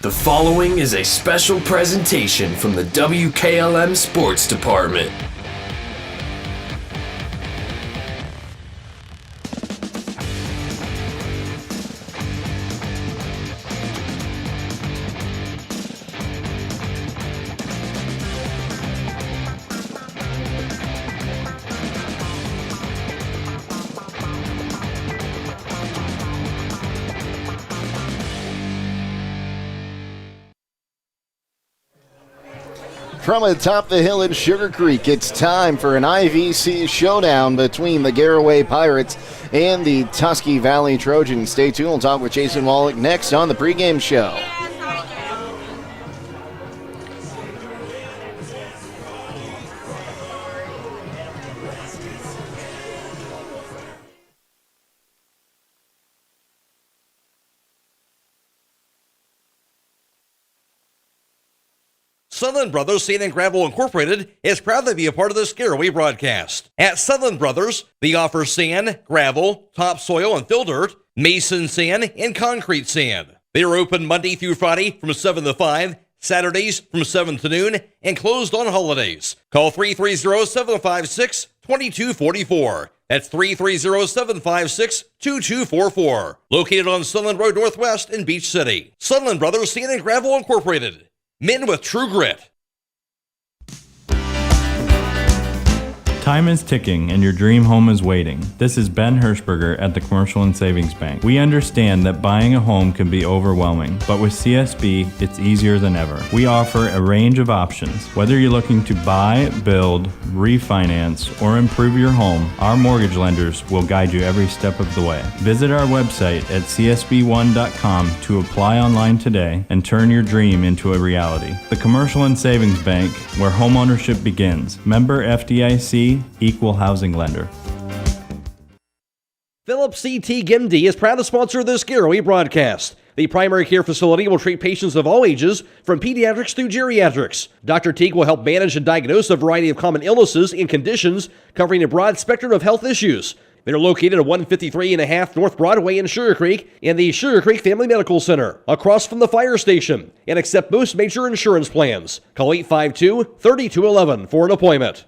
The following is a special presentation from the WKLM Sports Department. From atop the hill in Sugarcreek, it's time for an IVC showdown between the Garaway Pirates and the Tusky Valley Trojans. Stay tuned. We'll talk with Jason Wallach next on the pregame show. Sutherland Brothers Sand and Gravel Incorporated is proud to be a part of this Garaway broadcast. At Sutherland Brothers, they offer sand, gravel, topsoil and fill dirt, mason sand, and concrete sand. They are open Monday through Friday from 7 to 5, Saturdays from 7 to noon, and closed on holidays. Call 330-756-2244. That's 330-756-2244. Located on Sutherland Road Northwest in Beach City. Sutherland Brothers Sand and Gravel Incorporated. Men with true grit. Time is ticking and your dream home is waiting. This is Ben Hirschberger at the Commercial and Savings Bank. We understand that buying a home can be overwhelming, but with CSB, it's easier than ever. We offer a range of options. Whether you're looking to buy, build, refinance, or improve your home, our mortgage lenders will guide you every step of the way. Visit our website at csb1.com to apply online today and turn your dream into a reality. The Commercial and Savings Bank, where homeownership begins. Member FDIC, Equal Housing Lender. Phillips C.T. Gimdy is proud to sponsor this Garaway broadcast. The primary care facility will treat patients of all ages, from pediatrics through geriatrics. Dr. Teague will help manage and diagnose a variety of common illnesses and conditions, covering a broad spectrum of health issues. They're located at 153.5 North Broadway in Sugarcreek and the Sugarcreek Family Medical Center, across from the fire station, and accept most major insurance plans. Call 852-3211 for an appointment.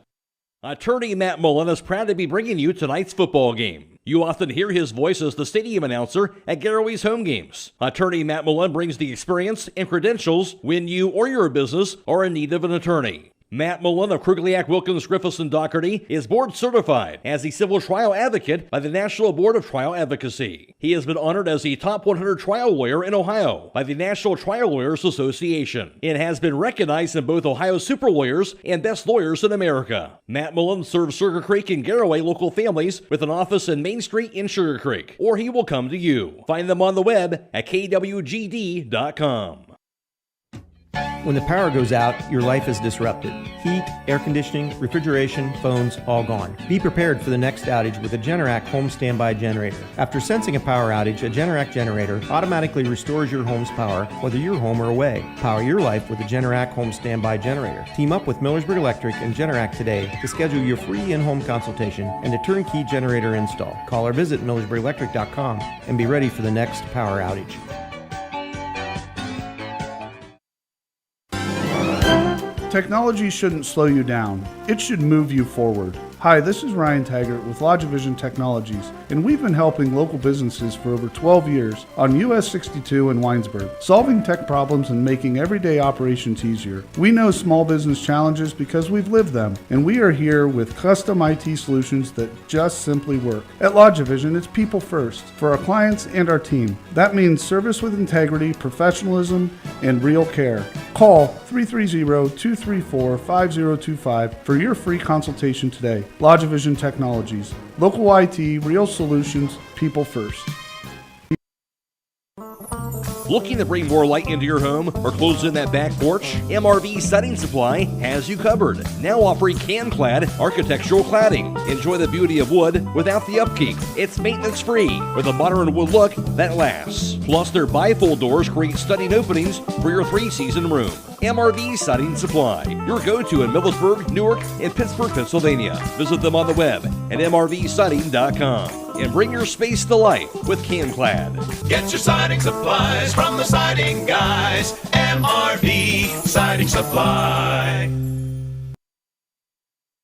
Attorney Matt Mullen is proud to be bringing you tonight's football game. You often hear his voice as the stadium announcer at Garaway's home games. Attorney Matt Mullen brings the experience and credentials when you or your business are in need of an attorney. Matt Mullen of Krugliak, Wilkins, Griffiths, and Doherty is board certified as a civil trial advocate by the National Board of Trial Advocacy. He has been honored as the top 100 trial lawyer in Ohio by the National Trial Lawyers Association and has been recognized in both Ohio Super Lawyers and Best Lawyers in America. Matt Mullen serves Sugarcreek and Garaway local families with an office in Main Street in Sugarcreek, or he will come to you. Find them on the web at kwgd.com. When the power goes out, your life is disrupted. Heat, air conditioning, refrigeration, phones, all gone. Be prepared for the next outage with a Generac home standby generator. After sensing a power outage, a Generac generator automatically restores your home's power, whether you're home or away. Power your life with a Generac home standby generator. Team up with Millersburg Electric and Generac today to schedule your free in-home consultation and a turnkey generator install. Call or visit millersburgelectric.com and be ready for the next power outage. Technology shouldn't slow you down. It should move you forward. Hi, this is Ryan Taggart with LodgeVision Technologies, and we've been helping local businesses for over 12 years on US 62 in Winesburg, solving tech problems and making everyday operations easier. We know small business challenges because we've lived them, and we are here with custom IT solutions that just simply work. At LodgeVision, it's people first for our clients and our team. That means service with integrity, professionalism, and real care. Call 330-234-5025 for your free consultation today. LodgeVision Technologies. Local IT, real solutions, people first. Looking to bring more light into your home or close in that back porch? MRV Siding Supply has you covered. Now offering can-clad architectural cladding. Enjoy the beauty of wood without the upkeep. It's maintenance-free with a modern wood look that lasts. Plus, their bifold doors create stunning openings for your three-season room. MRV Siding Supply, your go-to in Millersburg, Newark, and Pittsburgh, Pennsylvania. Visit them on the web at mrvsiding.com. and bring your space to life with CanClad. Get your siding supplies from the siding guys. MRV Siding Supply.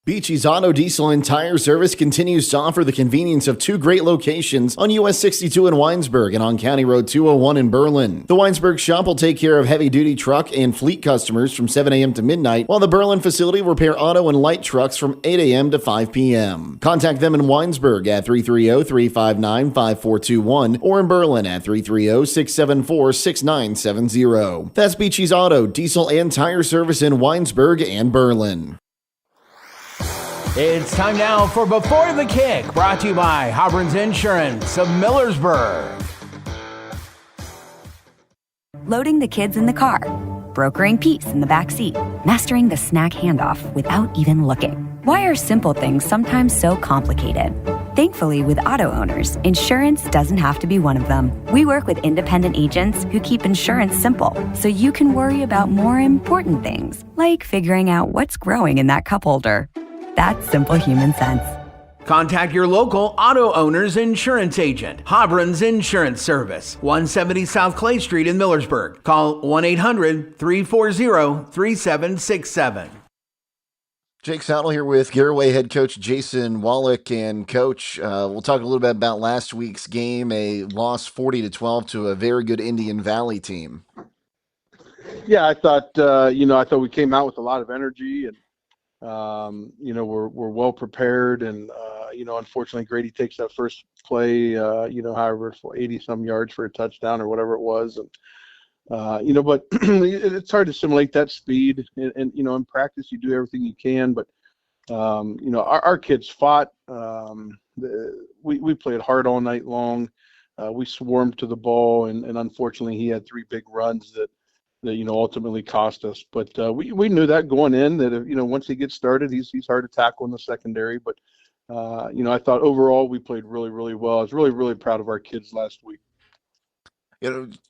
Beachy's Auto, Diesel, and Tire Service continues to offer the convenience of two great locations on US 62 in Winesburg and on County Road 201 in Berlin. The Winesburg shop will take care of heavy-duty truck and fleet customers from 7 a.m. to midnight, while the Berlin facility will repair auto and light trucks from 8 a.m. to 5 p.m. Contact them in Winesburg at 330-359-5421 or in Berlin at 330-674-6970. That's Beachy's Auto, Diesel, and Tire Service in Winesburg and Berlin. It's time now for Before the Kick, brought to you by Hobron's Insurance of Millersburg. Loading the kids in the car, brokering peace in the back seat, mastering the snack handoff without even looking. Why are simple things sometimes so complicated? Thankfully, with auto owners, insurance doesn't have to be one of them. We work with independent agents who keep insurance simple, so you can worry about more important things, like figuring out what's growing in that cup holder. That's simple human sense. Contact your local auto owner's insurance agent. Hobron's Insurance Service, 170 South Clay Street in Millersburg. Call 1-800-340-3767. Jake Saddle here with Garaway head coach Jason Wallach. And coach, we'll talk a little bit about last week's game, a loss 40-12 to a very good Indian Valley team. Yeah, I thought we came out with a lot of energy and we're well prepared, and unfortunately Grady takes that first play, however, for 80 some yards for a touchdown or whatever it was, and but it's hard to simulate that speed, and in practice you do everything you can, but our kids fought. We played hard all night long. We swarmed to the ball, and unfortunately he had three big runs that ultimately cost us. But we knew that going in, that if, once he gets started, he's hard to tackle in the secondary. But I thought overall we played really, really well. I was really, really proud of our kids last week.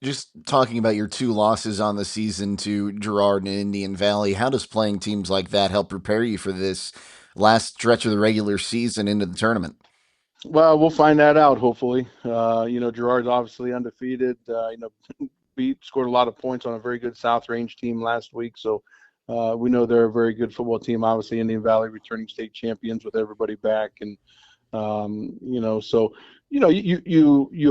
Just talking about your two losses on the season to Girard and Indian Valley, how does playing teams like that help prepare you for this last stretch of the regular season into the tournament? Well, we'll find that out, hopefully. Girard's obviously undefeated. Scored a lot of points on a very good South Range team last week, so we know they're a very good football team. Obviously, Indian Valley returning state champions with everybody back, and you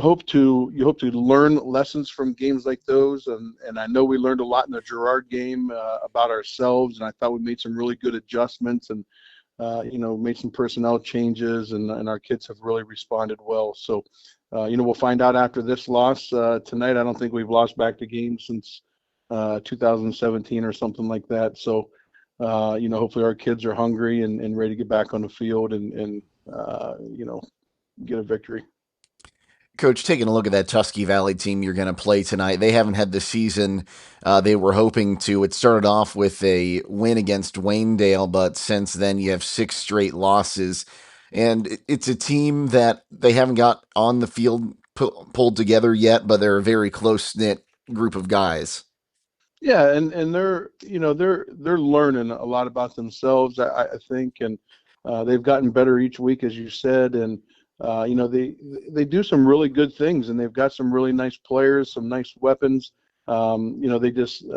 hope to learn lessons from games like those, and I know we learned a lot in the Girard game about ourselves, and I thought we made some really good adjustments, and made some personnel changes, and our kids have really responded well. So. We'll find out after this loss tonight. I don't think we've lost back to games since 2017 or something like that. So, hopefully our kids are hungry and ready to get back on the field and get a victory. Coach, taking a look at that Tusky Valley team you're going to play tonight, they haven't had the season they were hoping to. It started off with a win against Waynedale, but since then you have 6 straight losses. And it's a team that they haven't got on the field pulled together yet, but they're a very close-knit group of guys. Yeah, and they're learning a lot about themselves, I think, and they've gotten better each week, as you said, and they do some really good things, and they've got some really nice players, some nice weapons. They just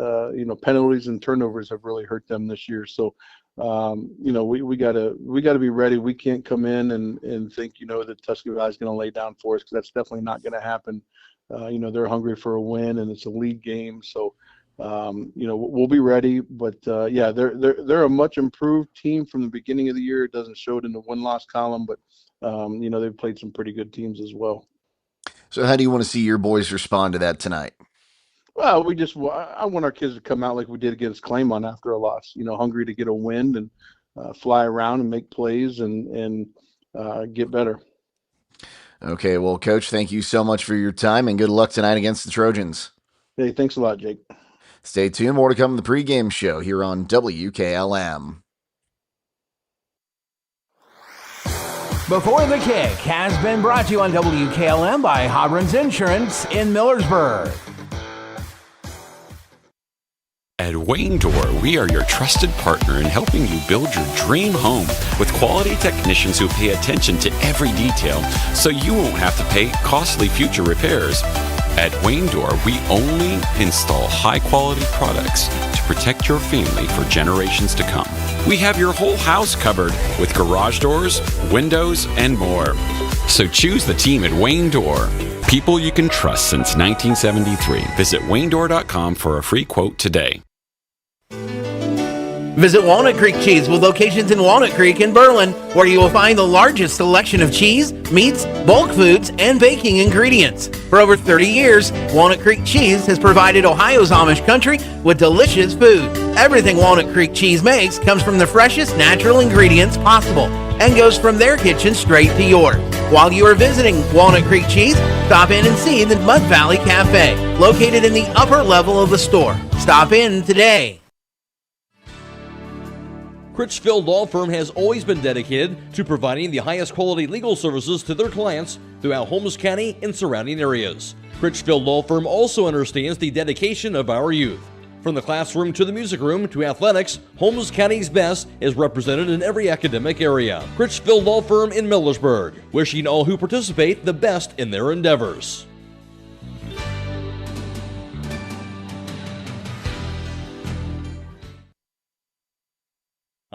penalties and turnovers have really hurt them this year. So. We gotta be ready. We can't come in and think that Tusky Valley is going to lay down for us, because that's definitely not going to happen. They're hungry for a win, and it's a league game, so we'll be ready. But they're a much improved team from the beginning of the year. It doesn't show it in the win-loss column, but they've played some pretty good teams as well. So how do you want to see your boys respond to that tonight? Well, I want our kids to come out like we did against Clemence after a loss, hungry to get a win and fly around and make plays and get better. Okay, well, Coach, thank you so much for your time, and good luck tonight against the Trojans. Hey, thanks a lot, Jake. Stay tuned. More to come in the pregame show here on WKLM. Before the Kick has been brought to you on WKLM by Hobron's Insurance in Millersburg. At Wayne Door, we are your trusted partner in helping you build your dream home with quality technicians who pay attention to every detail so you won't have to pay costly future repairs. At Wayne Door, we only install high-quality products to protect your family for generations to come. We have your whole house covered with garage doors, windows, and more. So choose the team at Wayne Door. People you can trust since 1973. Visit waynedoor.com for a free quote today. Visit Walnut Creek Cheese with locations in Walnut Creek and Berlin, where you will find the largest selection of cheese, meats, bulk foods, and baking ingredients. For over 30 years, Walnut Creek Cheese has provided Ohio's Amish country with delicious food. Everything Walnut Creek Cheese makes comes from the freshest natural ingredients possible and goes from their kitchen straight to yours. While you are visiting Walnut Creek Cheese, stop in and see the Mud Valley Cafe, located in the upper level of the store. Stop in today. Critchfield Law Firm has always been dedicated to providing the highest quality legal services to their clients throughout Holmes County and surrounding areas. Critchfield Law Firm also understands the dedication of our youth. From the classroom to the music room to athletics, Holmes County's best is represented in every academic area. Critchfield Law Firm in Millersburg, wishing all who participate the best in their endeavors.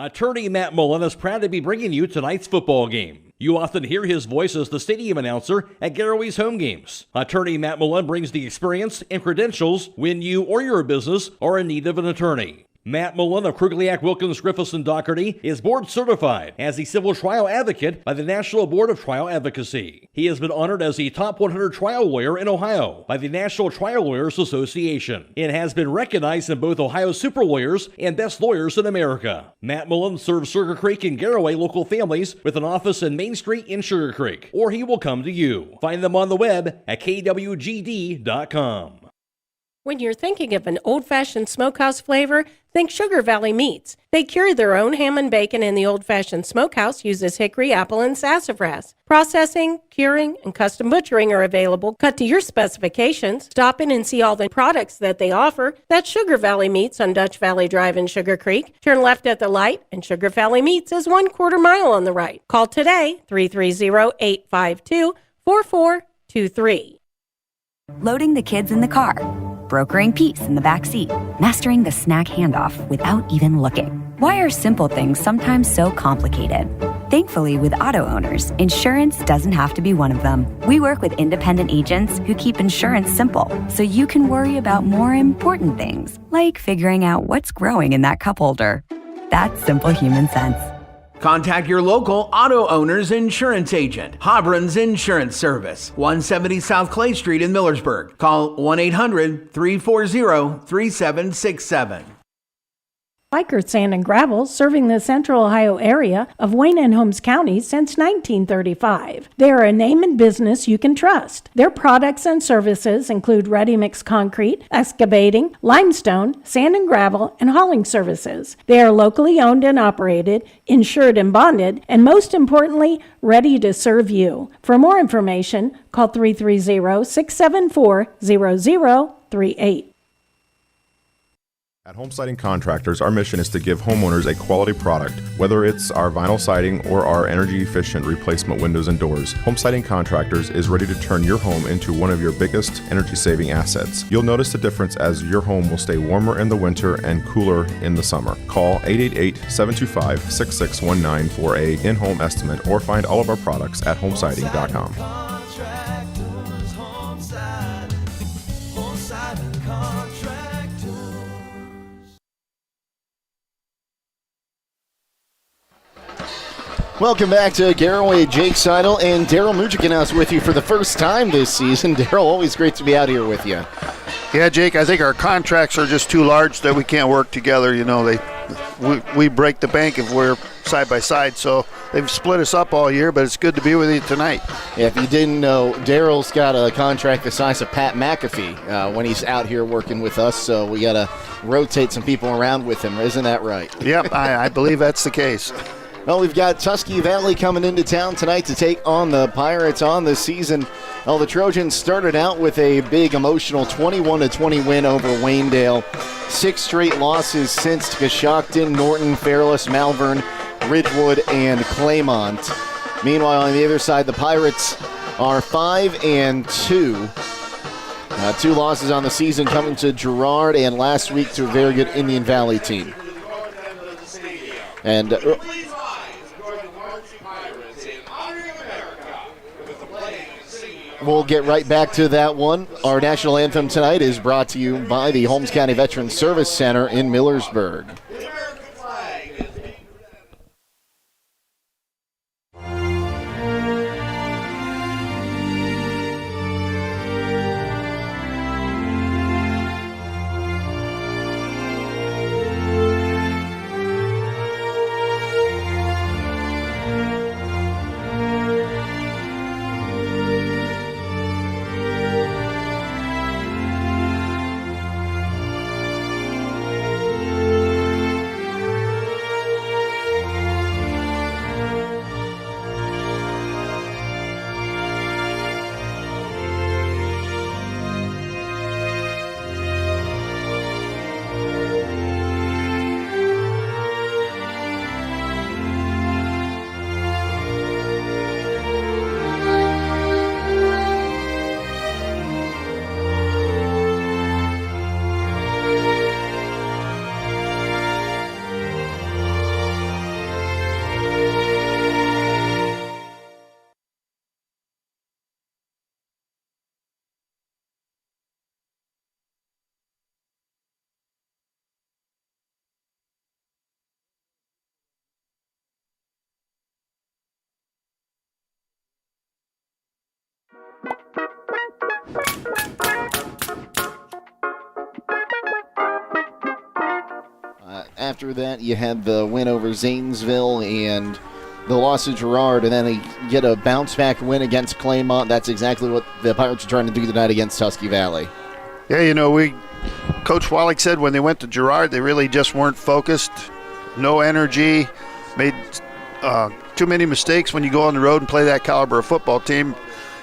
Attorney Matt Mullen is proud to be bringing you tonight's football game. You often hear his voice as the stadium announcer at Garaway's home games. Attorney Matt Mullen brings the experience and credentials when you or your business are in need of an attorney. Matt Mullen of Krugliak, Wilkins, Griffiths, and Doherty is board certified as a civil trial advocate by the National Board of Trial Advocacy. He has been honored as the top 100 trial lawyer in Ohio by the National Trial Lawyers Association and has been recognized in both Ohio Super Lawyers and Best Lawyers in America. Matt Mullen serves Sugarcreek and Garaway local families with an office in Main Street in Sugarcreek, or he will come to you. Find them on the web at kwgd.com. When you're thinking of an old-fashioned smokehouse flavor, think Sugar Valley Meats. They cure their own ham and bacon, and the old-fashioned smokehouse uses hickory, apple, and sassafras. Processing, curing, and custom butchering are available, cut to your specifications. Stop in and see all the products that they offer. That's Sugar Valley Meats on Dutch Valley Drive in Sugar Creek. Turn left at the light, and Sugar Valley Meats is 1/4 mile on the right. Call today, 330-852-4423. Loading the kids in the car, brokering peace in the back seat, mastering the snack handoff without even looking. Why are simple things sometimes so complicated? Thankfully, with auto owners, insurance doesn't have to be one of them. We work with independent agents who keep insurance simple, so you can worry about more important things, like figuring out what's growing in that cup holder. That's simple human sense. Contact your local auto owner's insurance agent. Hobron's Insurance Service, 170 South Clay Street in Millersburg. Call 1-800-340-3767. Biker Sand and Gravel, serving the central Ohio area of Wayne and Holmes counties since 1935. They are a name and business you can trust. Their products and services include ready-mix concrete, excavating, limestone, sand and gravel, and hauling services. They are locally owned and operated, insured and bonded, and most importantly, ready to serve you. For more information, call 330-674-0038. At Home Siding Contractors, our mission is to give homeowners a quality product, whether it's our vinyl siding or our energy-efficient replacement windows and doors. Home Siding Contractors is ready to turn your home into one of your biggest energy-saving assets. You'll notice the difference as your home will stay warmer in the winter and cooler in the summer. Call 888-725-6619 for a in-home estimate or find all of our products at homesiding.com. Welcome back to Garaway. Jake Seidel and Daryl Mujikinaus with you for the first time this season. Daryl, always great to be out here with you. Yeah, Jake, I think our contracts are just too large that we can't work together. You know, we break the bank if we're side by side, so they've split us up all year, but it's good to be with you tonight. Yeah, if you didn't know, Daryl's got a contract the size of Pat McAfee when he's out here working with us, so we got to rotate some people around with him. Isn't that right? Yep, I believe that's the case. Well, we've got Tusky Valley coming into town tonight to take on the Pirates on the season. Well, the Trojans started out with a big emotional 21-20 win over Waynedale. 6 straight losses since to Coshocton, Norton, Fairless, Malvern, Ridgewood, and Claymont. Meanwhile, on the other side, the Pirates are 5-2. 2 losses on the season coming to Girard and last week to a very good Indian Valley team. And we'll get right back to that one. Our national anthem tonight is brought to you by the Holmes County Veterans Service Center in Millersburg. After that, you had the win over Zanesville and the loss to Girard, and then they get a bounce-back win against Claymont. That's exactly what the Pirates are trying to do tonight against Tusky Valley. Yeah, you know, Coach Wallach said when they went to Girard, they really just weren't focused, no energy, made too many mistakes when you go on the road and play that caliber of football team.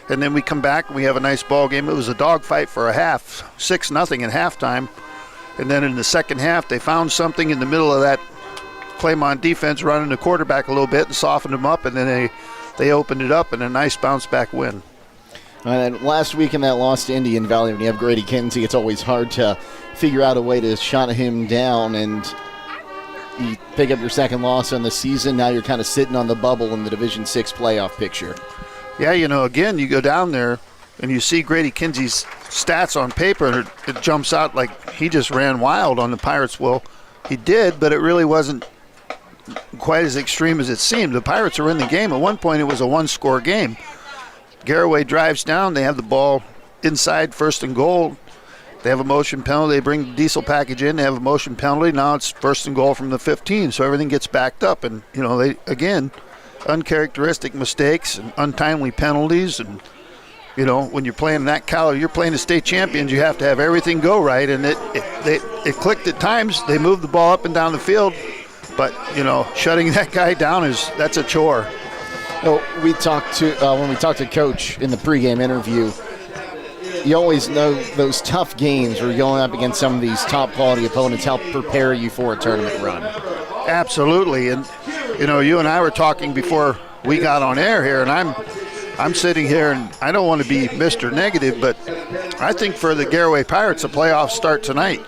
And then we come back and we have a nice ball game. It was a dogfight for a half, 6-0 at halftime. And then in the second half, they found something in the middle of that Claymont defense, running the quarterback a little bit and softened him up, and then they opened it up in a nice bounce-back win. And last week in that loss to Indian Valley, when you have Grady Kinsey, it's always hard to figure out a way to shut him down, and you pick up your second loss on the season. Now you're kind of sitting on the bubble in the Division 6 playoff picture. Yeah, you know, again, you go down there and you see Grady Kinsey's stats on paper, and it jumps out like he just ran wild on the Pirates. Well, he did, but it really wasn't quite as extreme as it seemed. The Pirates are in the game. At one point, it was a one-score game. Garaway drives down. They have the ball inside, 1st and goal. They have a motion penalty. They bring the diesel package in. They have a motion penalty. Now it's 1st and goal from the 15, so everything gets backed up. And, you know, they, again, uncharacteristic mistakes and untimely penalties. And, you know, when you're playing that caliber, you're playing the state champions, you have to have everything go right. And it clicked at times. They moved the ball up and down the field. But, you know, shutting that guy down that's a chore. Well, we talked to when we talked to Coach in the pregame interview, you always know those tough games where you're going up against some of these top-quality opponents help prepare you for a tournament run. Absolutely. And, you know, you and I were talking before we got on air here, and I'm sitting here, and I don't want to be Mr. Negative, but I think for the Garaway Pirates, the playoffs start tonight.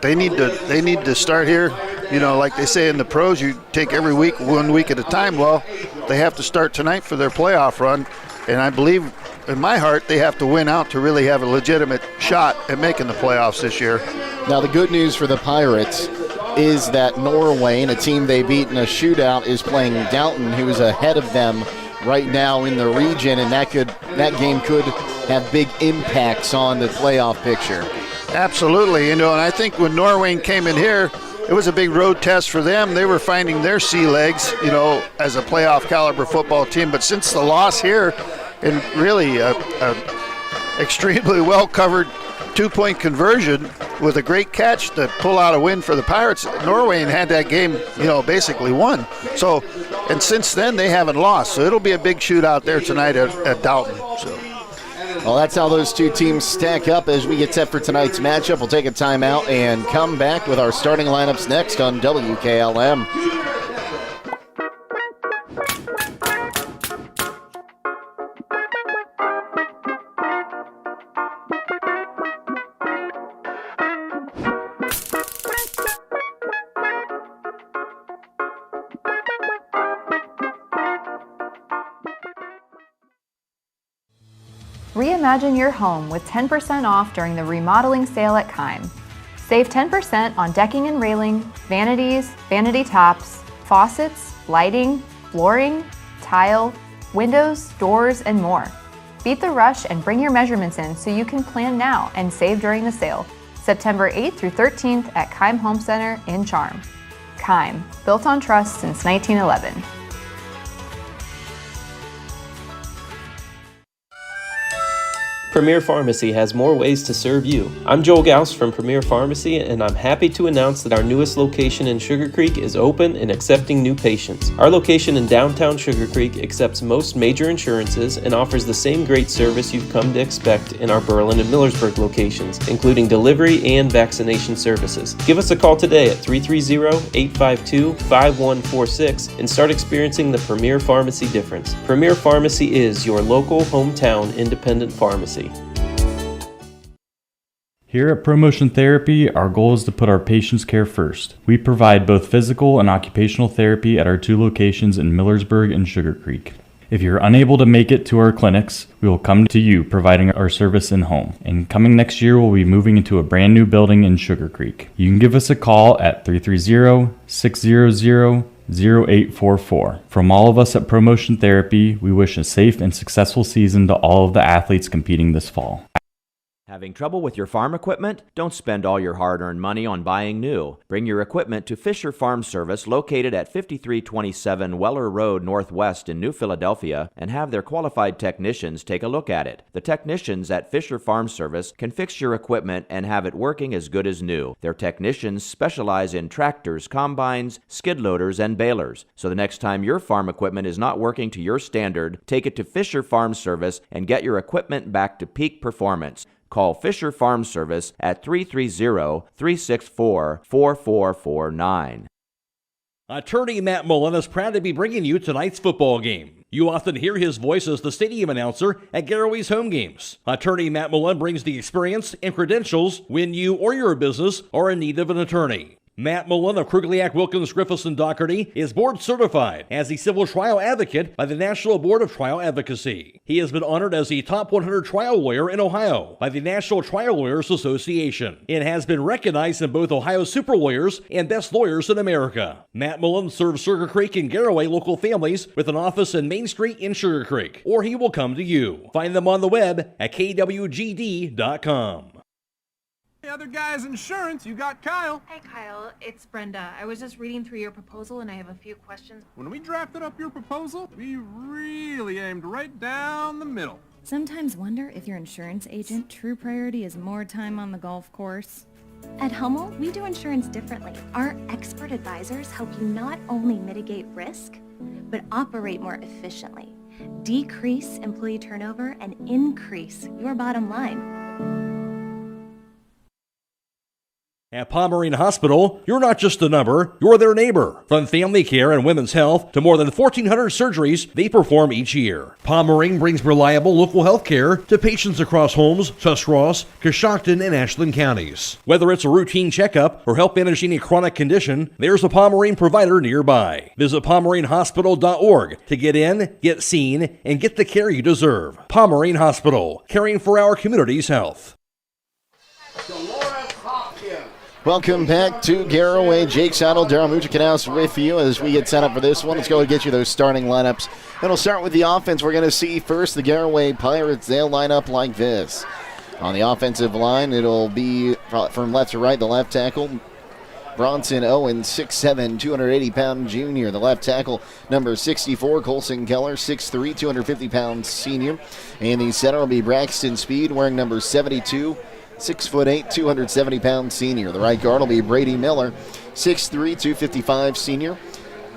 They need to start here. You know, like they say in the pros, you take every week, 1 week at a time. Well, they have to start tonight for their playoff run, and I believe in my heart they have to win out to really have a legitimate shot at making the playoffs this year. Now, the good news for the Pirates is that Norway, a team they beat in a shootout, is playing Downton, who is ahead of them right now in the region, and that game could have big impacts on the playoff picture. Absolutely, you know, and I think when Norway came in here, it was a big road test for them. They were finding their sea legs, you know, as a playoff caliber football team. But since the loss here, and really a extremely well covered 2-point conversion with a great catch to pull out a win for the Pirates. Norway had that game, basically won. So, and since then they haven't lost. So it'll be a big shootout there tonight at Dalton. So. Well, that's how those two teams stack up as we get set for tonight's matchup. We'll take a timeout and come back with our starting lineups next on WKLM. Reimagine your home with 10% off during the remodeling sale at Kime. Save 10% on decking and railing, vanities, vanity tops, faucets, lighting, flooring, tile, windows, doors, and more. Beat the rush and bring your measurements in so you can plan now and save during the sale. September 8th through 13th at Kime Home Center in Charm. Kime, built on trust since 1911. Premier Pharmacy has more ways to serve you. I'm Joel Gauss from Premier Pharmacy, and I'm happy to announce that our newest location in Sugarcreek is open and accepting new patients. Our location in downtown Sugarcreek accepts most major insurances and offers the same great service you've come to expect in our Berlin and Millersburg locations, including delivery and vaccination services. Give us a call today at 330-852-5146 and start experiencing the Premier Pharmacy difference. Premier Pharmacy is your local hometown independent pharmacy. Here at ProMotion Therapy, our goal is to put our patients' care first. We provide both physical and occupational therapy at our two locations in Millersburg and Sugarcreek. If you're unable to make it to our clinics, we will come to you providing our service in-home. And coming next year, we'll be moving into a brand new building in Sugarcreek. You can give us a call at 330-600-0844. From all of us at ProMotion Therapy, we wish a safe and successful season to all of the athletes competing this fall. Having trouble with your farm equipment? Don't spend all your hard-earned money on buying new. Bring your equipment to Fisher Farm Service, located at 5327 Weller Road Northwest in New Philadelphia, and have their qualified technicians take a look at it. The technicians at Fisher Farm Service can fix your equipment and have it working as good as new. Their technicians specialize in tractors, combines, skid loaders, and balers. So the next time your farm equipment is not working to your standard, take it to Fisher Farm Service and get your equipment back to peak performance. Call Fisher Farm Service at 330-364-4449. Attorney Matt Mullen is proud to be bringing you tonight's football game. You often hear his voice as the stadium announcer at Garaway's home games. Attorney Matt Mullen brings the experience and credentials when you or your business are in need of an attorney. Matt Mullen of Krugliak, Wilkins, Griffiths, and Doherty is board certified as a civil trial advocate by the National Board of Trial Advocacy. He has been honored as the top 100 trial lawyer in Ohio by the National Trial Lawyers Association and has been recognized in both Ohio Super Lawyers and Best Lawyers in America. Matt Mullen serves Sugarcreek and Garaway local families with an office in Main Street in Sugarcreek, or he will come to you. Find them on the web at kwgd.com. Hey, other guy's insurance, you got Kyle. Hey Kyle, it's Brenda. I was just reading through your proposal and I have a few questions. When we drafted up your proposal, we really aimed right down the middle. Sometimes wonder if your insurance agent true priority is more time on the golf course. At Hummel, we do insurance differently. Our expert advisors help you not only mitigate risk, but operate more efficiently, decrease employee turnover, and increase your bottom line. At Pomerene Hospital, you're not just a number, you're their neighbor. From family care and women's health to more than 1,400 surgeries they perform each year. Pomerene brings reliable local health care to patients across Holmes, Tuscarawas, Coshocton, and Ashland counties. Whether it's a routine checkup or help manage any chronic condition, there's a Pomerene provider nearby. Visit PomereneHospital.org to get in, get seen, and get the care you deserve. Pomerene Hospital, caring for our community's health. Welcome back to Garaway. Jake Saddle, Daryl Mujikanaus with you as we get set up for this one. Let's go and get you those starting lineups. And we'll start with the offense. We're going to see first the Garaway Pirates. They'll line up like this. On the offensive line, it'll be from left to right, the left tackle, Bronson Owen, 6'7", 280-pound junior. The left tackle, number 64, Colson Keller, 6'3", 250-pound senior. And the center will be Braxton Speed, wearing number 72, 6'8", 270-pound senior. The right guard will be Brady Miller, 6'3", 255 senior.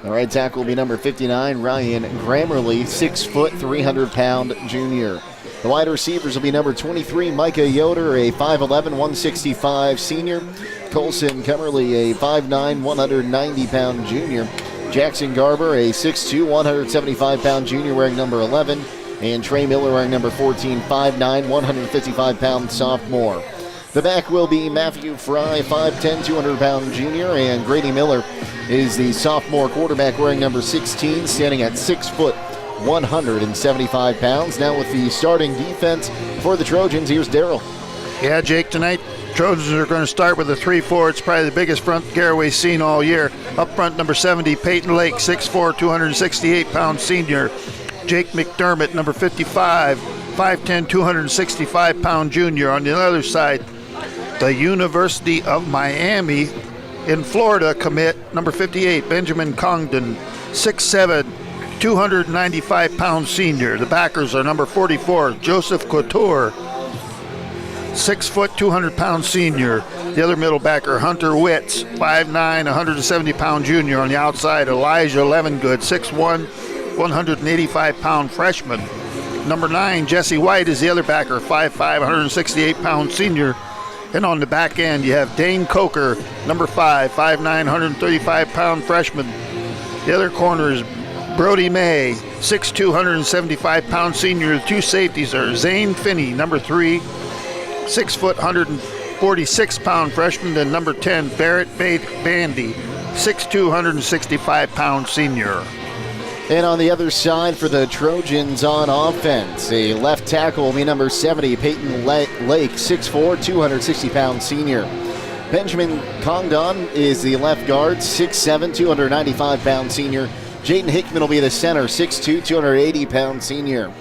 The right tackle will be number 59, Ryan Grammarly, 6 foot, 300-pound junior. The wide receivers will be number 23, Micah Yoder, a 5'11", 165 senior. Colson Cummerly, a 5'9", 190-pound junior. Jackson Garber, a 6'2", 175-pound junior wearing number 11. And Trey Miller wearing number 14, 5'9", 155-pound sophomore. The back will be Matthew Fry, 5'10", 200-pound junior. And Grady Miller is the sophomore quarterback wearing number 16, standing at 6 foot, 175 pounds. Now with the starting defense for the Trojans, here's Darryl. Yeah, Jake, tonight Trojans are going to start with a 3-4. It's probably the biggest front Garaway's seen all year. Up front, number 70, Peyton Lake, 6'4", 268-pound senior. Jake McDermott, number 55, 5'10", 265-pound junior. On the other side, the University of Miami in Florida commit, number 58, Benjamin Congdon, 6'7", 295-pound senior. The backers are number 44, Joseph Couture, 6 foot, 200-pound senior. The other middle backer, Hunter Witz, 5'9", 170-pound junior. On the outside, Elijah Levengood, 6'1", 185-pound freshman. Number 9, Jesse White is the other backer, 5'5", 168-pound senior. And on the back end, you have Dane Coker, number 5, 5'9", 135-pound freshman. The other corner is Brody May, 6'2", 175-pound senior. The two safeties are Zane Finney, number 3, 6 foot, 146-pound freshman. And number 10, Barrett Bandy, 6'2", 165-pound senior. And on the other side for the Trojans on offense, a left tackle will be number 70, Peyton Lake, 6'4", 260-pound senior. Benjamin Congdon is the left guard, 6'7", 295-pound senior. Jaden Hickman will be the center, 6'2", 280-pound senior.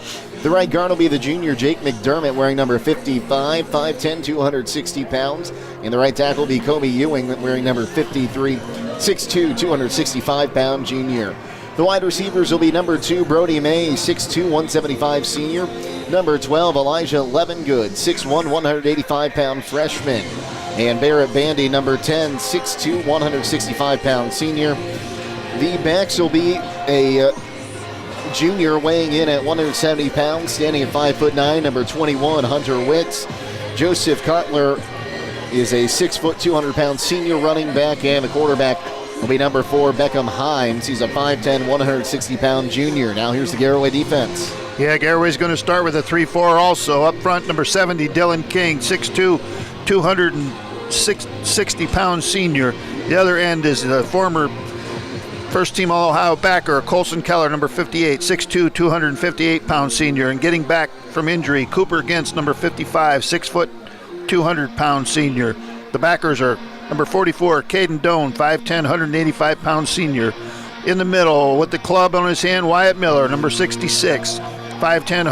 The right guard will be the junior, Jake McDermott, wearing number 55, 5'10", 260 pounds. And the right tackle will be Kobe Ewing, wearing number 53, 6'2", 265-pound junior. The wide receivers will be number 2, Brody May, 6'2", 175 senior. Number 12, Elijah Levengood, 6'1", 185-pound freshman. And Barrett Bandy, number 10, 6'2", 165-pound senior. The backs will be a junior weighing in at 170 pounds, standing at 5'9", number 21, Hunter Witz. Joseph Cutler is a 6 foot, 200-pound senior running back, and the quarterback will be number 4, Beckham Himes. He's a 5'10", 160-pound junior. Now here's the Garaway defense. Yeah, Garaway's going to start with a 3-4 also. Up front, number 70, Dylan King, 6'2", 260-pound senior. The other end is the former first-team All-Ohio backer, Colson Keller, number 58, 6'2", 258-pound senior. And getting back from injury, Cooper Gintz, number 55, 6 foot, 200-pound senior. The backers are number 44, Caden Doan, 5'10", 185-pound senior. In the middle, with the club on his hand, Wyatt Miller, number 66, 5'10",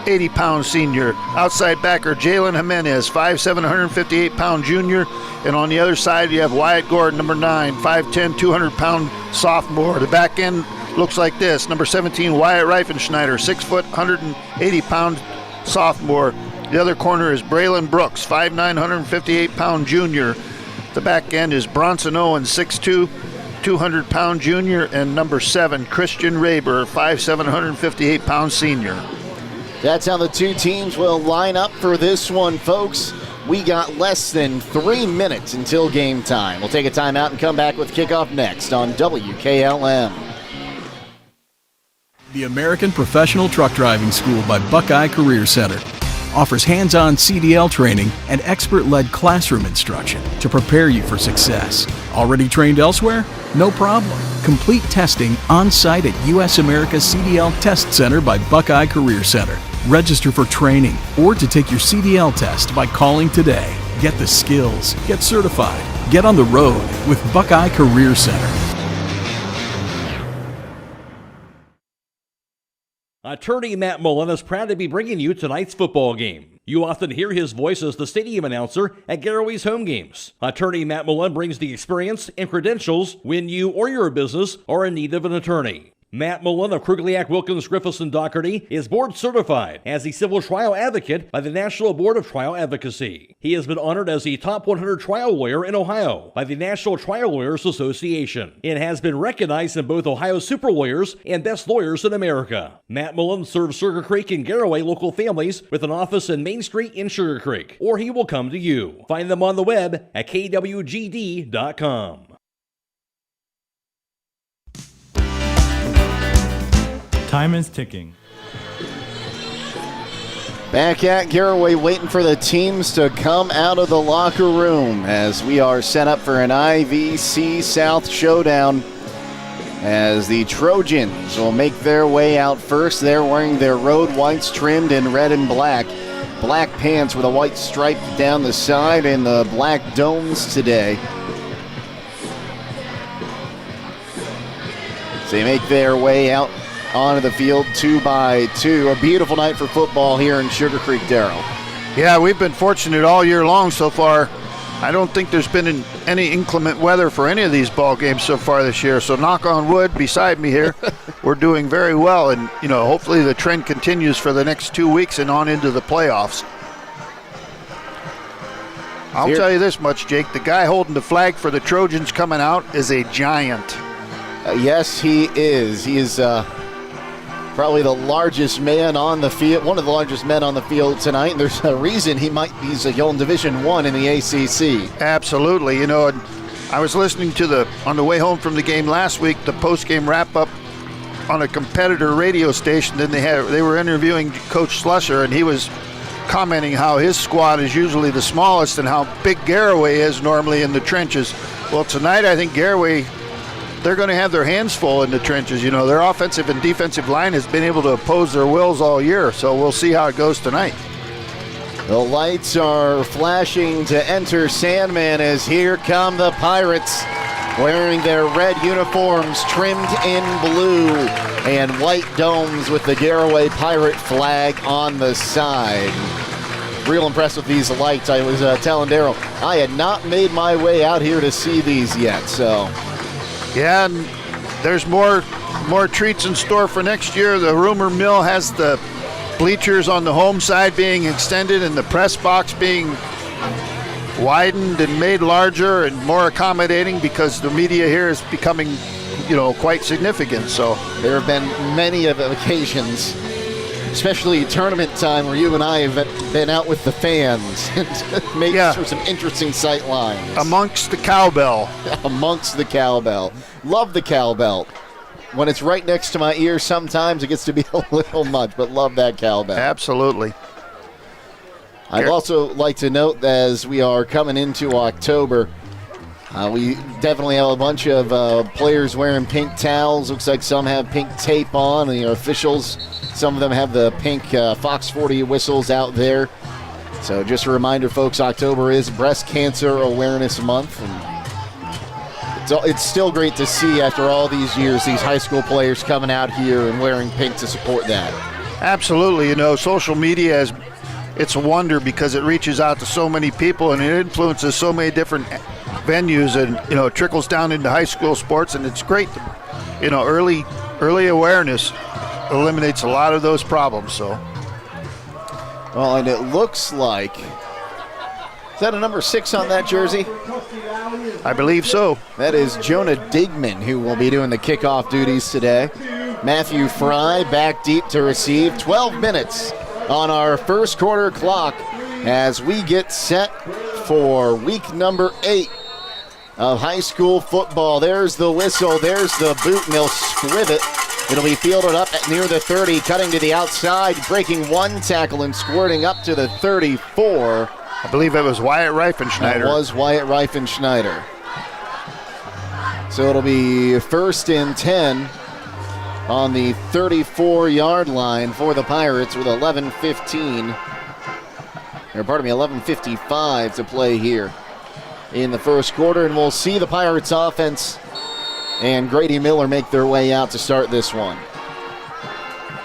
180-pound senior. Outside backer, Jalen Jimenez, 5'7", 158-pound junior. And on the other side, you have Wyatt Gordon, number 9, 5'10", 200-pound sophomore. The back end looks like this. Number 17, Wyatt Reifenschneider, 6 foot, 180-pound sophomore. The other corner is Braylon Brooks, 5'9", 158-pound junior. The back end is Bronson Owen, 6'2", 200-pound junior. And number 7, Christian Raber, 5'7", 158-pound senior. That's how the two teams will line up for this one, folks. We got less than 3 minutes until game time. We'll take a timeout and come back with kickoff next on WKLM. The American Professional Truck Driving School by Buckeye Career Center offers hands-on CDL training and expert-led classroom instruction to prepare you for success. Already trained elsewhere? No problem. Complete testing on-site at U.S. America CDL Test Center by Buckeye Career Center. Register for training or to take your CDL test by calling today. Get the skills, get certified, get on the road with Buckeye Career Center. Attorney Matt Mullen is proud to be bringing you tonight's football game. You often hear his voice as the stadium announcer at Garaway's home games. Attorney Matt Mullen brings the experience and credentials when you or your business are in need of an attorney. Matt Mullen of Krugliak, Wilkins, Griffiths, and Doherty is board certified as a civil trial advocate by the National Board of Trial Advocacy. He has been honored as the top 100 trial lawyer in Ohio by the National Trial Lawyers Association and has been recognized in both Ohio Super Lawyers and Best Lawyers in America. Matt Mullen serves Sugarcreek and Garaway local families with an office in Main Street in Sugarcreek, or he will come to you. Find them on the web at kwgd.com. Time is ticking. Back at Garaway, waiting for the teams to come out of the locker room as we are set up for an IVC South showdown, as the Trojans will make their way out first. They're wearing their road whites trimmed in red and black. Black pants with a white stripe down the side and the black domes today. So they make their way out onto the field 2 by 2. A beautiful night for football here in Sugarcreek, Darryl. Yeah, we've been fortunate all year long so far. I don't think there's been any inclement weather for any of these ball games so far this year. So knock on wood beside me here, we're doing very well. And, hopefully the trend continues for the next 2 weeks and on into the playoffs. I'll tell you this much, Jake. The guy holding the flag for the Trojans coming out is a giant. Yes, he is. He is probably the largest man on the field, one of the largest men on the field tonight. And there's a reason he's in Division I in the ACC. Absolutely. And I was listening to on the way home from the game last week, the post-game wrap-up on a competitor radio station. Then they were interviewing Coach Slusher, and he was commenting how his squad is usually the smallest and how big Garaway is normally in the trenches. Well, tonight I think Garaway, they're going to have their hands full in the trenches. Their offensive and defensive line has been able to oppose their wills all year, so we'll see how it goes tonight. The lights are flashing to enter Sandman as here come the Pirates, wearing their red uniforms trimmed in blue and white domes with the Garaway Pirate flag on the side. Real impressed with these lights. I was telling Darryl, I had not made my way out here to see these yet, so... Yeah, and there's more treats in store for next year. The rumor mill has the bleachers on the home side being extended and the press box being widened and made larger and more accommodating because the media here is becoming, quite significant. So there have been many of occasions, especially tournament time, where you and I have been out with the fans and made for some interesting sight lines. Amongst the cowbell. Amongst the cowbell. Love the cowbell. When it's right next to my ear, sometimes it gets to be a little much, but love that cowbell. Absolutely. I'd also like to note that as we are coming into October, we definitely have a bunch of players wearing pink towels. Looks like some have pink tape on. The officials, some of them have the pink Fox 40 whistles out there. So just a reminder, folks, October is Breast Cancer Awareness Month. And it's still great to see after all these years these high school players coming out here and wearing pink to support that. Absolutely. Social media it's a wonder because it reaches out to so many people and it influences so many different venues, and it trickles down into high school sports, and it's great. Early awareness eliminates a lot of those problems. So, well, and it looks like, is that a number 6 on that jersey? I believe so. That is Jonah Digman, who will be doing the kickoff duties today. Matthew Fry back deep to receive. 12 minutes on our first quarter clock as we get set for week number 8 of high school football. There's the whistle, there's the boot, and they'll squib it. It'll be fielded up at near the 30, cutting to the outside, breaking one tackle and squirting up to the 34. I believe it was Wyatt Reifenschneider. It was Wyatt Reifenschneider. So it'll be 1st and 10 on the 34-yard line for the Pirates with 11:55 to play here in the first quarter. And we'll see the Pirates offense and Grady Miller make their way out to start this one.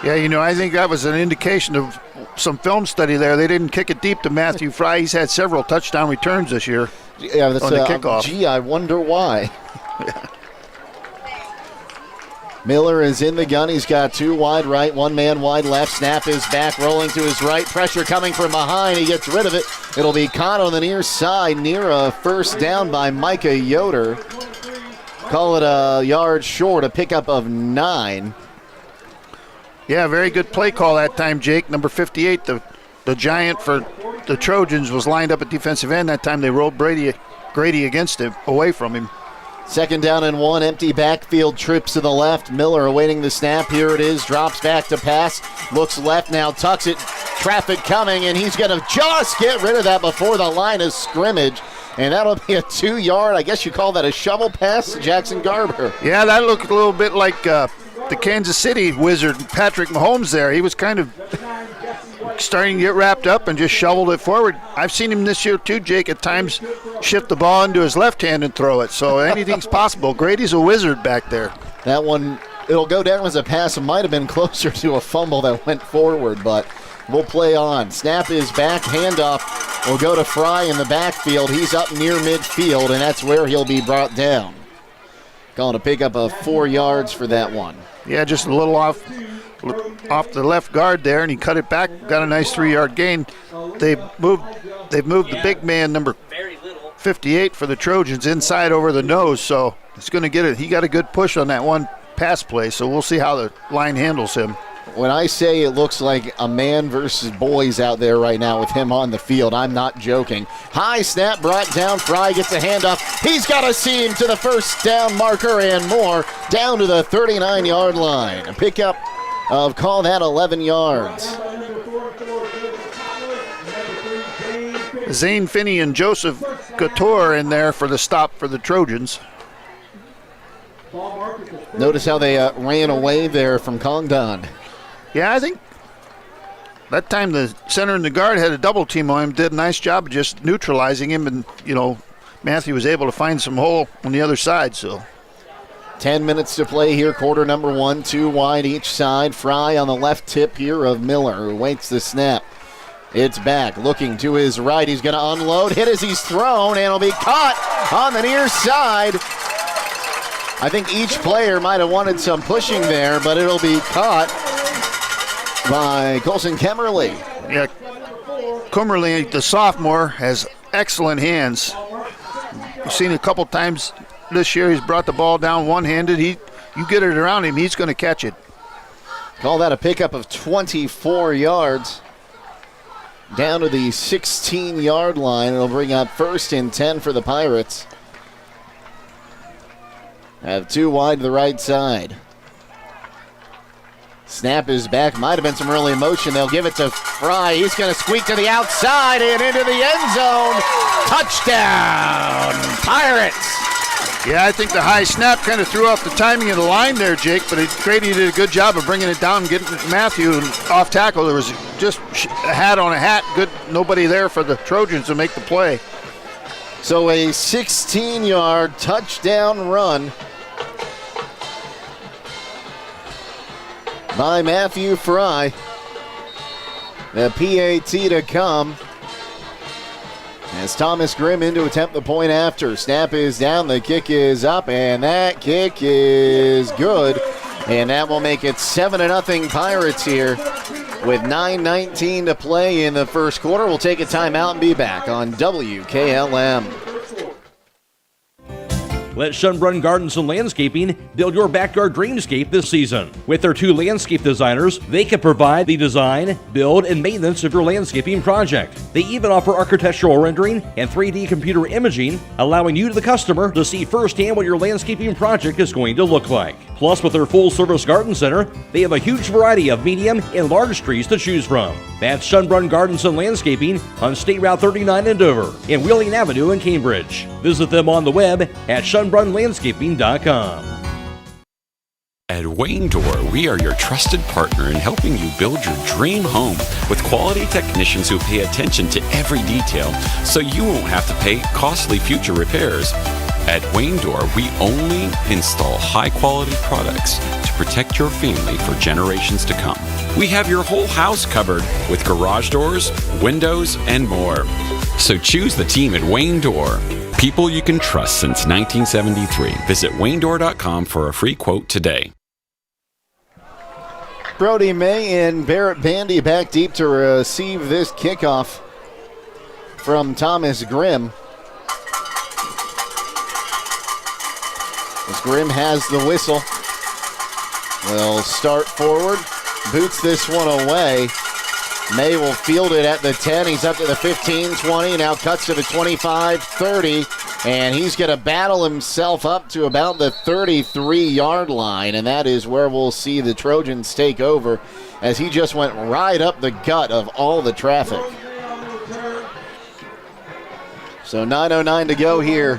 Yeah, I think that was an indication of some film study there. They didn't kick it deep to Matthew Fry. He's had several touchdown returns this year on the kickoff. Gee, I wonder why. Miller is in the gun. He's got 2 wide right, 1 man wide left. Snap is back, rolling to his right. Pressure coming from behind. He gets rid of it. It'll be caught on the near side, near a first down by Micah Yoder. Call it a yard short, a pickup of 9. Yeah, very good play call that time, Jake. Number 58, the giant for the Trojans, was lined up at defensive end. That time they rolled Grady against him, away from him. 2nd down and 1, empty backfield, trips to the left. Miller awaiting the snap. Here it is, drops back to pass, looks left now, tucks it. Traffic coming, and he's going to just get rid of that before the line of scrimmage. And that'll be a 2-yard, I guess you call that a shovel pass to Jackson Garber. Yeah, that looked a little bit like the Kansas City Wizard, Patrick Mahomes there. He was kind of starting to get wrapped up and just shoveled it forward. I've seen him this year too, Jake, at times shift the ball into his left hand and throw it. So anything's possible. Grady's a wizard back there. That one, it'll go down as a pass. It might have been closer to a fumble that went forward, but we'll play on. Snap is back, handoff will go to Fry in the backfield. He's up near midfield, and that's where he'll be brought down. Calling a pickup of 4 yards for that one. Yeah, just a little off the left guard there, and he cut it back, got a nice 3-yard gain. They've moved the big man, number 58 for the Trojans, inside over the nose, so it's going to get it. He got a good push on that one pass play, so we'll see how the line handles him. When I say it looks like a man versus boys out there right now with him on the field, I'm not joking. High snap brought down. Fry gets a handoff. He's got a seam to the first down marker and more, down to the 39-yard line. A pickup of, call that 11 yards. Zane Finney and Joseph Couture in there for the stop for the Trojans. Notice how they ran away there from Congdon. Yeah, I think that time the center and the guard had a double team on him, did a nice job of just neutralizing him, and, Matthew was able to find some hole on the other side, so. 10 minutes to play here, quarter number 1, 2 wide each side. Fry on the left tip here of Miller, who waits the snap. It's back, looking to his right. He's going to unload, hit as he's thrown, and it'll be caught on the near side. I think each player might have wanted some pushing there, but it'll be caught by Colson Kemmerly. Yeah, Kemmerly, the sophomore, has excellent hands. We've seen a couple times this year he's brought the ball down one-handed. You get it around him, he's going to catch it. Call that a pickup of 24 yards. Down to the 16-yard line. It'll bring up 1st and 10 for the Pirates. Have 2 wide to the right side. Snap is back. Might have been some early motion. They'll give it to Fry. He's going to squeak to the outside and into the end zone. Touchdown, Pirates. Yeah, I think the high snap kind of threw off the timing of the line there, Jake, but Grady did a good job of bringing it down and getting Matthew off tackle. There was just a hat on a hat. Good, nobody there for the Trojans to make the play. So a 16-yard touchdown run by Matthew Fry. The PAT to come as Thomas Grimm in to attempt the point after. Snap is down, the kick is up, and that kick is good. And that will make it 7-0 Pirates here with 9:19 to play in the first quarter. We'll take a timeout and be back on WKLM. Let Schönbrunn Gardens and Landscaping build your backyard dreamscape this season. With their 2 landscape designers, they can provide the design, build, and maintenance of your landscaping project. They even offer architectural rendering and 3D computer imaging, allowing you, the customer, to see firsthand what your landscaping project is going to look like. Plus, with their full-service garden center, they have a huge variety of medium and large trees to choose from. That's Schönbrunn Gardens and Landscaping on State Route 39 in Dover and Wheeling Avenue in Cambridge. Visit them on the web at schönbrunnlandscaping.com. At Wayne Door, we are your trusted partner in helping you build your dream home with quality technicians who pay attention to every detail so you won't have to pay costly future repairs. At Wayne Door, we only install high-quality products to protect your family for generations to come. We have your whole house covered with garage doors, windows, and more. So choose the team at Wayne Door. People you can trust since 1973. Visit waynedoor.com for a free quote today. Brody May and Barrett Bandy back deep to receive this kickoff from Thomas Grimm. As Grimm has the whistle. Will start forward, boots this one away. May will field it at the 10. He's up to the 15, 20, now cuts to the 25, 30, and he's going to battle himself up to about the 33-yard line, and that is where we'll see the Trojans take over as he just went right up the gut of all the traffic. So 9:09 to go here.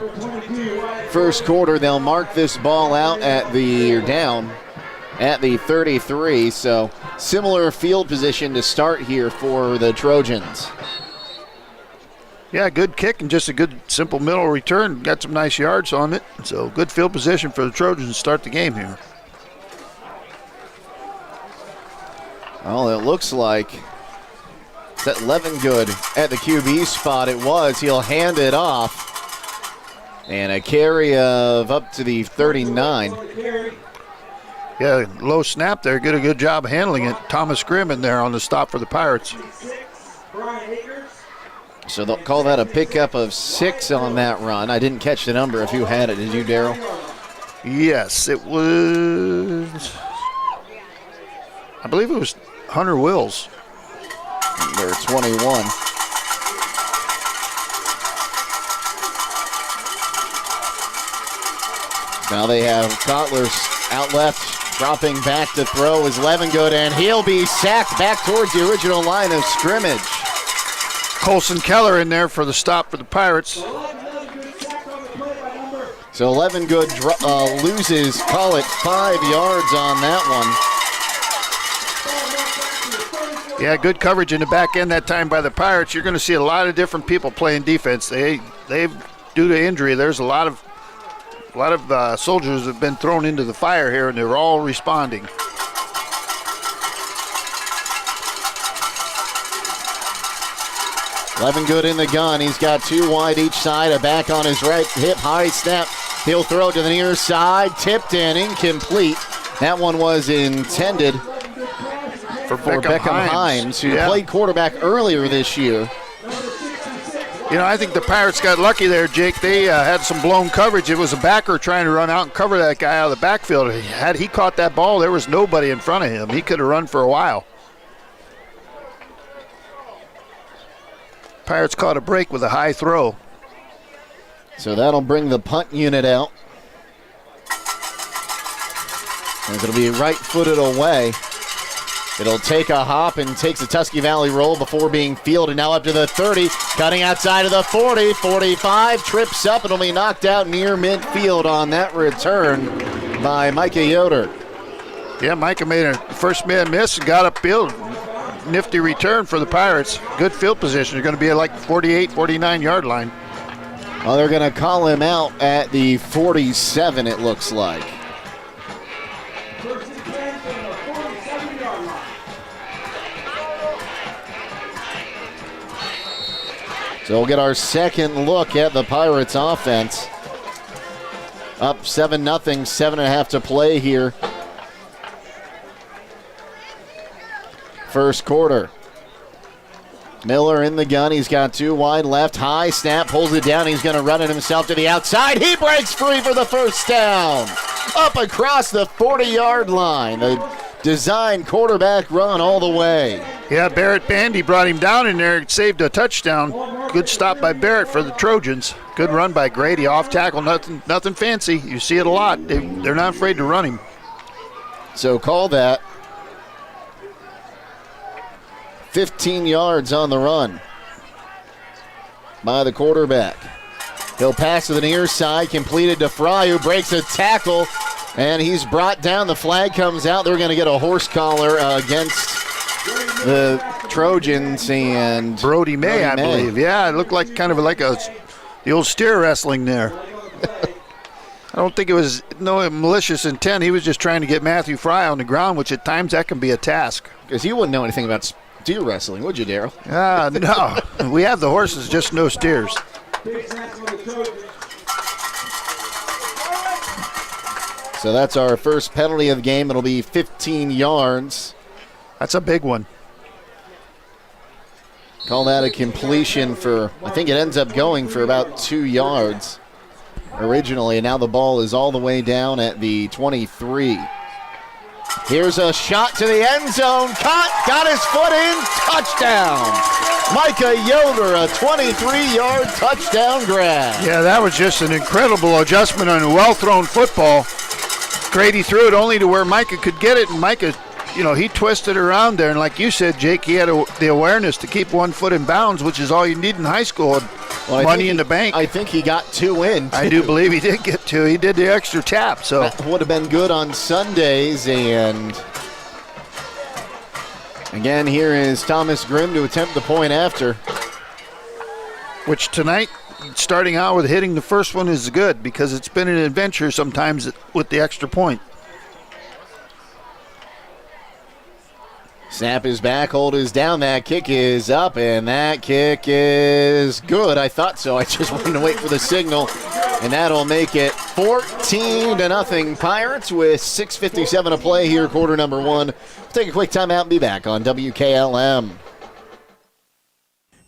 First quarter, they'll mark this ball out at the down at the 33, so similar field position to start here for the Trojans. Yeah, good kick and just a good simple middle return. Got some nice yards on it, so good field position for the Trojans to start the game here. Well, it looks like that Levengood at the QB spot. It was. He'll hand it off. And a carry of up to the 39. Yeah, low snap there. Did a good job handling it. Thomas Grimm in there on the stop for the Pirates. So they'll call that a pickup of 6 on that run. I didn't catch the number if you had it. Did you, Daryl? Yes, it was. I believe it was Hunter Wills. Number 21. Now they have Kotler's out left. Dropping back to throw is Levengood, and he'll be sacked back towards the original line of scrimmage. Colson Keller in there for the stop for the Pirates. So Levengood loses, call it 5 yards on that one. Yeah, good coverage in the back end that time by the Pirates. You're going to see a lot of different people playing defense. They've due to injury, there's a lot of soldiers have been thrown into the fire here, and they're all responding. Levengood in the gun. He's got 2 wide each side, a back on his right hip, high snap. He'll throw to the near side, tipped and incomplete. That one was intended for Beckham Himes, who played quarterback earlier this year. You know, I think the Pirates got lucky there, Jake. They had some blown coverage. It was a backer trying to run out and cover that guy out of the backfield. Had he caught that ball, there was nobody in front of him. He could have run for a while. Pirates caught a break with a high throw. So that'll bring the punt unit out. And it'll be right-footed away. It'll take a hop and takes a Tusky Valley roll before being fielded. Now up to the 30, cutting outside of the 40, 45, trips up. It'll be knocked out near midfield on that return by Micah Yoder. Yeah, Micah made a first man miss and got upfield. Nifty return for the Pirates. Good field position. They're going to be at like 48, 49-yard line. Well, they're going to call him out at the 47, it looks like. So we'll get our second look at the Pirates offense. Up 7-0, 7.5 to play here. First quarter. Miller in the gun. He's got 2 wide left. High snap, pulls it down. He's going to run it himself to the outside. He breaks free for the first down. Up across the 40-yard line. The design quarterback run all the way. Yeah, Barrett Bandy brought him down in there. Saved a touchdown. Good stop by Barrett for the Trojans. Good run by Grady. Off tackle, nothing fancy. You see it a lot. They're not afraid to run him. So call that. 15 yards on the run by the quarterback. He'll pass to the near side, completed to Fry, who breaks a tackle, and he's brought down. The flag comes out. They're going to get a horse collar against the Trojans and Brody May, I believe. Yeah, it looked like kind of like the old steer wrestling there. I don't think it was no malicious intent. He was just trying to get Matthew Fry on the ground, which at times that can be a task. Because you wouldn't know anything about steer wrestling, would you, Daryl? No. We have the horses, just no steers. So that's our first penalty of the game. It'll be 15 yards. That's a big one. Call that a completion for, I think it ends up going for about 2 yards originally, and now the ball is all the way down at the 23. Here's a shot to the end zone. Caught, got his foot in, touchdown. Micah Yoder, a 23-yard touchdown grab. Yeah, that was just an incredible adjustment on a well-thrown football. Grady threw it only to where Micah could get it, and Micah, he twisted around there. And like you said, Jake, he had the awareness to keep 1 foot in bounds, which is all you need in high school. Money in the bank. I think he got 2 in, too. I do believe he did get 2. He did the extra tap. So that would have been good on Sundays. And again, here is Thomas Grimm to attempt the point after. Which tonight, starting out with hitting the first one is good, because it's been an adventure sometimes with the extra point. Snap is back, hold is down, that kick is up, and that kick is good. I thought so. I just wanted to wait for the signal, and that'll make it 14-0 Pirates with 6:57 to play here, quarter number 1. We'll take a quick timeout and be back on WKLM.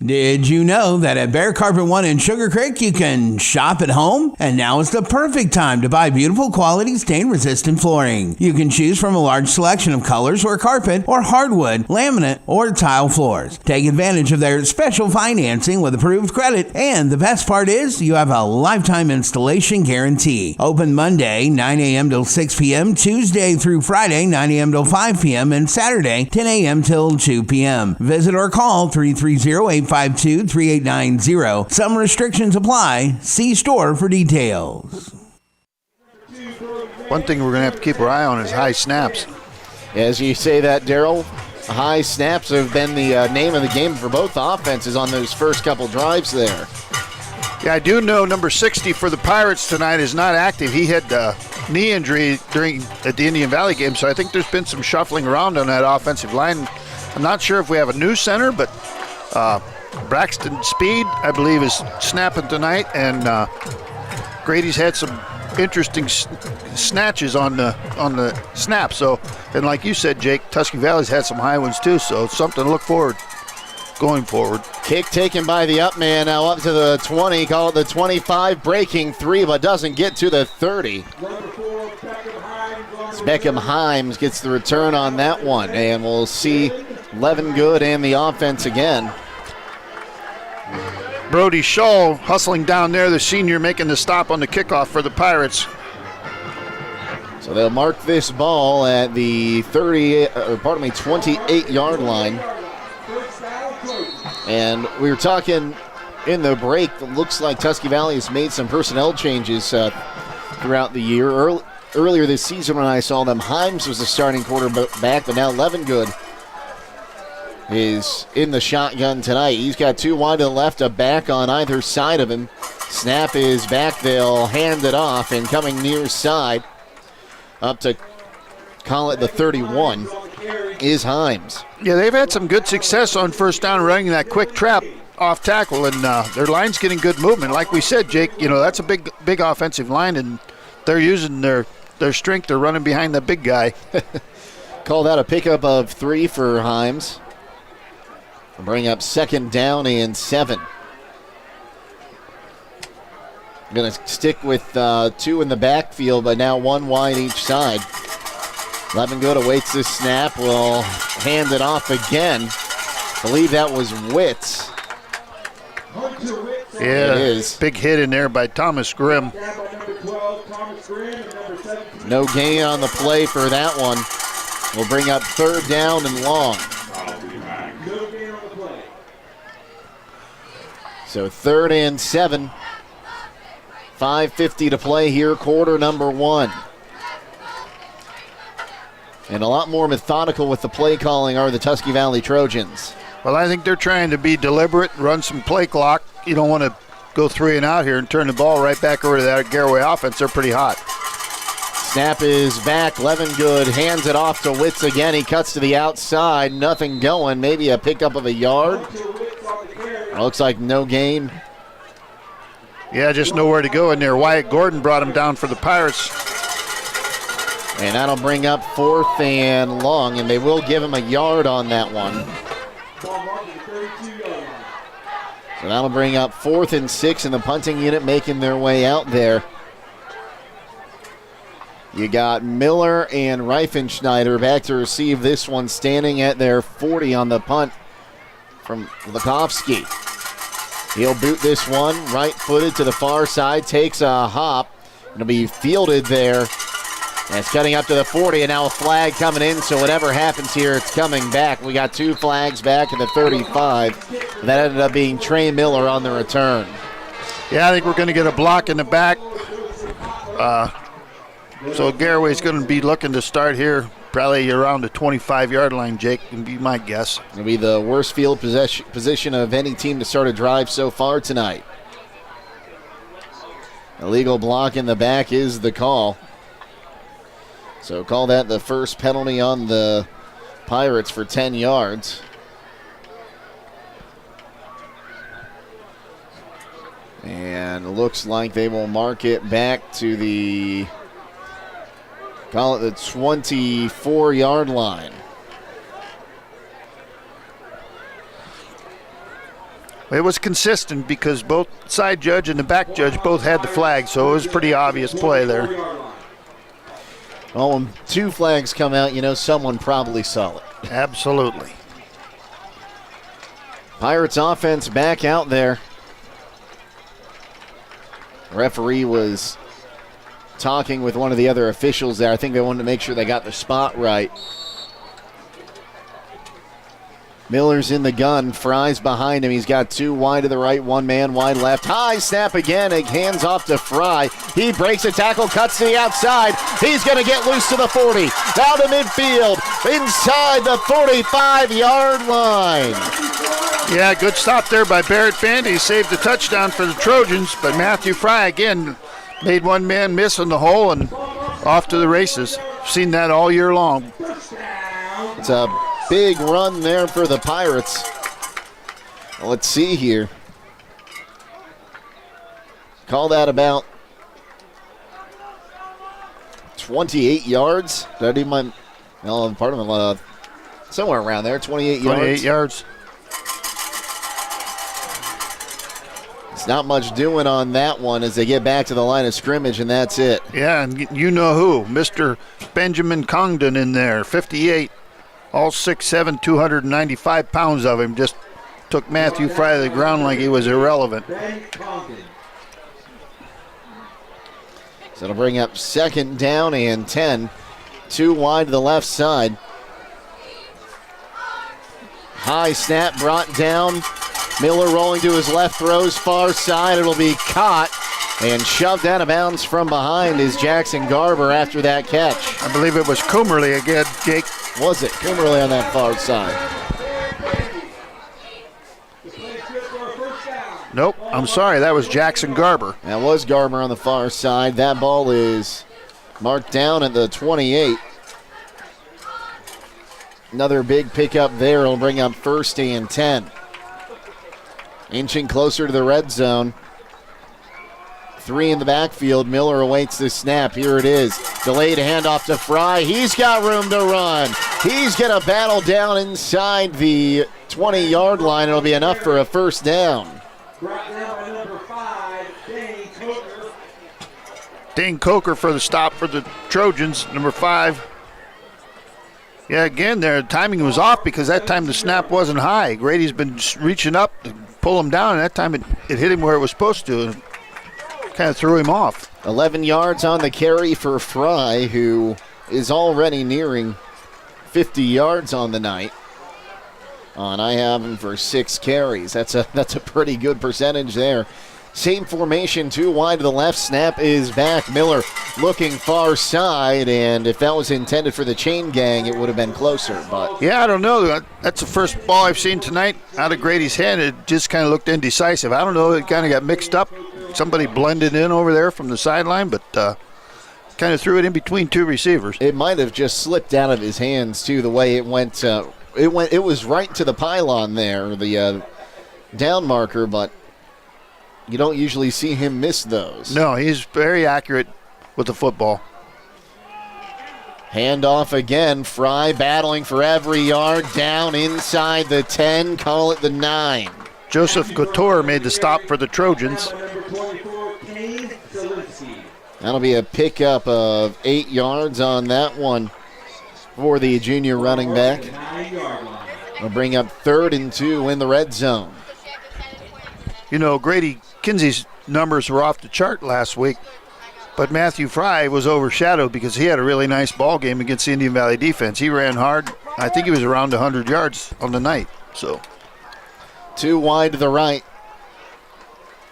Did you know that at Bear Carpet One in Sugarcreek you can shop at home? And now is the perfect time to buy beautiful quality stain-resistant flooring. You can choose from a large selection of colors or carpet or hardwood, laminate, or tile floors. Take advantage of their special financing with approved credit, and the best part is you have a lifetime installation guarantee. Open Monday 9 a.m. till 6 p.m., Tuesday through Friday 9 a.m. till 5 p.m., and Saturday 10 a.m. till 2 p.m. Visit or call 330-852-3890. Some restrictions apply. See store for details. One thing we're going to have to keep our eye on is high snaps. As you say that, Daryl, high snaps have been the name of the game for both offenses on those first couple drives there. Yeah, I do know number 60 for the Pirates tonight is not active. He had a knee injury at the Indian Valley game, so I think there's been some shuffling around on that offensive line. I'm not sure if we have a new center, but Braxton Speed, I believe, is snapping tonight, and Grady's had some interesting snatches on the snap. So, and like you said, Jake, Tusky Valley's had some high ones too, so it's something to look forward going forward. Kick taken by the up man, now up to the 20, call it the 25, breaking 3, but doesn't get to the 30. Beckham Himes gets the return on that one, and we'll see Levin Good and the offense again. Brody Shaw hustling down there, the senior making the stop on the kickoff for the Pirates. So they'll mark this ball at the 28-yard line. And we were talking in the break, it looks like Tusky Valley has made some personnel changes throughout the year. Earlier this season when I saw them, Himes was the starting quarterback, but now Levin Good is in the shotgun tonight. He's got 2 wide to the left, a back on either side of him. Snap is back, they'll hand it off, and coming near side up to call it the 31 is Himes. Yeah, they've had some good success on first down running that quick trap off tackle, and their line's getting good movement. Like we said, Jake, that's a big offensive line, and they're using their strength. They're running behind the big guy. Call that a pickup of 3 for Himes. Bring up 2nd down and 7. Going to stick with 2 in the backfield, but now 1 wide each side. Levin Good awaits this snap, will hand it off again. Believe that was Witz. Yeah, it is. Big hit in there by Thomas Grimm. No gain on the play for that one. We'll bring up 3rd down and long. So 3rd and 7. 5:50 to play here, quarter number 1. And a lot more methodical with the play calling are the Tusky Valley Trojans. Well, I think they're trying to be deliberate, run some play clock. You don't want to go 3 and out here and turn the ball right back over to that Garaway offense. They're pretty hot. Snap is back. Levin Good hands it off to Witz again. He cuts to the outside. Nothing going. Maybe a pickup of a yard. Looks like no gain. Yeah, just nowhere to go in there. Wyatt Gordon brought him down for the Pirates. And that'll bring up 4th and long, and they will give him a yard on that one. So that'll bring up 4th and 6, and the punting unit making their way out there. You got Miller and Reifenschneider back to receive this one, standing at their 40 on the punt from Lukovsky. He'll boot this one, right-footed to the far side, takes a hop. It'll be fielded there. And it's cutting up to the 40, and now a flag coming in, so whatever happens here, it's coming back. We got 2 flags back at the 35. That ended up being Trey Miller on the return. Yeah, I think we're going to get a block in the back. So Garaway's going to be looking to start here probably around the 25-yard line, Jake, would be my guess. It'll be the worst field position of any team to start a drive so far tonight. Illegal block in the back is the call. So call that the first penalty on the Pirates for 10 yards. And looks like they will mark it back to the, call it the 24-yard line. It was consistent because both side judge and the back judge both had the flag, so it was a pretty obvious play there. Well, when 2 flags come out, you know someone probably saw it. Absolutely. Pirates offense back out there. Referee was talking with one of the other officials there. I think they wanted to make sure they got the spot right. Miller's in the gun. Fry's behind him. He's got 2 wide to the right, 1 man wide left. High snap again. Hands off to Fry. He breaks a tackle, cuts to the outside. He's going to get loose to the 40. Down to midfield. Inside the 45-yard line. Yeah, good stop there by Barrett Bandy. Saved the touchdown for the Trojans, but Matthew Fry again made 1 man miss in the hole and off to the races. Seen that all year long. It's a big run there for the Pirates. Let's see here. Call that about 28 yards. Did I do my, well, part of it, somewhere around there, 28 yards. 28 yards. It's not much doing on that one as they get back to the line of scrimmage, and that's it. Yeah, and you know who. Mr. Benjamin Congdon in there, 58. All 6'7", 295 pounds of him. Just took Matthew Fry to the ground like he was irrelevant. So it'll bring up 2nd down and 10. 2 wide to the left side. High snap brought down. Miller rolling to his left, throws far side. It'll be caught and shoved out of bounds from behind is Jackson Garber after that catch. I believe it was Coomerly again, Jake. Was it? Coomerly on that far side. Nope, I'm sorry. That was Jackson Garber. That was Garber on the far side. That ball is marked down at the 28. Another big pickup there. It'll bring up 1st and 10. Inching closer to the red zone. 3 in the backfield. Miller awaits the snap. Here it is. Delayed handoff to Fry. He's got room to run. He's going to battle down inside the 20-yard line. It'll be enough for a 1st down. Dane Coker for the stop for the Trojans, number 5. Yeah, again, their timing was off because that time the snap wasn't high. Grady's been reaching up to pull him down, and that time it hit him where it was supposed to. And kind of threw him off. 11 yards on the carry for Fry, who is already nearing 50 yards on the night. And I have him for 6 carries. That's a pretty good percentage there. Same formation, 2 wide to the left. Snap is back. Miller looking far side, and if that was intended for the chain gang, it would have been closer. But yeah, I don't know. That's the first ball I've seen tonight out of Grady's hand. It just kind of looked indecisive. I don't know. It kind of got mixed up. Somebody blended in over there from the sideline, but kind of threw it in between 2 receivers. It might have just slipped out of his hands too. The way it went. It was right to the pylon there, the down marker, but you don't usually see him miss those. No, he's very accurate with the football. Handoff again. Fry battling for every yard. Down inside the 10. Call it the 9. Joseph Couture made the stop for the Trojans. That'll be a pickup of 8 yards on that one for the junior running back. We'll bring up 3rd and 2 in the red zone. You know, Grady Kinsey's numbers were off the chart last week, but Matthew Fry was overshadowed because he had a really nice ball game against the Indian Valley defense. He ran hard. I think he was around 100 yards on the night. So 2 wide to the right.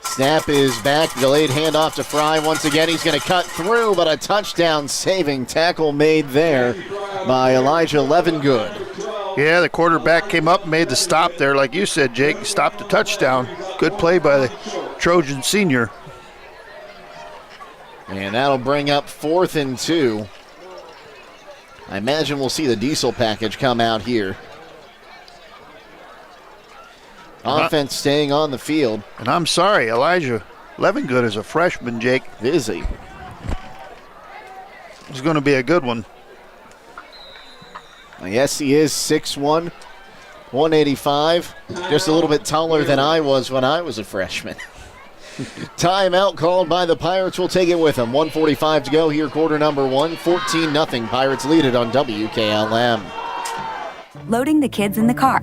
Snap is back. Delayed handoff to Fry. Once again, he's going to cut through, but a touchdown saving tackle made there by Elijah Levengood. Yeah, the quarterback came up and made the stop there. Like you said, Jake, stopped the touchdown. Good play by the Trojan senior. And that'll bring up 4th and 2. I imagine we'll see the diesel package come out here. Offense staying on the field. And I'm sorry, Elijah Levengood is a freshman, Jake. Is he? It's going to be a good one. Yes, he is 6'1", 185. Just a little bit taller than I was when I was a freshman. Timeout called by the Pirates. We'll take it with them. 1:45 to go here, quarter number 1. 14-0. Pirates lead it on WKLM. Loading the kids in the car,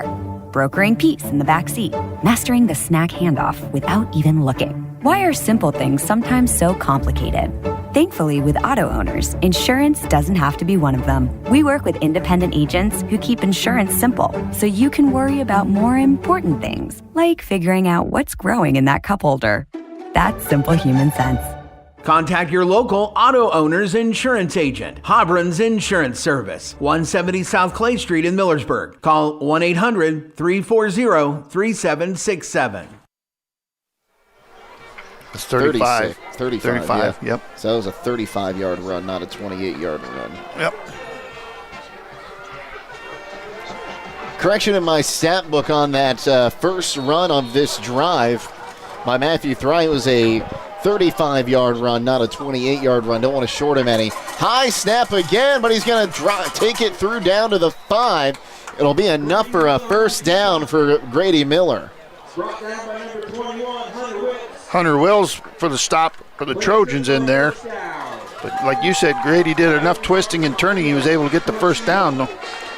brokering peace in the back seat, mastering the snack handoff without even looking. Why are simple things sometimes so complicated? Thankfully, with auto owners, insurance doesn't have to be one of them. We work with independent agents who keep insurance simple, so you can worry about more important things, like figuring out what's growing in that cup holder. That's simple human sense. Contact your local auto owner's insurance agent, Hobron's Insurance Service, 170 South Clay Street in Millersburg. Call 1-800-340-3767. It's 35. 35, yep. So that was a 35-yard run, not a 28-yard run. Yep. Correction in my stat book on that first run of this drive by Matthew Fry was a 35-yard run, not a 28-yard run. Don't want to short him any. High snap again, but he's going to take it through down to the 5. It'll be enough for a first down for Grady Miller. Hunter Wills for the stop for the Trojans in there. But like you said, Grady did enough twisting and turning. He was able to get the first down.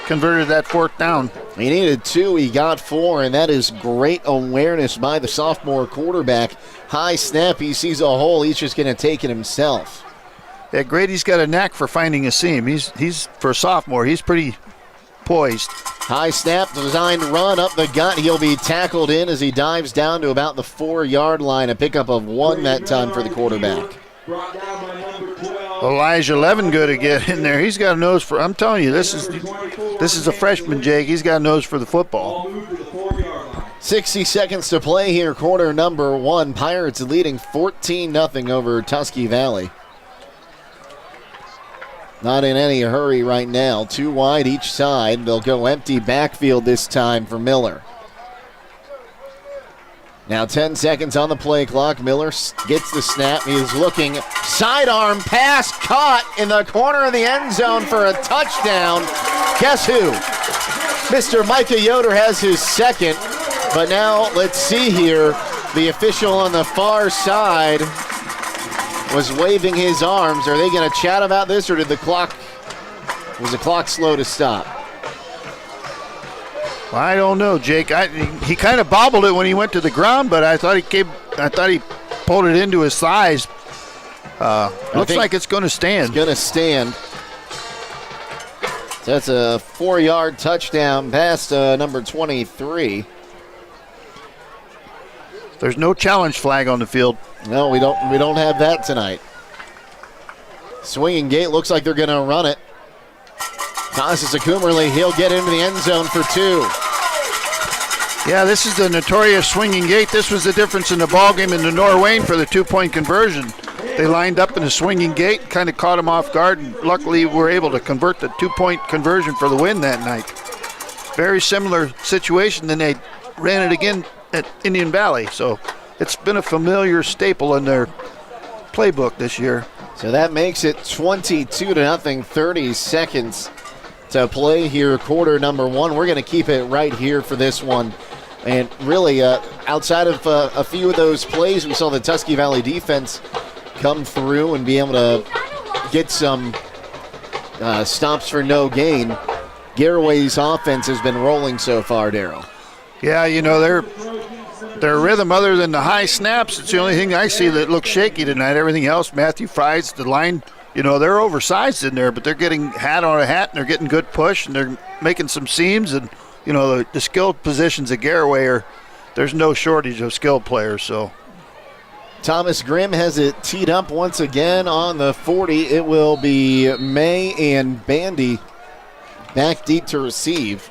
Converted that 4th down. He needed 2. He got 4, and that is great awareness by the sophomore quarterback. High snap. He sees a hole. He's just going to take it himself. Yeah, Grady's got a knack for finding a seam. He's for a sophomore. He's pretty poised. High snap, designed run up the gut. He'll be tackled in as he dives down to about the 4-yard line. A pickup of 1 that time for the quarterback. Elijah Levengood again in there. He's got a nose for. I'm telling you, this is a freshman, Jake. He's got a nose for the football. 60 seconds to play here, quarter number 1. Pirates leading 14-0 over Tusky Valley. Not in any hurry right now. 2 wide each side. They'll go empty backfield this time for Miller. Now 10 seconds on the play clock. Miller gets the snap. He is looking. Sidearm pass caught in the corner of the end zone for a touchdown. Guess who? Mr. Micah Yoder has his second. But now let's see here. The official on the far side was waving his arms. Are they going to chat about this, or was the clock slow to stop? I don't know, Jake. He kind of bobbled it when he went to the ground, but I thought he pulled it into his thighs. Looks like it's going to stand. It's going to stand. So that's a 4-yard touchdown past number 23. There's no challenge flag on the field. No, we don't have that tonight. Swinging gate, looks like they're going to run it. Tosses to Coomerly. He'll get into the end zone for 2. Yeah, this is the notorious swinging gate. This was the difference in the ballgame in the Norwayne for the 2-point conversion. They lined up in a swinging gate, kind of caught them off guard, and luckily were able to convert the 2-point conversion for the win that night. Very similar situation, then they ran it again at Indian Valley. So it's been a familiar staple in their playbook this year. So that makes it 22-0, 30 seconds to play here, quarter number one. We're going to keep it right here for this one. And really, outside of a few of those plays, we saw the Tusky Valley defense come through and be able to get some stops for no gain. Garaway's offense has been rolling so far, Darryl. Yeah, you know, their rhythm, other than the high snaps, it's the only thing I see that looks shaky tonight. Everything else, Matthew Fries, the line, you know, they're oversized in there, but they're getting hat on a hat, and they're getting good push, and they're making some seams, and, you know, the skilled positions at Garaway there's no shortage of skilled players, so. Thomas Grimm has it teed up once again on the 40. It will be May and Bandy back deep to receive.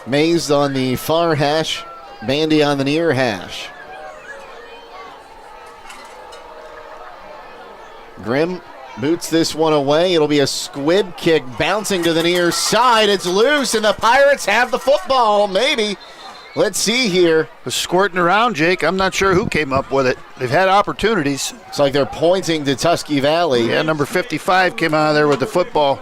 May's on the far hash, Bandy on the near hash. Grimm boots this one away. It'll be a squib kick bouncing to the near side. It's loose, and the Pirates have the football, maybe. Let's see here. It's squirting around, Jake. I'm not sure who came up with it. They've had opportunities. It's like they're pointing to Tusky Valley. Yeah, number 55 came out of there with the football.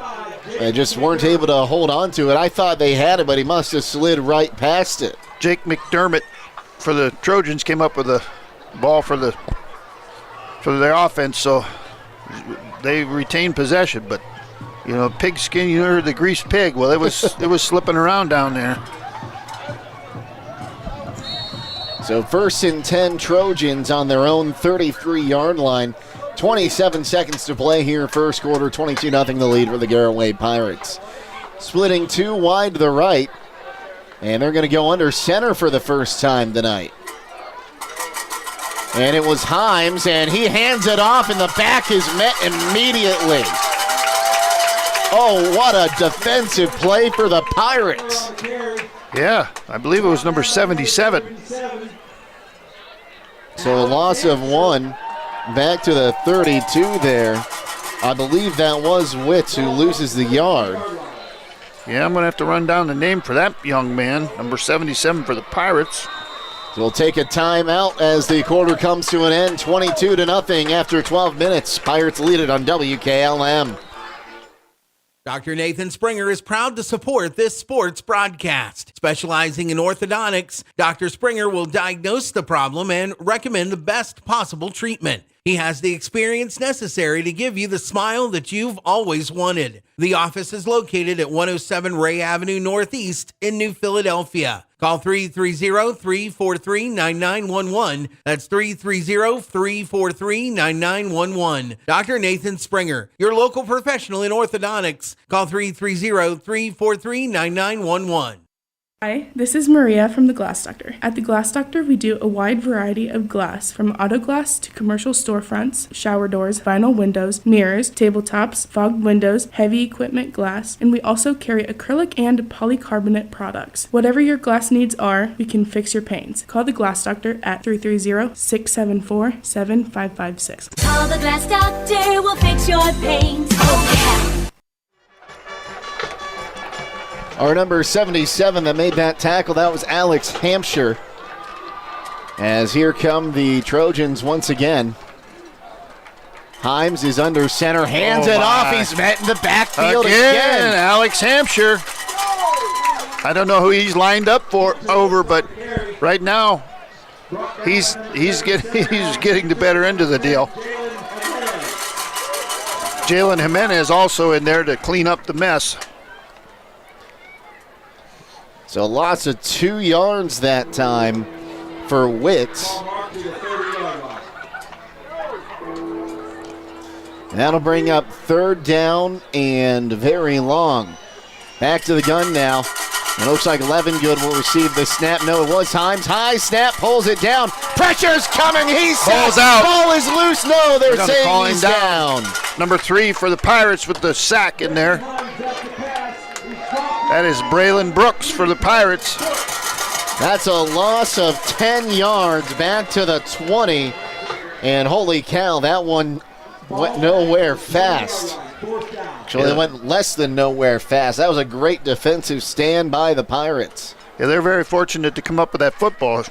They just weren't able to hold on to it. I thought they had it, but he must have slid right past it. Jake McDermott for the Trojans came up with the ball for their offense, so they retained possession. But, you know, pigskin, you heard the greased pig. Well, it was slipping around down there. So 1st and 10 Trojans on their own 33-yard line. 27 seconds to play here, first quarter, 22-0 the lead for the Garaway Pirates. Splitting two wide to the right, and they're going to go under center for the first time tonight. And it was Himes, and he hands it off, and the back is met immediately. Oh, what a defensive play for the Pirates. Yeah, I believe it was number 77. So a loss of one. Back to the 32 there. I believe that was Witz who loses the yard. Yeah, I'm going to have to run down the name for that young man, number 77 for the Pirates. So we'll take a timeout as the quarter comes to an end, 22-0 after 12 minutes. Pirates lead it on WKLM. Dr. Nathan Springer is proud to support this sports broadcast. Specializing in orthodontics, Dr. Springer will diagnose the problem and recommend the best possible treatment. He has the experience necessary to give you the smile that you've always wanted. The office is located at 107 Ray Avenue Northeast in New Philadelphia. Call 330-343-9911. That's 330-343-9911. Dr. Nathan Springer, your local professional in orthodontics. Call 330-343-9911. Hi, this is Maria from The Glass Doctor. At The Glass Doctor, we do a wide variety of glass, from auto glass to commercial storefronts, shower doors, vinyl windows, mirrors, tabletops, fogged windows, heavy equipment glass, and we also carry acrylic and polycarbonate products. Whatever your glass needs are, we can fix your panes. Call The Glass Doctor at 330-674-7556. Call The Glass Doctor, we'll fix your panes. Oh, yeah! Our number 77 that made that tackle, that was Alex Hampshire. As here come the Trojans once again. Himes is under center, hands it off. He's met in the backfield again. Alex Hampshire. I don't know who he's lined up over, but right now he's getting the better end of the deal. Jalen Jimenez also in there to clean up the mess. So lots of 2 yards that time for Witz. That'll bring up 3rd down and very long. Back to the gun now. It looks like Levengood will receive the snap. No, it was Himes. High snap, pulls it down. Pressure's coming. He's Ball's out. Ball is loose. No, they're saying he's down. Number 3 for the Pirates with the sack in there. That is Braylon Brooks for the Pirates. That's a loss of 10 yards back to the 20. And holy cow, that one went nowhere fast. Actually, it went less than nowhere fast. That was a great defensive stand by the Pirates. Yeah, they're very fortunate to come up with that football.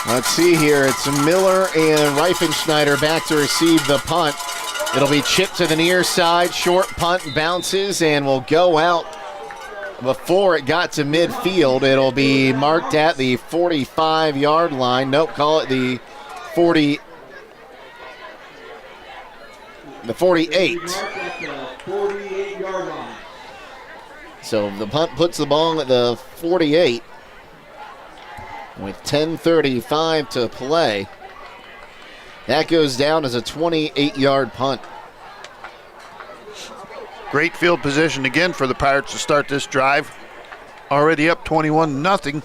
Let's see here. It's Miller and Reifenschneider back to receive the punt. It'll be chipped to the near side. Short punt bounces and will go out before it got to midfield. It'll be marked at the 45-yard line. Nope, call it the 48. So the punt puts the ball at the 48 with 10:35 to play. That goes down as a 28-yard punt. Great field position again for the Pirates to start this drive. Already up 21-0.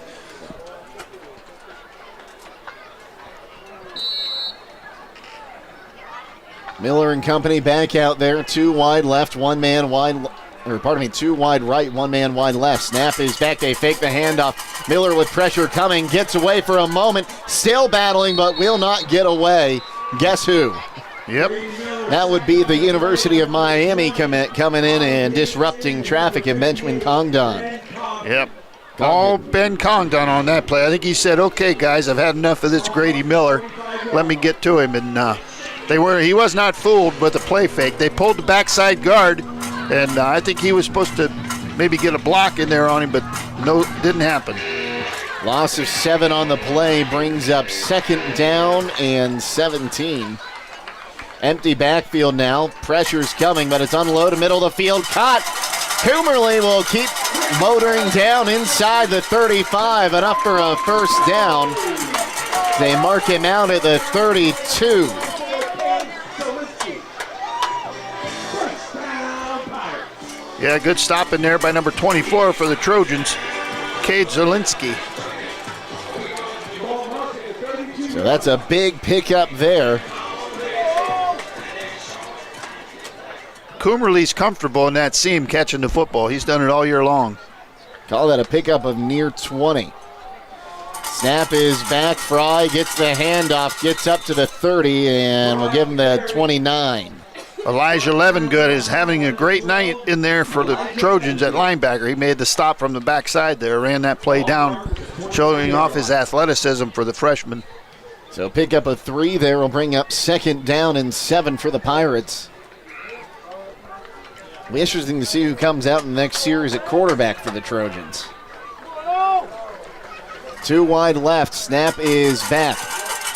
Miller and company back out there. 2 wide left, 1 man wide, 2 wide right, 1 man wide left. Snap is back. They fake the handoff. Miller with pressure coming, gets away for a moment. Still battling, but will not get away. Guess who? Yep. That would be the University of Miami coming in and disrupting traffic in Benjamin Congdon. Yep. All Ben Congdon on that play. I think he said, okay, guys, I've had enough of this Grady Miller. Let me get to him. And he was not fooled with the play fake. They pulled the backside guard, and I think he was supposed to maybe get a block in there on him, but no, didn't happen. Loss of 7 on the play brings up 2nd down and 17. Empty backfield now. Pressure's coming, but it's unloaded, middle of the field. Caught. Coomerly will keep motoring down inside the 35, enough for a first down. They mark him out at the 32. Yeah, good stop in there by number 24 for the Trojans, Cade Zielinski. So that's a big pickup there. Coomerly's comfortable in that seam catching the football. He's done it all year long. Call that a pickup of near 20. Snap is back. Fry gets the handoff, gets up to the 30, and we'll give him the 29. Elijah Levengood is having a great night in there for the Trojans at linebacker. He made the stop from the backside there, ran that play down, showing off his athleticism for the freshman. So pickup of 3 there will bring up 2nd down and 7 for the Pirates. It'll be interesting to see who comes out in the next series at quarterback for the Trojans. 2 wide left. Snap is back.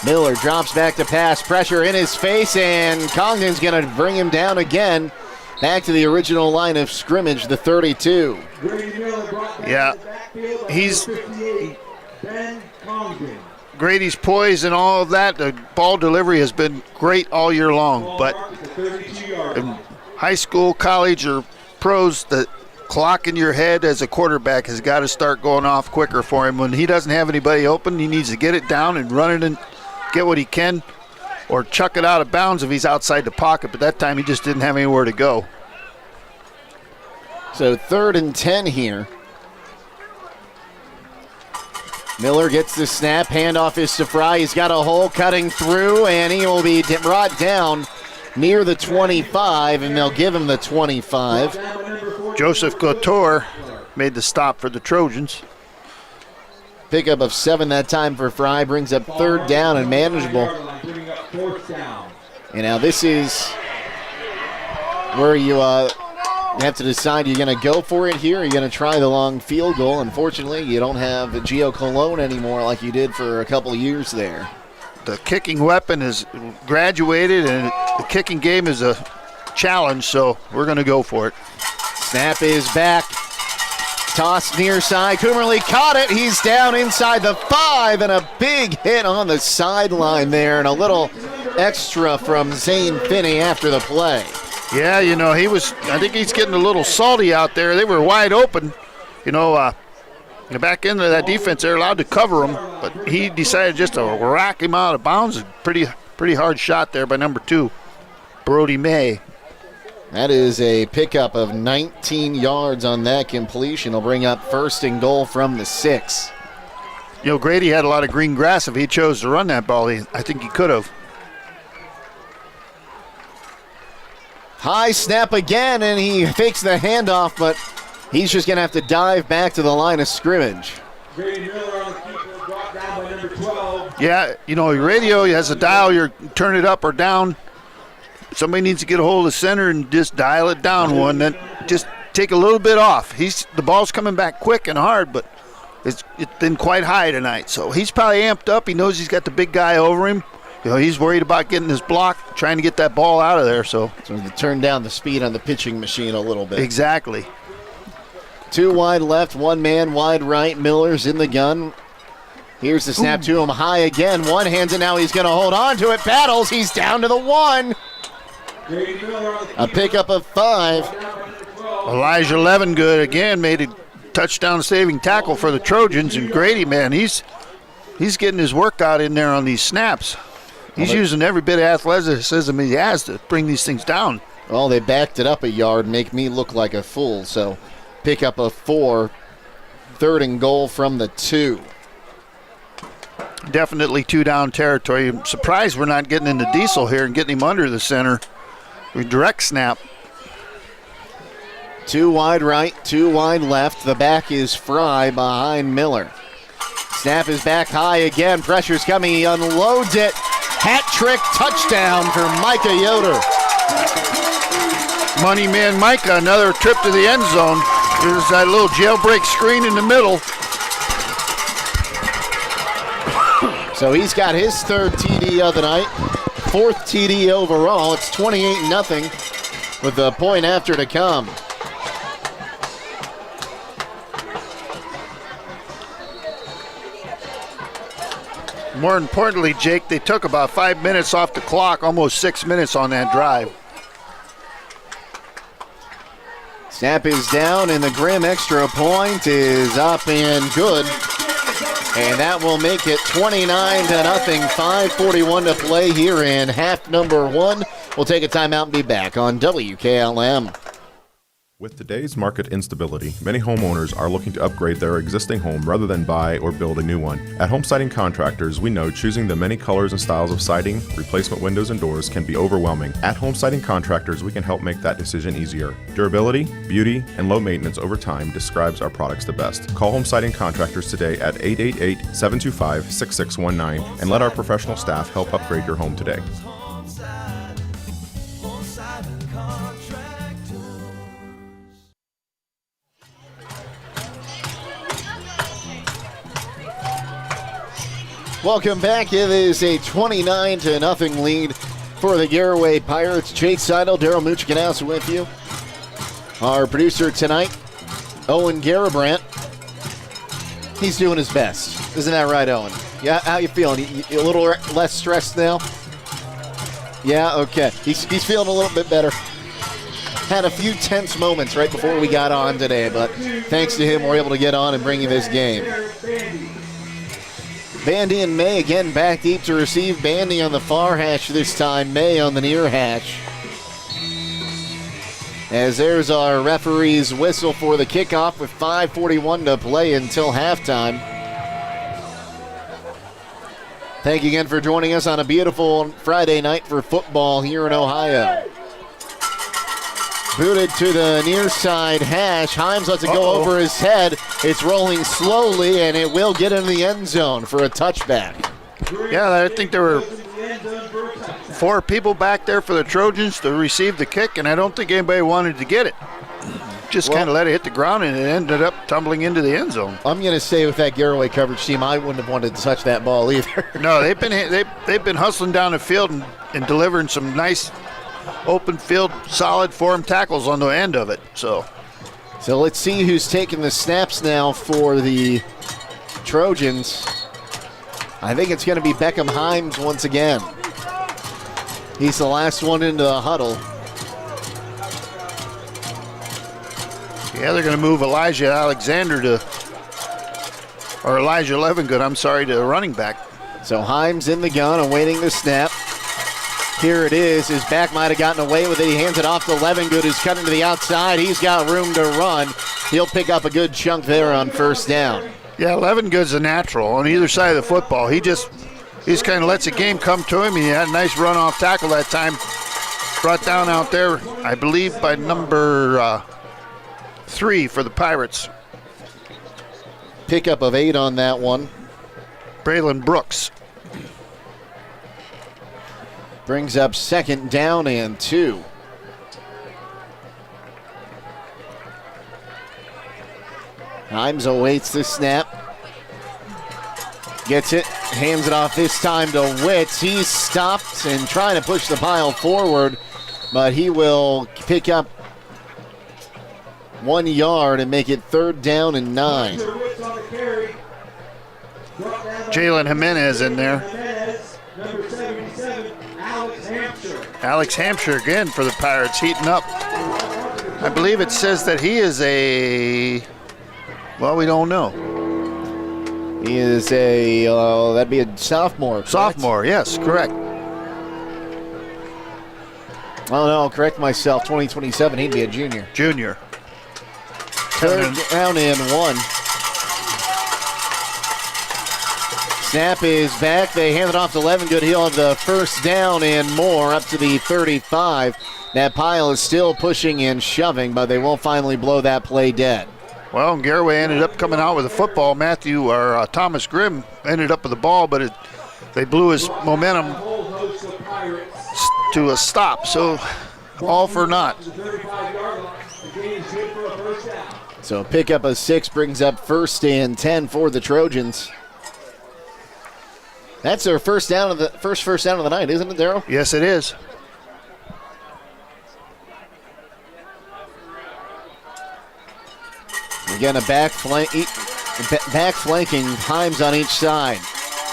Miller drops back to pass. Pressure in his face, and Congdon's going to bring him down again. Back to the original line of scrimmage, the 32. Yeah, Grady's poise and all of that. The ball delivery has been great all year long, but in high school, college, or pros, the clock in your head as a quarterback has got to start going off quicker for him. When he doesn't have anybody open, he needs to get it down and run it and get what he can, or chuck it out of bounds if he's outside the pocket, but that time he just didn't have anywhere to go. So 3rd and 10 here. Miller gets the snap, handoff is to Fry. He's got a hole cutting through, and he will be brought down near the 25, and they'll give him the 25. Joseph Couture made the stop for the Trojans. Pickup of 7 that time for Fry, brings up 3rd down and manageable. And now this is where you have to decide you're going to go for it here, or you're going to try the long field goal. Unfortunately, you don't have Gio Colon anymore like you did for a couple of years there. The kicking weapon has graduated, and the kicking game is a challenge, so we're going to go for it. Snap is back. Toss near side. Coomerly caught it. He's down inside the 5, and a big hit on the sideline there, and a little extra from Zane Finney after the play. Yeah, I think he's getting a little salty out there. They were wide open. The back end of that defense, they're allowed to cover him, but he decided just to rack him out of bounds. Pretty hard shot there by number 2, Brody May. That is a pickup of 19 yards on that completion. He'll bring up 1st and goal from the 6. Grady had a lot of green grass. If he chose to run that ball, I think he could have. High snap again, and he fakes the handoff, but he's just going to have to dive back to the line of scrimmage. Grady Miller on the keeper, brought down by number 12, Yeah, your radio has a dial. You turn it up or down. Somebody needs to get a hold of the center and just dial it down one. Then just take a little bit off. The ball's coming back quick and hard, but it's been quite high tonight. So he's probably amped up. He knows he's got the big guy over him. He's worried about getting his block, trying to get that ball out of there. So to turn down the speed on the pitching machine a little bit. Exactly. 2 wide left, 1 man wide right. Miller's in the gun. Here's the snap to him high again. One hands it now. He's going to hold on to it. Battles. He's down to the 1. A pickup of 5. Elijah Levengood again made a touchdown-saving tackle for the Trojans. And Grady, man, he's getting his workout in there on these snaps. He's using every bit of athleticism he has to bring these things down. Well, they backed it up a yard, make me look like a fool. So pick up a 4. 3rd and goal from the 2. Definitely 2-down territory. I'm surprised we're not getting into Diesel here and getting him under the center. Direct snap. 2 wide right, 2 wide left. The back is Fry behind Miller. Snap is back high again. Pressure's coming. He unloads it. Hat trick touchdown for Micah Yoder. Money man Micah, another trip to the end zone. There's that little jailbreak screen in the middle. So he's got his 3rd TD of the night, 4th TD overall. It's 28-0 with the point after to come. More importantly, Jake, they took about 5 minutes off the clock, almost 6 minutes on that drive. Snap is down, and the Grimm extra point is up and good. And that will make it 29-0, 5:41 to play here in half number 1. We'll take a timeout and be back on WKLM. With today's market instability, many homeowners are looking to upgrade their existing home rather than buy or build a new one. At Home Siding Contractors, we know choosing the many colors and styles of siding, replacement windows, and doors can be overwhelming. At Home Siding Contractors, we can help make that decision easier. Durability, beauty, and low maintenance over time describes our products the best. Call Home Siding Contractors today at 888-725-6619 and let our professional staff help upgrade your home today. Welcome back. It is a 29-0 lead for the Garaway Pirates. Jake Seidel, Daryl Muchikanaus with you. Our producer tonight, Owen Garabrandt. He's doing his best. Isn't that right, Owen? Yeah, how you feeling? You a little less stressed now? Yeah, okay. He's feeling a little bit better. Had a few tense moments right before we got on today, but thanks to him, we're able to get on and bring you this game. Bandy and May again back deep to receive. Bandy on the far hash this time, May on the near hash. As there's our referee's whistle for the kickoff with 5:41 to play until halftime. Thank you again for joining us on a beautiful Friday night for football here in Ohio. Booted to the near side hash. Himes lets it go over his head. It's rolling slowly, and it will get into the end zone for a touchback. Yeah, I think there were 4 people back there for the Trojans to receive the kick, and I don't think anybody wanted to get it. Just kind of let it hit the ground, and it ended up tumbling into the end zone. I'm going to say with that Garaway coverage team, I wouldn't have wanted to touch that ball either. No, they've been hustling down the field and delivering some nice open field, solid form tackles on the end of it. So let's see who's taking the snaps now for the Trojans. I think it's going to be Beckham Himes once again. He's the last one into the huddle. Yeah, they're going to move Elijah Levengood, to running back. So Himes in the gun, awaiting the snap. Here it is. His back might have gotten away with it. He hands it off to Levengood, who's cutting to the outside. He's got room to run. He'll pick up a good chunk there on first down. Yeah, Levengood's a natural on either side of the football. He just kind of lets the game come to him. He had a nice run-off tackle that time. Brought down out there, I believe, by number 3 for the Pirates. Pickup of 8 on that one. Braylon Brooks. Brings up 2nd down and 2. Himes awaits the snap. Gets it, hands it off this time to Witz. He's stopped and trying to push the pile forward, but he will pick up 1 yard and make it 3rd down and 9. Jalen Jimenez in there. Alex Hampshire again for the Pirates, heating up. I believe it says that he is well, we don't know. He is that'd be a sophomore. Correct? Sophomore, yes, correct. Oh no, I'll correct myself. 2027, he'd be a junior. Junior. 3rd down and 1. Snap is back. They hand it off to Levengood. He'll have the 1st down and more up to the 35. That pile is still pushing and shoving, but they will finally blow that play dead. Well, Garaway ended up coming out with a football. Thomas Grimm ended up with the ball, but they blew his momentum to a stop. So all for naught. So pick up a 6 brings up 1st and 10 for the Trojans. That's their first down of the night, isn't it, Darryl? Yes, it is. Again, a back flanking Himes on each side.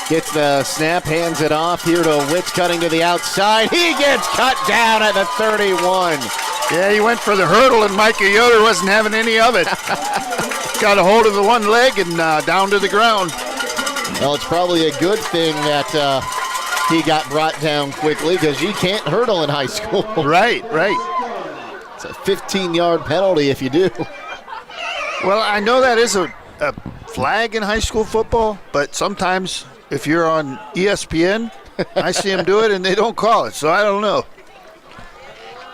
Gets the snap, hands it off here to Witz, cutting to the outside. He gets cut down at the 31. Yeah, he went for the hurdle, and Micah Yoder wasn't having any of it. Got a hold of the one leg and down to the ground. Well, it's probably a good thing that he got brought down quickly, because you can't hurdle in high school. Right. It's a 15-yard penalty if you do. Well, I know that is a flag in high school football, but sometimes if you're on ESPN, I see them do it and they don't call it, so I don't know.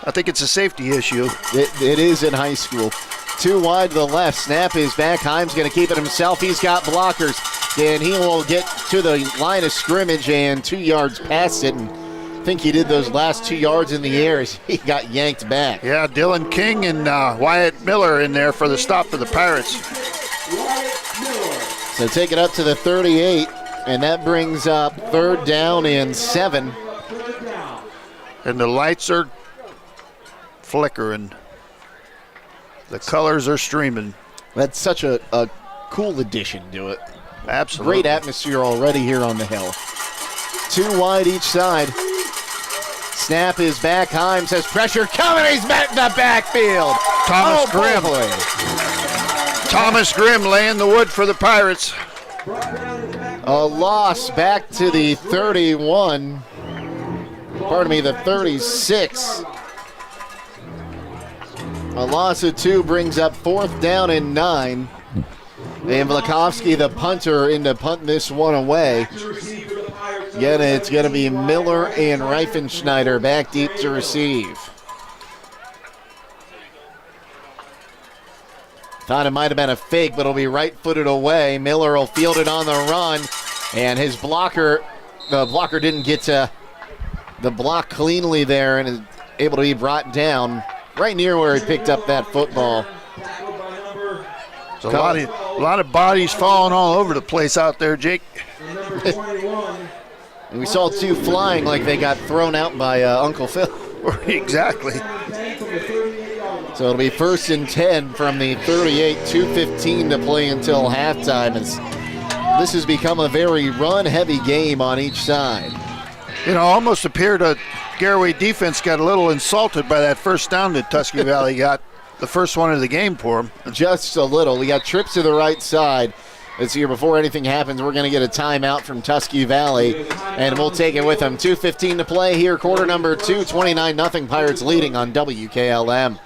I think it's a safety issue. It is in high school. 2 wide to the left. Snap is back. Himes going to keep it himself. He's got blockers, and he will get to the line of scrimmage and 2 yards past it. And I think he did those last 2 yards in the air as he got yanked back. Yeah, Dylan King and Wyatt Miller in there for the stop for the Pirates. So take it up to the 38, and that brings up 3rd down and 7. And the lights are flickering. The colors are streaming. That's such a cool addition to it. Absolutely. Great atmosphere already here on the hill. 2 wide each side. Snap is back. Himes has pressure coming. He's met in the backfield. Thomas Grimm. Thomas Grimm laying the wood for the Pirates. A loss back to the 31. Pardon me, the 36. A loss of 2 brings up 4th down and 9. And Vlakovsky, the punter, in to punt this one away. Again, it's going to be Miller and Reifenschneider back deep to receive. Thought it might have been a fake, but it'll be right-footed away. Miller will field it on the run, and the blocker didn't get to the block cleanly there and is able to be brought down right near where he picked up that football. There's a lot of bodies falling all over the place out there, Jake. And we saw 2 flying like they got thrown out by Uncle Phil. Exactly. So it'll be 1st and 10 from the 38, 2:15 to play until halftime. This has become a very run-heavy game on each side. Almost appeared Garaway defense got a little insulted by that 1st down that Tusky Valley got. The first one of the game for him. Just a little. We got trips to the right side. Let's see here, before anything happens, we're going to get a timeout from Tusky Valley, and we'll take it with them. 2:15 to play here, quarter number 2, 29-0 Pirates leading on WKLM.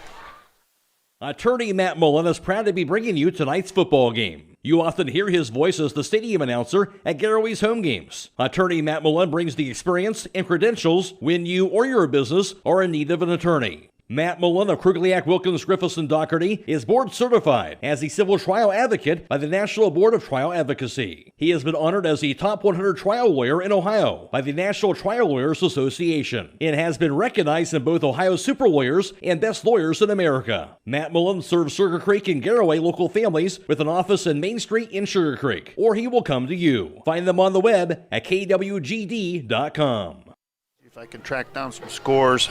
Attorney Matt Mullen is proud to be bringing you tonight's football game. You often hear his voice as the stadium announcer at Garaway's home games. Attorney Matt Mullen brings the experience and credentials when you or your business are in need of an attorney. Matt Mullen of Krugliak, Wilkins, Griffiths, and Doherty is board certified as a civil trial advocate by the National Board of Trial Advocacy. He has been honored as the top 100 trial lawyer in Ohio by the National Trial Lawyers Association and has been recognized in both Ohio Super Lawyers and Best Lawyers in America. Matt Mullen serves Sugarcreek and Garaway local families with an office in Main Street in Sugarcreek, or he will come to you. Find them on the web at kwgd.com. If I can track down some scores.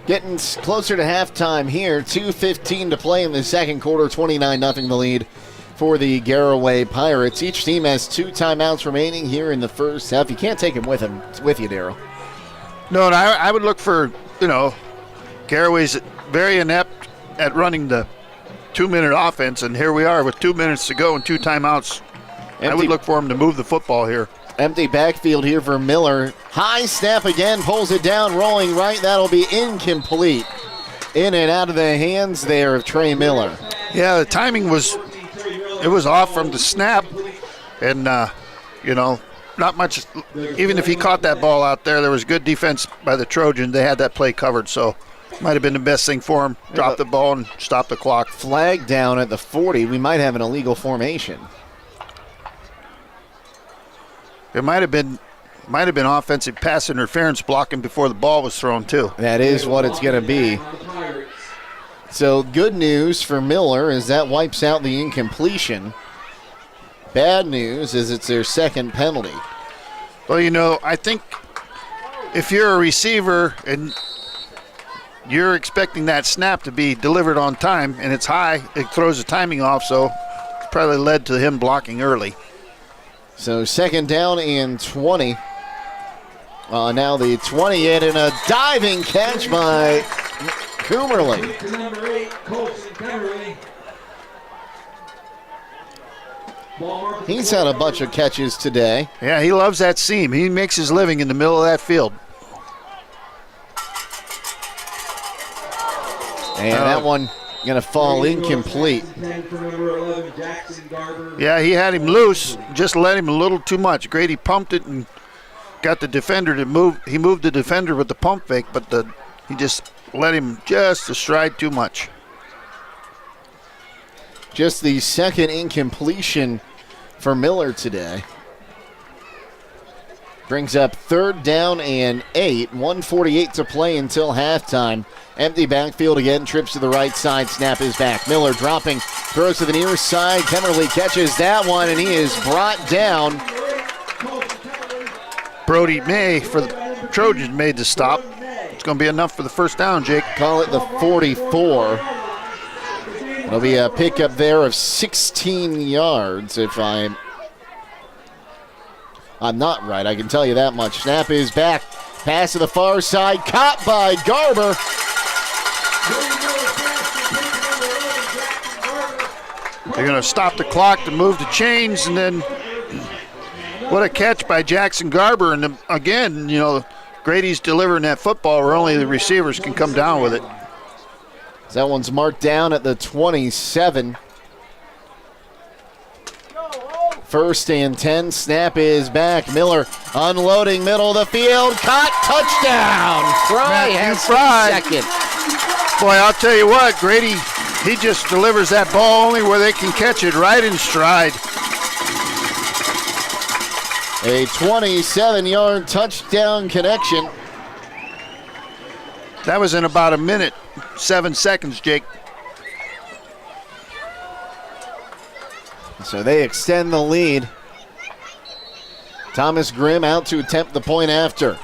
Getting closer to halftime here. 2:15 to play in the second quarter. 29-0 the lead for the Garaway Pirates. Each team has 2 timeouts remaining here in the first half. You can't take them with you, Darryl. No, and I would look for, Garaway's very inept at running the 2-minute offense, and here we are with 2 minutes to go and 2 timeouts. I would look for him to move the football here. Empty backfield here for Miller. High snap again, pulls it down, rolling right. That'll be incomplete. In and out of the hands there of Trey Miller. Yeah, the timing was off from the snap. And, not much. Even if he caught that ball out there was good defense by the Trojans. They had that play covered, so might have been the best thing for him. Drop the ball and stop the clock. Flag down at the 40. We might have an illegal formation. It might have been offensive pass interference blocking before the ball was thrown too. That is what it's going to be. So good news for Miller is that wipes out the incompletion. Bad news is it's their second penalty. Well, I think if you're a receiver and you're expecting that snap to be delivered on time and it's high, it throws the timing off, so it's probably led to him blocking early. So second down and 20. Now the 20 and a diving catch by Coomerly. He's had a bunch of catches today. Yeah, he loves that seam. He makes his living in the middle of that field. And that one going to fall incomplete. Yeah, he had him loose, just let him a little too much. Grady pumped it and got the defender to move. He moved the defender with the pump fake, but he just let him just a stride too much. Just the second incompletion for Miller today. Brings up third down and 8. 1:48 to play until halftime. Empty backfield again, trips to the right side, snap is back. Miller dropping, throws to the near side. Kemmerly catches that one, and he is brought down. Brody May for the Trojans made the stop. It's going to be enough for the first down, Jake. Call it the 44. It'll be a pickup there of 16 yards if I'm not right. I can tell you that much. Snap is back. Pass to the far side. Caught by Garber. They're going to stop the clock to move the chains, and then what a catch by Jackson Garber. And again, Grady's delivering that football where only the receivers can come down with it. That one's marked down at the 27. First and 10. Snap is back. Miller unloading middle of the field. Caught. Touchdown. Fry has second. Boy, I'll tell you what, Grady, he just delivers that ball only where they can catch it right in stride. A 27-yard touchdown connection. That was in about 1 minute, 7 seconds, Jake. So they extend the lead. Thomas Grimm out to attempt the point after.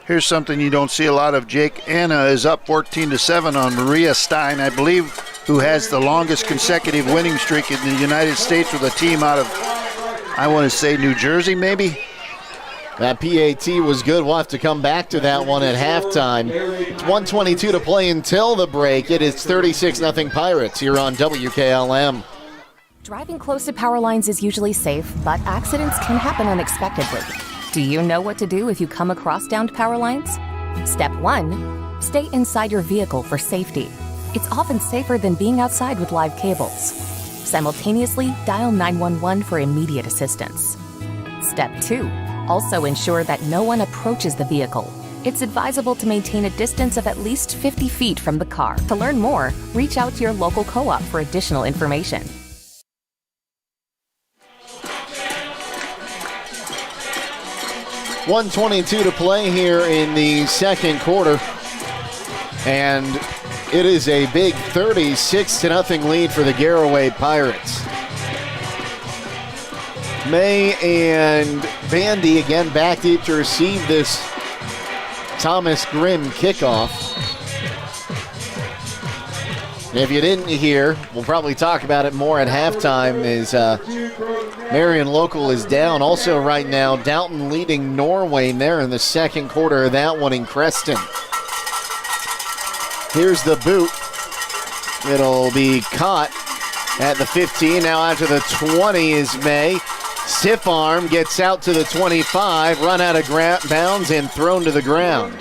Here's something you don't see a lot of, Jake. Anna is up 14-7 on Maria Stein, I believe, who has the longest consecutive winning streak in the United States with a team out of, I want to say, New Jersey, maybe? That PAT was good. We'll have to come back to that one at halftime. It's 1:22 to play until the break. It is 36-0 Pirates here on WKLM. Driving close to power lines is usually safe, but accidents can happen unexpectedly. Do you know what to do if you come across downed power lines? Step 1, stay inside your vehicle for safety. It's often safer than being outside with live cables. Simultaneously, dial 911 for immediate assistance. Step 2, Also ensure that no one approaches the vehicle. It's advisable to maintain a distance of at least 50 feet from the car. To learn more, reach out to your local co-op for additional information. .122 to play here in the second quarter. And it is a big 36-0 lead for the Garaway Pirates. May and Bandy again back deep to receive this Thomas Grimm kickoff. And if you didn't hear, we'll probably talk about it more at halftime, is Marion Local is down. Also right now, Downton leading Norway there in the second quarter of that one in Creston. Here's the boot. It'll be caught at the 15. Now out to the 20 is May. Stiff arm gets out to the 25, run out of bounds and thrown to the ground.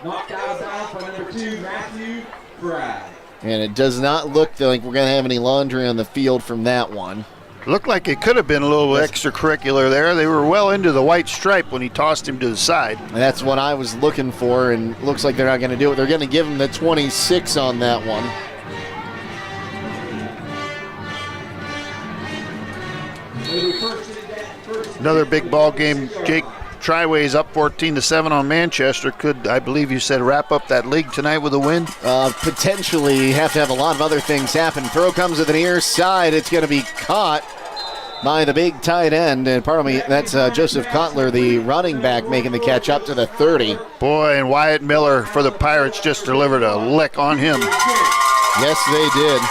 Knocked out of bounds by number 2, Matthew Bragg. And it does not look like we're going to have any laundry on the field from that one. Looked like it could have been a little extracurricular there. They were well into the white stripe when he tossed him to the side. And that's what I was looking for, and looks like they're not going to do it. They're going to give him the 26 on that one. Another big ball game. Jake Triway's up 14-7 on Manchester. Could, I believe you said, wrap up that league tonight with a win? Potentially. Have to have a lot of other things happen. Throw comes to the near side. It's going to be caught by the big tight end. And pardon me, that's Joseph Kotler, the running back, making the catch up to the 30. Boy, and Wyatt Miller for the Pirates just delivered a lick on him. Yes, they did.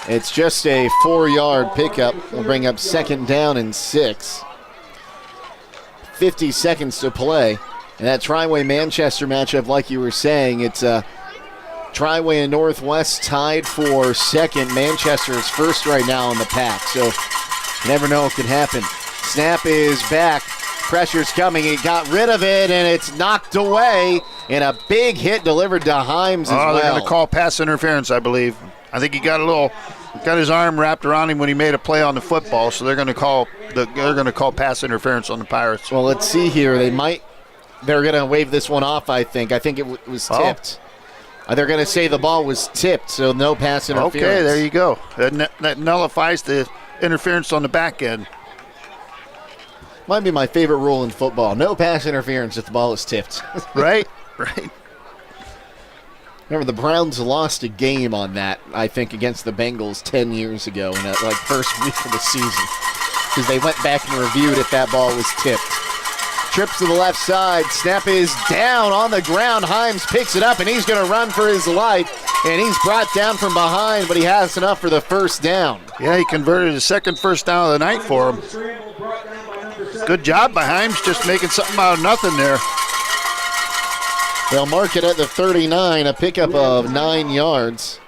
It's just a 4-yard pickup. We'll bring up second down and 6. 50 seconds to play. And that Triway-Manchester matchup, like you were saying, it's Triway and Northwest tied for second. Manchester is first right now in the pack, so you never know what can happen. Snap is back. Pressure's coming. He got rid of it, and it's knocked away. And a big hit delivered to Himes as well. They're going to call pass interference, I believe. I think he got his arm wrapped around him when he made a play on the football, so they're going to call pass interference on the Pirates. Well, let's see here. They're going to wave this one off, I think. I think it was tipped. They're going to say the ball was tipped, so no pass interference. Okay, there you go. That nullifies the interference on the back end. Might be my favorite rule in football. No pass interference if the ball is tipped. Right. Remember, the Browns lost a game on that, I think, against the Bengals 10 years ago in that first week of the season, because they went back and reviewed if that ball was tipped. Trips to the left side. Snap is down on the ground. Himes picks it up, and he's going to run for his life. And he's brought down from behind, but he has enough for the first down. Yeah, he converted his second first down of the night for him. Good job by Himes, just making something out of nothing there. They'll mark it at the 39, a pickup of 9 yards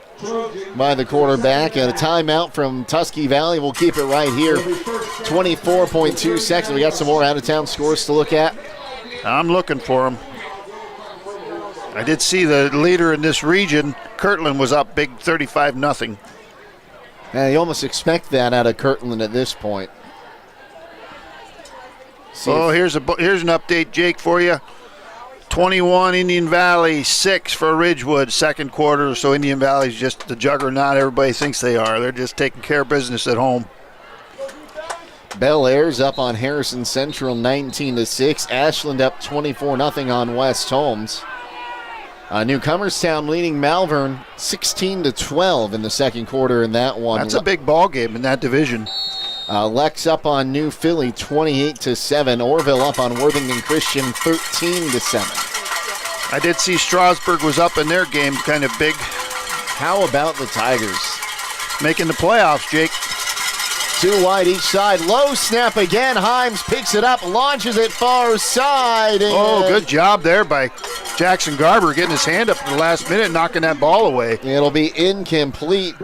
by the quarterback. And a timeout from Tusky Valley. We'll keep it right here. 24.2 seconds. We got some more out-of-town scores to look at. I'm looking for them. I did see the leader in this region, Kirtland, was up big 35-0. You almost expect that out of Kirtland at this point. Here's an update, Jake, for you. 21 Indian Valley, 6 for Ridgewood, second quarter. So Indian Valley's just the juggernaut everybody thinks they are. They're just taking care of business at home. Bel Air's up on Harrison Central 19-6. Ashland up 24-0 on West Holmes. Newcomerstown leading Malvern 16-12 in the second quarter in that one. That's a big ball game in that division. Lex up on New Philly 28-7. Orville up on Worthington Christian 13-7. I did see Strasburg was up in their game kind of big. How about the Tigers? Making the playoffs, Jake. 2 wide each side. Low snap again. Himes picks it up, launches it far side. Good job there by Jackson Garber getting his hand up at the last minute, knocking that ball away. It'll be incomplete.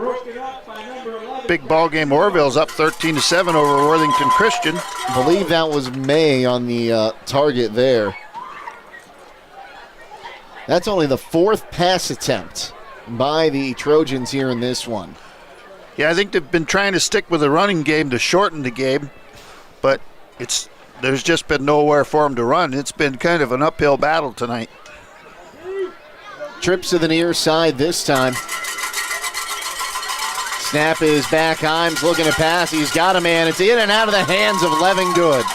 Big ball game. Orville's up 13-7 over Worthington Christian. I believe that was May on the target there. That's only the 4th pass attempt by the Trojans here in this one. Yeah, I think they've been trying to stick with the running game to shorten the game, but there's just been nowhere for them to run. It's been kind of an uphill battle tonight. Trips to the near side this time. Snap is back. Himes looking to pass. He's got a man. It's in and out of the hands of Levin Good.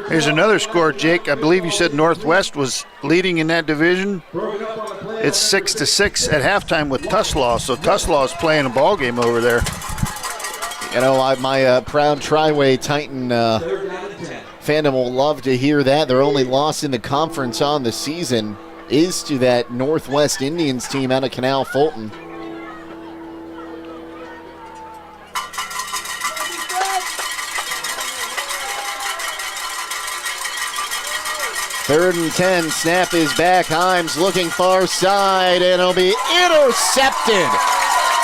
Here's another score, Jake. I believe you said Northwest was leading in that division. It's 6-6 at halftime with Tuslaw, so Tuslaw's playing a ball game over there. You know, my proud Triway Titan fandom will love to hear that. Their only loss in the conference on the season is to that Northwest Indians team out of Canal Fulton. Third and 10, snap is back. Himes looking far side, and it'll be intercepted.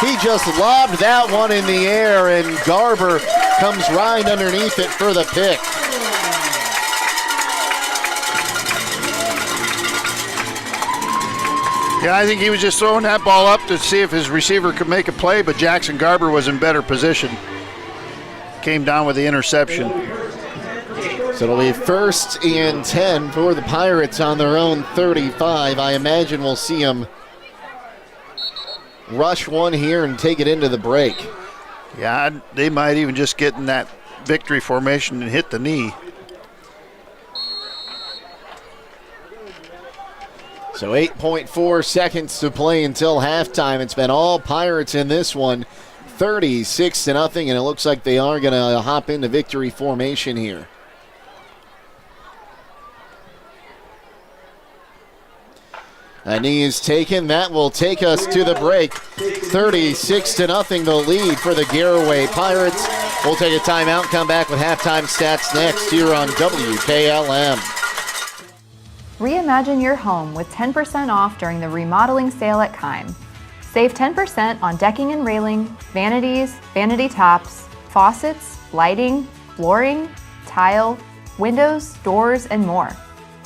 He just lobbed that one in the air, and Garber comes right underneath it for the pick. Yeah, I think he was just throwing that ball up to see if his receiver could make a play, but Jackson Garber was in better position. Came down with the interception. So it'll be 1st and 10 for the Pirates on their own 35. I imagine we'll see them rush one here and take it into the break. Yeah, they might even just get in that victory formation and hit the knee. So 8.4 seconds to play until halftime. It's been all Pirates in this one, 36-0, and it looks like they are going to hop into victory formation here. A knee is taken. That will take us to the break. 36-0, the lead for the Garaway Pirates. We'll take a timeout, come back with halftime stats next here on WKLM. Reimagine your home with 10% off during the remodeling sale at Kime. Save 10% on decking and railing, vanities, vanity tops, faucets, lighting, flooring, tile, windows, doors, and more.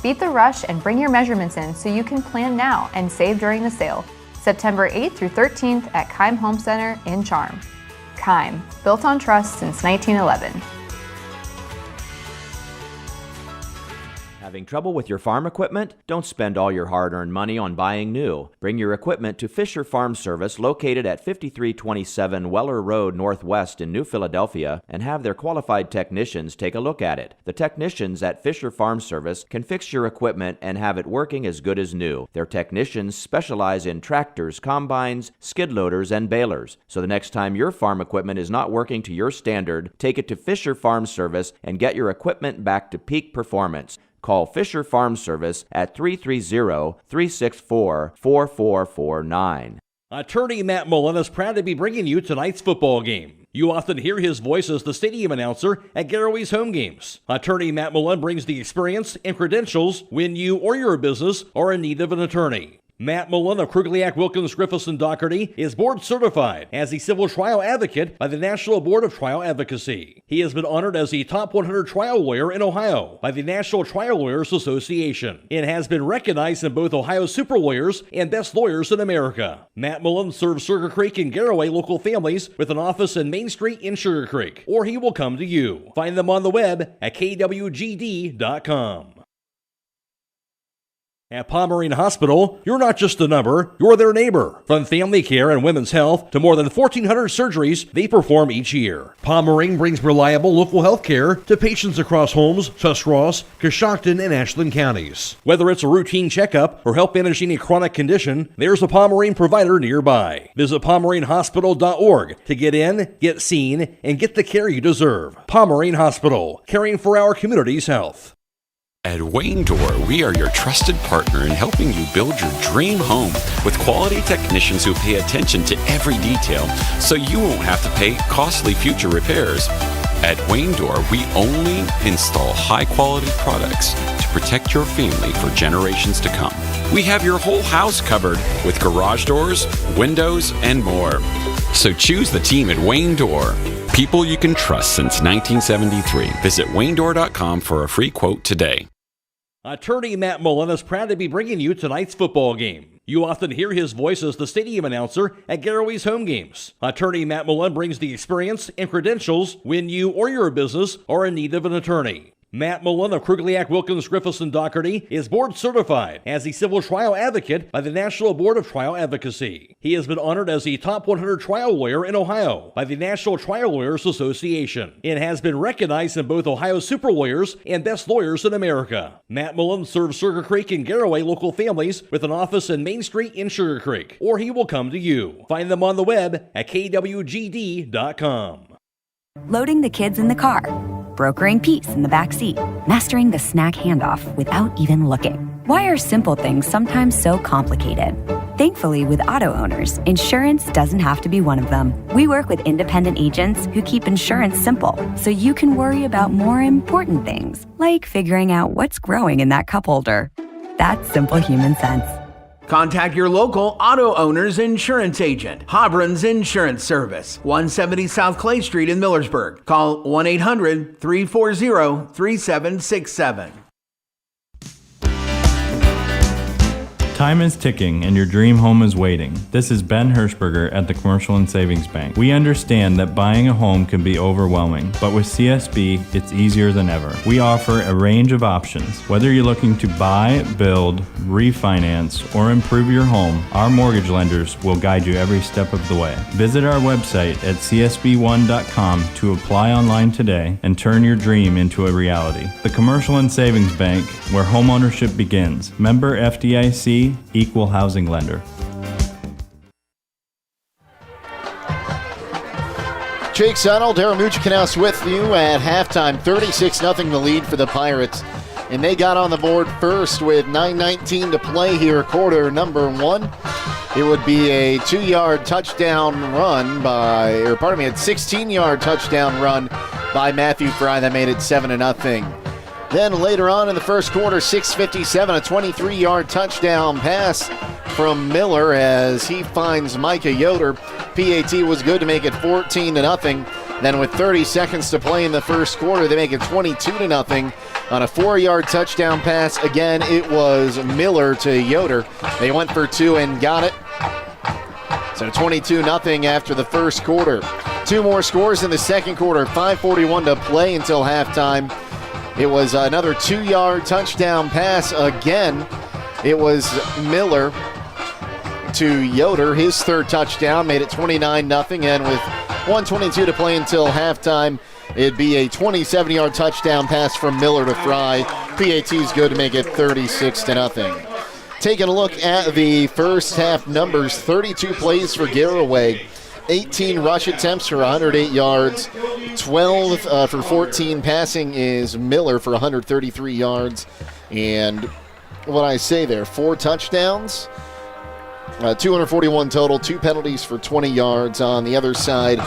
Beat the rush and bring your measurements in so you can plan now and save during the sale. September 8th through 13th at Kime Home Center in Charm. Kime, built on trust since 1911. Having trouble with your farm equipment? Don't spend all your hard-earned money on buying new. Bring your equipment to Fisher Farm Service, located at 5327 Weller Road Northwest in New Philadelphia, and have their qualified technicians take a look at it. The technicians at Fisher Farm Service can fix your equipment and have it working as good as new. Their technicians specialize in tractors, combines, skid loaders, and balers. So the next time your farm equipment is not working to your standard, take it to Fisher Farm Service and get your equipment back to peak performance. Call Fisher Farm Service at 330-364-4449. Attorney Matt Mullen is proud to be bringing you tonight's football game. You often hear his voice as the stadium announcer at Garaway's home games. Attorney Matt Mullen brings the experience and credentials when you or your business are in need of an attorney. Matt Mullen of Krugliak, Wilkins, Griffiths, and Doherty is board certified as a civil trial advocate by the National Board of Trial Advocacy. He has been honored as the top 100 trial lawyer in Ohio by the National Trial Lawyers Association and has been recognized in both Ohio Super Lawyers and Best Lawyers in America. Matt Mullen serves Sugarcreek and Garaway local families with an office in Main Street in Sugarcreek, or he will come to you. Find them on the web at kwgd.com. At Pomerene Hospital, you're not just a number, you're their neighbor. From family care and women's health to more than 1,400 surgeries they perform each year. Pomerene brings reliable local health care to patients across Holmes, Tuscarawas, Coshocton, and Ashland counties. Whether it's a routine checkup or help manage any chronic condition, there's a Pomerene provider nearby. Visit PomereneHospital.org to get in, get seen, and get the care you deserve. Pomerene Hospital, caring for our community's health. At Wayne Door, we are your trusted partner in helping you build your dream home with quality technicians who pay attention to every detail so you won't have to pay costly future repairs. At Wayne Door, we only install high-quality products to protect your family for generations to come. We have your whole house covered with garage doors, windows, and more. So choose the team at Wayne Door. People you can trust since 1973. Visit WayneDoor.com for a free quote today. Attorney Matt Mullen is proud to be bringing you tonight's football game. You often hear his voice as the stadium announcer at Garaway's home games. Attorney Matt Mullen brings the experience and credentials when you or your business are in need of an attorney. Matt Mullen of Krugliak, Wilkins, Griffiths, and Doherty is board certified as a civil trial advocate by the National Board of Trial Advocacy. He has been honored as the top 100 trial lawyer in Ohio by the National Trial Lawyers Association and has been recognized in both Ohio Super Lawyers and Best Lawyers in America. Matt Mullen serves Sugarcreek and Garaway local families with an office in Main Street in Sugarcreek, or he will come to you. Find them on the web at kwgd.com. Loading the kids in the car, brokering peace in the back seat, mastering the snack handoff without even looking. Why are simple things sometimes so complicated? Thankfully, with auto owners, insurance doesn't have to be one of them. We work with independent agents who keep insurance simple, so you can worry about more important things, like figuring out what's growing in that cup holder. That's simple human sense. Contact your local auto owner's insurance agent. Hobron's Insurance Service, 170 South Clay Street in Millersburg. Call 1-800-340-3767. Time is ticking and your dream home is waiting. This is Ben Hirschberger at the Commercial and Savings Bank. We understand that buying a home can be overwhelming, but with CSB, it's easier than ever. We offer a range of options. Whether you're looking to buy, build, refinance, or improve your home, our mortgage lenders will guide you every step of the way. Visit our website at csb1.com to apply online today and turn your dream into a reality. The Commercial and Savings Bank, where homeownership begins. Member FDIC, Equal Housing Lender. Jake Sonnell, Darren Muchikanaus with you at halftime. 36-0 the lead for the Pirates. And they got on the board first with 9:19 to play here, quarter number one. It would be a 2-yard touchdown run by, a 16-yard touchdown run by Matthew Fry that made it 7-0. Then later on in the first quarter, 6:57, a 23-yard touchdown pass from Miller as he finds Micah Yoder. PAT was good to make it 14-0. Then with 30 seconds to play in the first quarter, they make it 22-0 on a 4-yard touchdown pass. Again, it was Miller to Yoder. They went for two and got it. So 22-0 after the first quarter. Two more scores in the second quarter, 5:41 to play until halftime. It was another 2-yard touchdown pass again. It was Miller to Yoder. His third touchdown made it 29-0. And with 1:22 to play until halftime, it'd be a 27-yard touchdown pass from Miller to Fry. PAT's good to make it 36-0. Taking a look at the first half numbers, 32 plays for Garaway. 18 rush attempts for 108 yards. 12 for 14 passing is Miller for 133 yards. And what I say there, 4 touchdowns, 241 total, 2 penalties for 20 yards. On the other side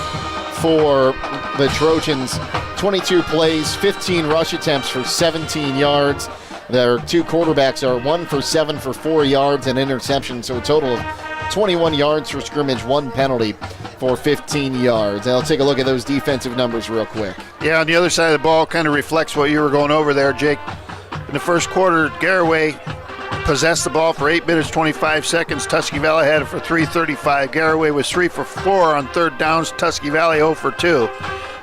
for the Trojans, 22 plays, 15 rush attempts for 17 yards. Their 2 quarterbacks are 1 for 7 for 4 yards and interception, so a total of 21 yards for scrimmage, 1 penalty for 15 yards. Now, let's take a look at those defensive numbers real quick. Yeah, on the other side of the ball kind of reflects what you were going over there, Jake. In the first quarter, Garaway possessed the ball for 8 minutes, 25 seconds. Tusky Valley had it for 3:35. Garaway was 3 for 4 on third downs. Tusky Valley 0 for 2.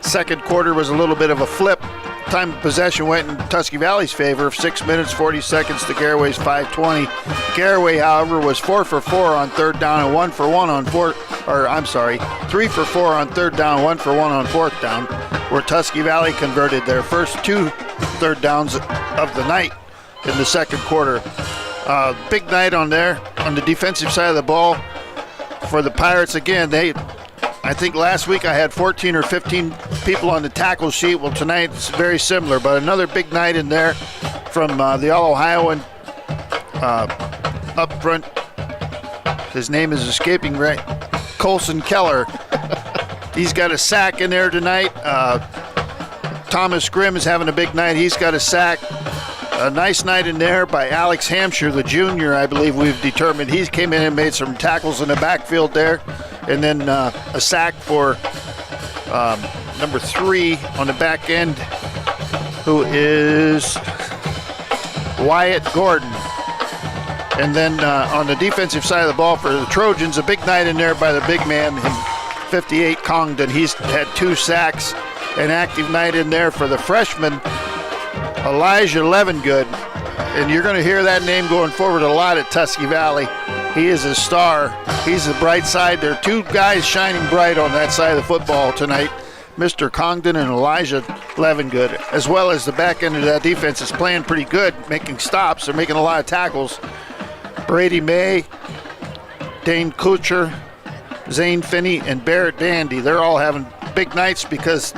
Second quarter was a little bit of a flip. Time of possession went in Tusky Valley's favor of 6 minutes, 40 seconds to Garaway's 5:20. Garaway, however, was 4 for 4 on third down and 3 for 4 on third down, 1 for 1 on fourth down, where Tusky Valley converted their first 2 third downs of the night in the second quarter. Big night on the defensive side of the ball for the Pirates. Again, I think last week I had 14 or 15 people on the tackle sheet. Well, tonight it's very similar, but another big night in there from the All-Ohioan up front. His name is escaping right. Colson Keller. He's got a sack in there tonight. Thomas Grimm is having a big night. He's got a sack. A nice night in there by Alex Hampshire, the junior, I believe we've determined. He came in and made some tackles in the backfield there. And then a sack for number 3 on the back end, who is Wyatt Gordon. And then on the defensive side of the ball for the Trojans, a big night in there by the big man, 58 Congdon. He's had 2 sacks. An active night in there for the freshman, Elijah Levengood. And you're going to hear that name going forward a lot at Tusky Valley. He is a star. He's the bright side. There are 2 guys shining bright on that side of the football tonight, Mr. Congdon and Elijah Levengood, as well as the back end of that defense is playing pretty good, making stops. They're making a lot of tackles. Brady May, Dane Kucher, Zane Finney, and Barrett Dandy. They're all having big nights because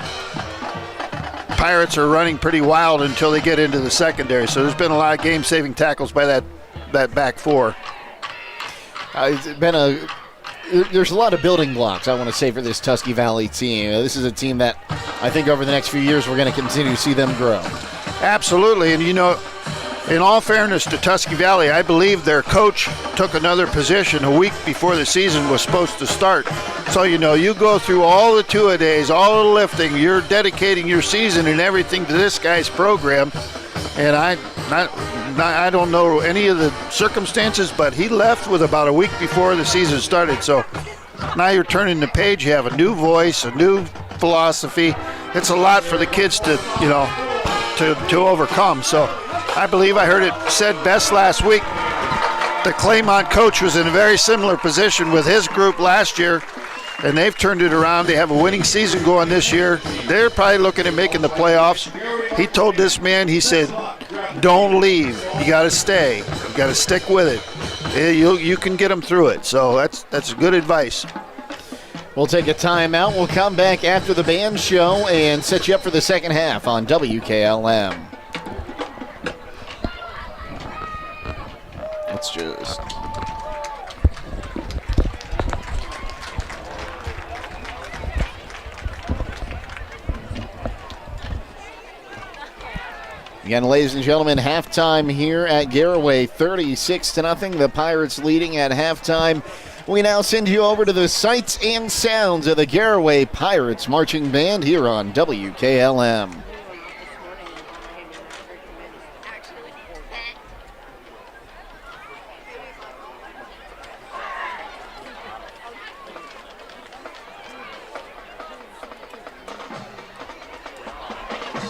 Pirates are running pretty wild until they get into the secondary. So there's been a lot of game-saving tackles by that back 4. There's a lot of building blocks, I want to say, for this Tusky Valley team. This is a team that I think over the next few years we're going to continue to see them grow. Absolutely. And, you know, in all fairness to Tusky Valley, I believe their coach took another position a week before the season was supposed to start. So, you know, you go through all the two-a-days, all the lifting, you're dedicating your season and everything to this guy's program. And I don't know any of the circumstances, but he left with about a week before the season started. So now you're turning the page. You have a new voice, a new philosophy. It's a lot for the kids to, you know, to overcome. So I believe I heard it said best last week. The Claymont coach was in a very similar position with his group last year, and they've turned it around. They have a winning season going this year. They're probably looking at making the playoffs. He told this man, he said, don't leave. You got to stay. You got to stick with it. You can get them through it. So that's good advice. We'll take a timeout. We'll come back after the band show and set you up for the second half on WKLM. Let's just... Again, ladies and gentlemen, halftime here at Garaway, 36-0. The Pirates leading at halftime. We now send you over to the sights and sounds of the Garaway Pirates Marching Band here on WKLM.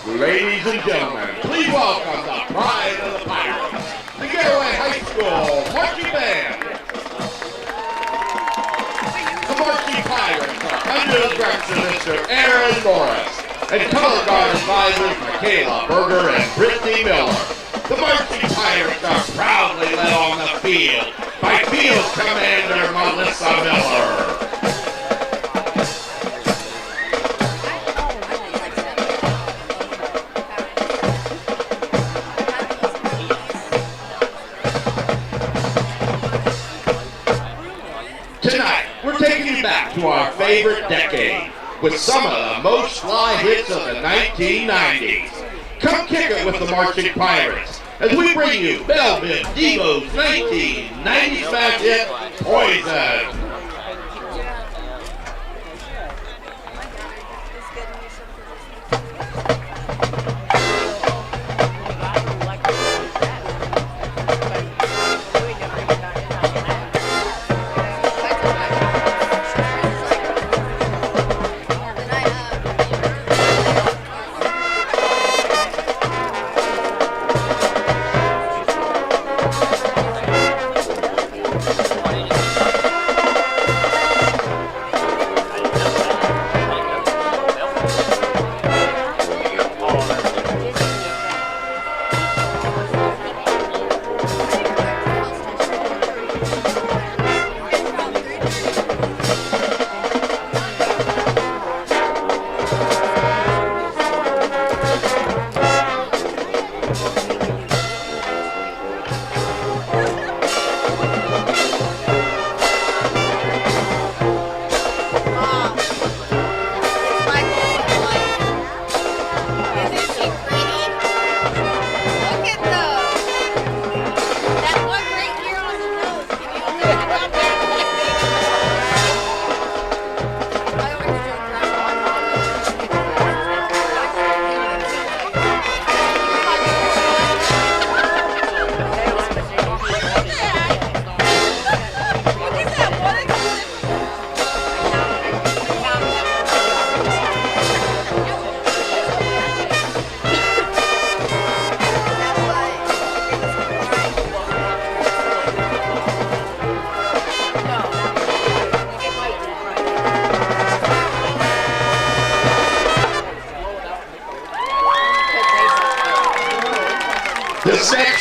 Ladies and gentlemen, please welcome the pride of the Pirates, the Garaway High School Marching Band. The Marching Pirates are under the direction of Mr. Aaron Morris and color guard advisors Michaela Berger and Brittany Miller. The Marching Pirates are proudly led on the field by field commander Melissa Miller. Tonight, we're taking you back to our favorite decade with some of the most fly hits of the 1990s. Come kick it with the Marching Pirates as we bring you Melvin Devo's 1990 smash hit, Poison.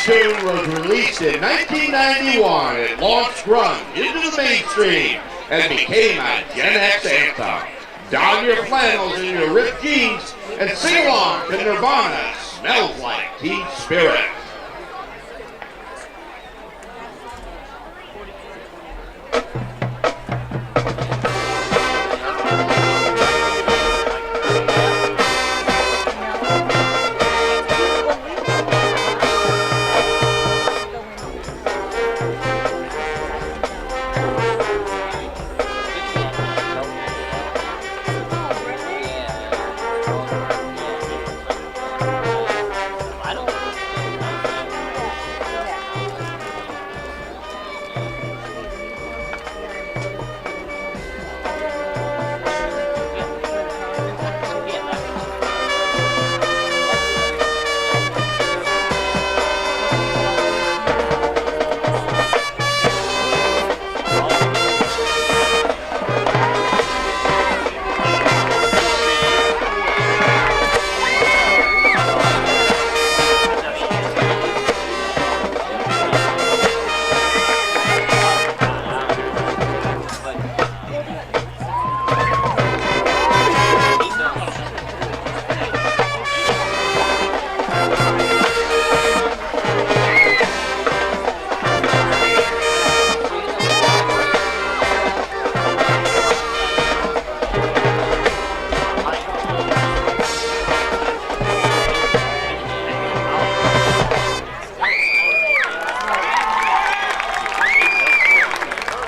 This tune was released in 1991. It launched grunge into the mainstream and became a Gen X anthem. Don your flannels and your ripped jeans and sing along to Nirvana, Smells Like Teen Spirit.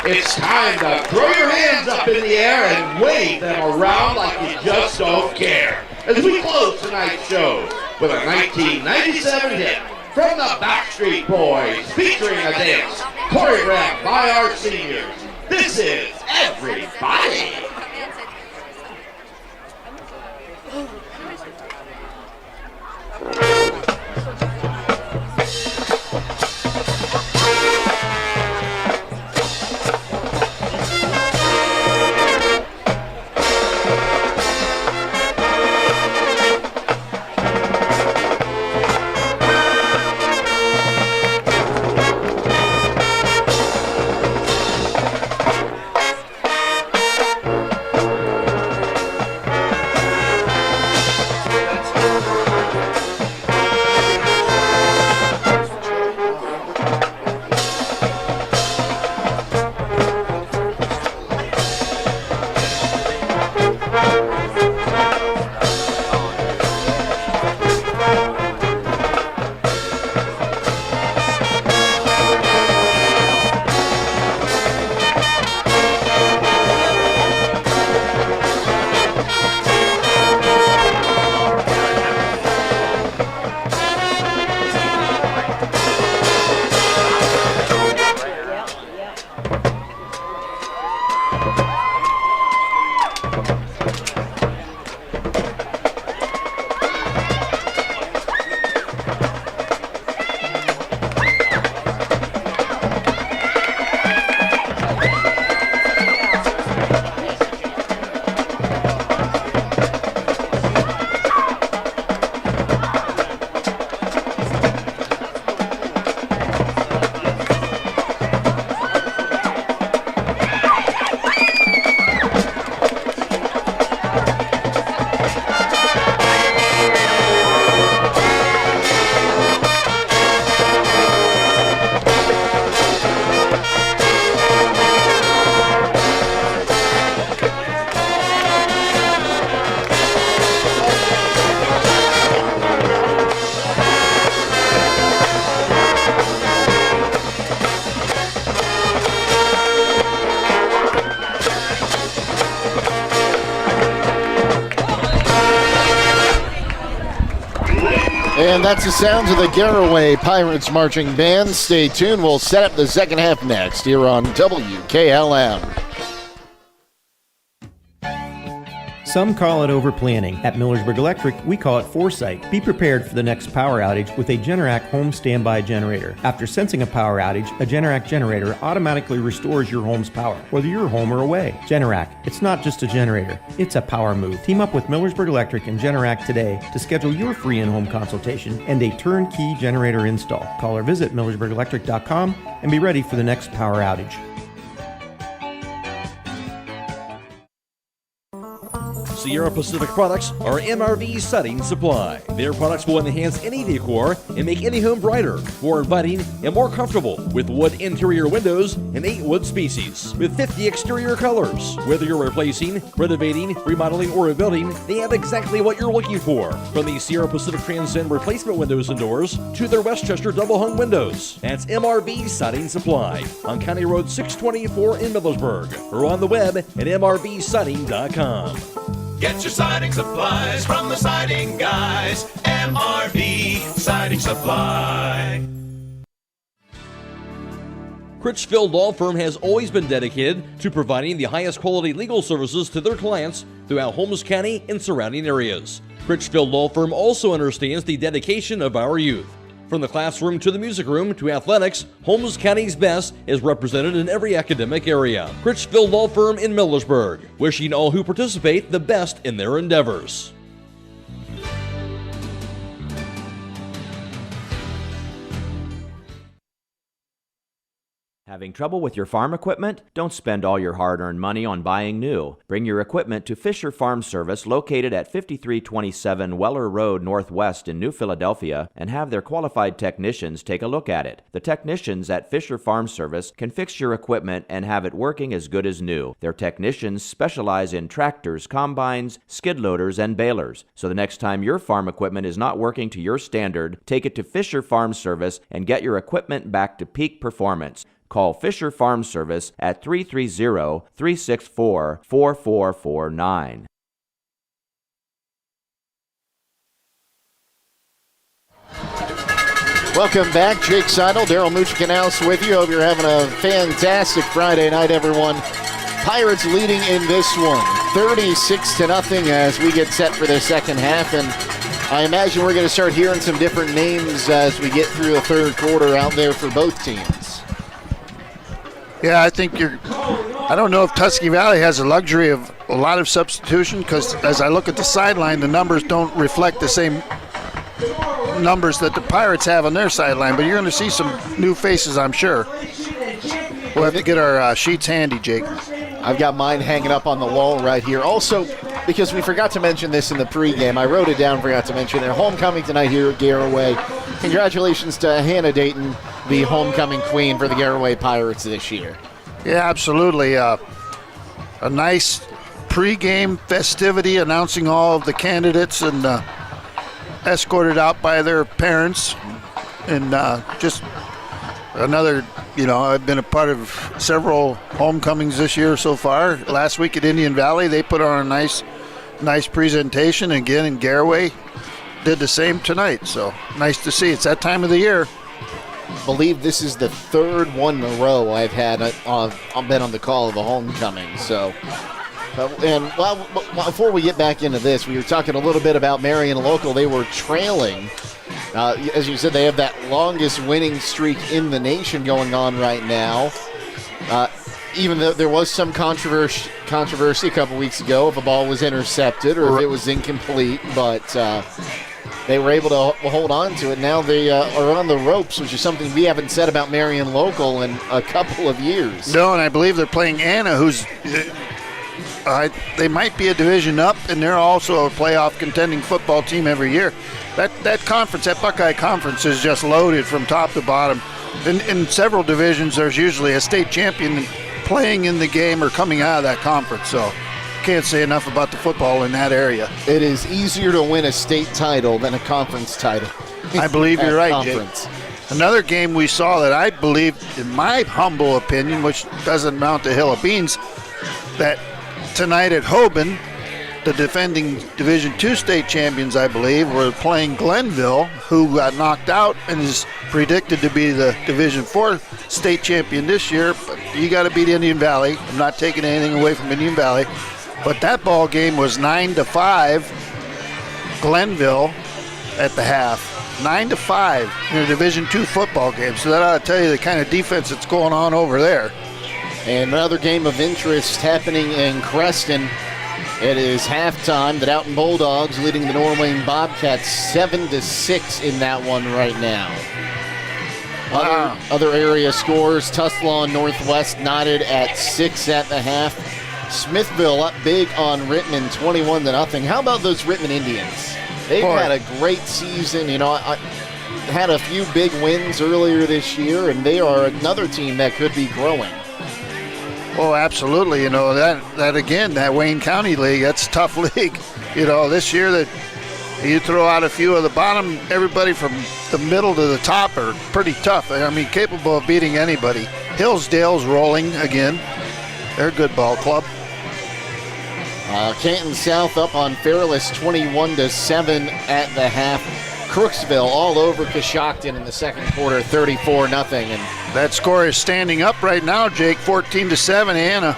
It's time to throw your hands up in the air and wave them around like you just don't care. As we close tonight's show with a 1997 hit from the Backstreet Boys featuring a dance choreographed by our seniors. This is Everybody. And that's the sounds of the Garaway Pirates Marching Band. Stay tuned. We'll set up the second half next here on WKLM. Some call it over-planning. At Millersburg Electric, we call it foresight. Be prepared for the next power outage with a Generac home standby generator. After sensing a power outage, a Generac generator automatically restores your home's power, whether you're home or away. Generac, it's not just a generator, it's a power move. Team up with Millersburg Electric and Generac today to schedule your free in-home consultation and a turnkey generator install. Call or visit millersburgelectric.com and be ready for the next power outage. Sierra Pacific products are MRV Siding Supply. Their products will enhance any decor and make any home brighter, more inviting, and more comfortable with wood interior windows and 8 wood species with 50 exterior colors. Whether you're replacing, renovating, remodeling, or rebuilding, they have exactly what you're looking for. From the Sierra Pacific Transcend replacement windows and doors to their Westchester double hung windows. That's MRV Siding Supply on County Road 624 in Millersburg or on the web at mrvsiding.com. Get your siding supplies from the siding guys. MRV Siding Supply. Critchfield Law Firm has always been dedicated to providing the highest quality legal services to their clients throughout Holmes County and surrounding areas. Critchfield Law Firm also understands the dedication of our youth. From the classroom to the music room to athletics, Holmes County's best is represented in every academic area. Critchfield Law Firm in Millersburg, wishing all who participate the best in their endeavors. Having trouble with your farm equipment? Don't spend all your hard-earned money on buying new. Bring your equipment to Fisher Farm Service, located at 5327 Weller Road Northwest in New Philadelphia, and have their qualified technicians take a look at it. The technicians at Fisher Farm Service can fix your equipment and have it working as good as new. Their technicians specialize in tractors, combines, skid loaders, and balers. So the next time your farm equipment is not working to your standard, take it to Fisher Farm Service and get your equipment back to peak performance. Call Fisher Farm Service at 330-364-4449. Welcome back. Jake Seidel, Daryl Muchikanaus with you. Hope you're having a fantastic Friday night, everyone. Pirates leading in this one, 36-0 as we get set for the second half. And I imagine we're going to start hearing some different names as we get through the third quarter out there for both teams. Yeah, I think I don't know if Tusky Valley has the luxury of a lot of substitution, because as I look at the sideline, the numbers don't reflect the same numbers that the Pirates have on their sideline, but you're going to see some new faces, I'm sure. We'll have to get our sheets handy, Jake. I've got mine hanging up on the wall right here. Also, because we forgot to mention this in the pregame, I wrote it down, forgot to mention it. Homecoming tonight here at Garaway. Congratulations to Hannah Dayton, the homecoming queen for the Garaway Pirates this year. Yeah, absolutely. A nice pregame festivity announcing all of the candidates and escorted out by their parents. And just another, I've been a part of several homecomings this year so far. Last week at Indian Valley, they put on a nice presentation. Again, in Garaway, did the same tonight. So nice to see. It's that time of the year. I believe this is the third one in a row I've had. I've been on the call of a homecoming. So, before we get back into this, we were talking a little bit about Marion Local. They were trailing. As you said, they have that longest winning streak in the nation going on right now. Even though there was some controversy a couple weeks ago if a ball was intercepted or if it was incomplete, but they were able to hold on to it. Now they are on the ropes, which is something we haven't said about Marion Local in a couple of years. No, and I believe they're playing Anna, who's they might be a division up, and they're also a playoff contending football team every year. That conference, that Buckeye Conference, is just loaded from top to bottom. In several divisions, there's usually a state champion playing in the game or coming out of that conference. So can't say enough about the football in that area. It is easier to win a state title than a conference title. I believe you're right, Jake. Another game we saw that I believe, in my humble opinion, which doesn't amount to a hill of beans, that tonight at Hoban, the defending Division II state champions, I believe, were playing Glenville, who got knocked out and is predicted to be the Division IV state champion this year. But you got to beat Indian Valley. I'm not taking anything away from Indian Valley. But that ball game was 9-5, Glenville at the half. 9-5 in a Division II football game. So that ought to tell you the kind of defense that's going on over there. And another game of interest happening in Creston. It is halftime. The Downton Bulldogs leading the North Wayne Bobcats 7-6 in that one right now. Other area scores, Tuslaw Northwest knotted at 6 at the half. Smithville up big on Rittman, 21-0. How about those Rittman Indians? They've had a great season. You know, I had a few big wins earlier this year, and they are another team that could be growing. Oh, absolutely. You know, that again, that Wayne County League, that's a tough league. You know, this year that you throw out a few of the bottom, everybody from the middle to the top are pretty tough. I mean, capable of beating anybody. Hillsdale's rolling again. They're a good ball club. Canton South up on Fairless 21-7 at the half. Crooksville all over Coshocton in the second quarter, 34-0. And that score is standing up right now, Jake, 14-7. Anna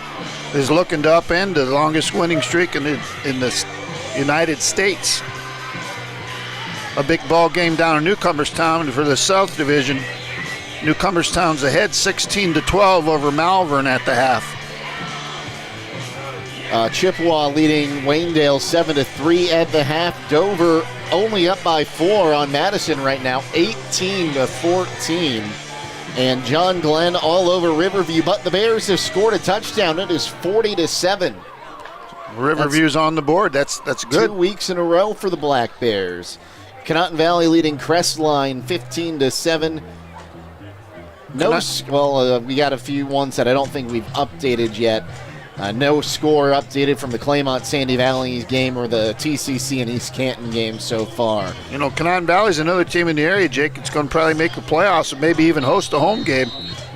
is looking to upend the longest winning streak in the United States. A big ball game down in Newcomerstown for the South Division. Newcomerstown's ahead 16-12 over Malvern at the half. Chippewa leading Waynedale 7-3 at the half. Dover only up by 4 on Madison right now, 18-14. And John Glenn all over Riverview, but the Bears have scored a touchdown. It is 40-7. Riverview's on the board. That's good. 2 weeks in a row for the Black Bears. Conotton Valley leading Crestline 15-7. We got a few ones that I don't think we've updated yet. No score updated from the Claymont-Sandy Valley game or the TCC and East Canton game so far. You know, Conotton Valley's another team in the area, Jake. It's going to probably make the playoffs and maybe even host a home game.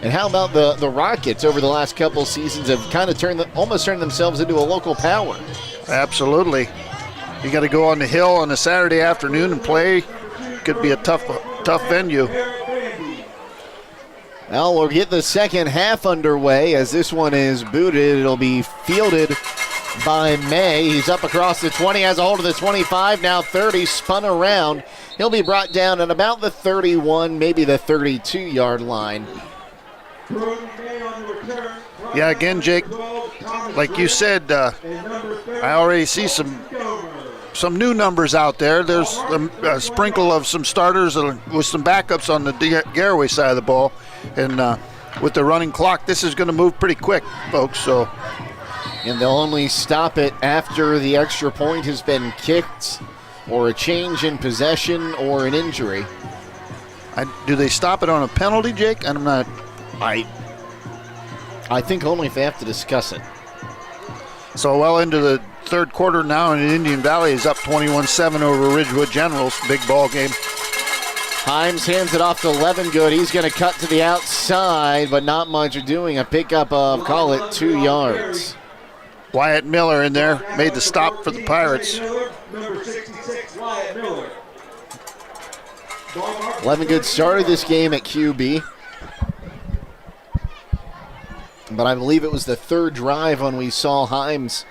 And how about the Rockets over the last couple seasons have kind of almost turned themselves into a local power? Absolutely. You got to go on the hill on a Saturday afternoon and play. Could be a tough venue. Well, we'll get the second half underway as this one is booted. It'll be fielded by May. He's up across the 20, has a hold of the 25, now 30, spun around. He'll be brought down at about the 31, maybe the 32-yard line. Yeah, again, Jake, like you said, I already see some new numbers out there. There's a sprinkle of some starters with some backups on the Garaway side of the ball. And with the running clock, this is going to move pretty quick, folks. And they'll only stop it after the extra point has been kicked or a change in possession or an injury. Do they stop it on a penalty, Jake? I'm not. I think only if they have to discuss it. So well into the third quarter now, and Indian Valley is up 21-7 over Ridgewood Generals. Big ball game. Himes hands it off to Levengood. He's going to cut to the outside, but not much of doing. A pickup of, call it, 2 yards. Wyatt Miller in there made the stop for the Pirates. Number 66, Wyatt Miller. Levengood started this game at QB, but I believe it was the third drive when we saw Himes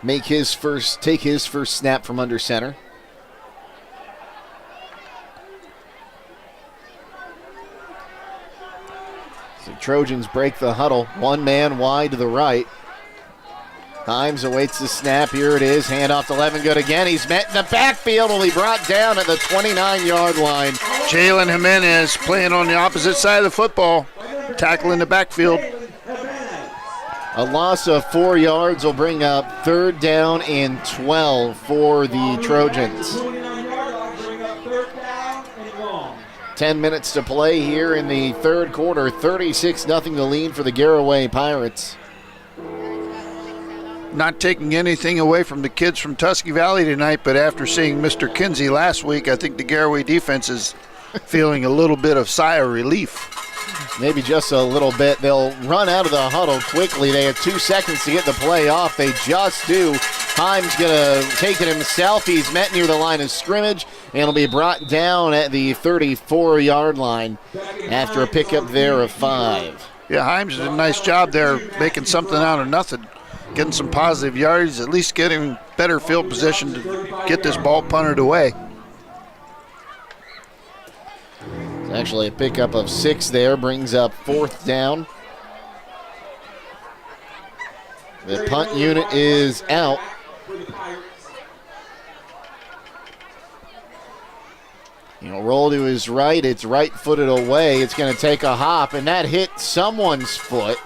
take his first snap from under center. The Trojans break the huddle. One man wide to the right. Himes awaits the snap. Here it is. Handoff to Levengood again. He's met in the backfield. Will be brought down at the 29-yard line. Jalen Jimenez playing on the opposite side of the football. Tackling the backfield. A loss of 4 yards will bring up 3rd down and 12 for the Trojans. 10 minutes to play here in the third quarter. 36-0 the lead for the Garaway Pirates. Not taking anything away from the kids from Tusky Valley tonight, but after seeing Mr. Kinsey last week, I think the Garaway defense is feeling a little bit of sigh of relief. Maybe just a little bit. They'll run out of the huddle quickly. They have 2 seconds to get the play off. They just do. Himes going to take it himself. He's met near the line of scrimmage and will be brought down at the 34-yard line after a pickup there of 5. Yeah, Himes did a nice job there making something out of nothing. getting some positive yards, at least getting better field position to get this ball punted away. It's actually a pickup of 6 there, brings up 4th down. The punt unit is out. Roll to his right. It's right-footed away. It's going to take a hop, and that hit someone's foot.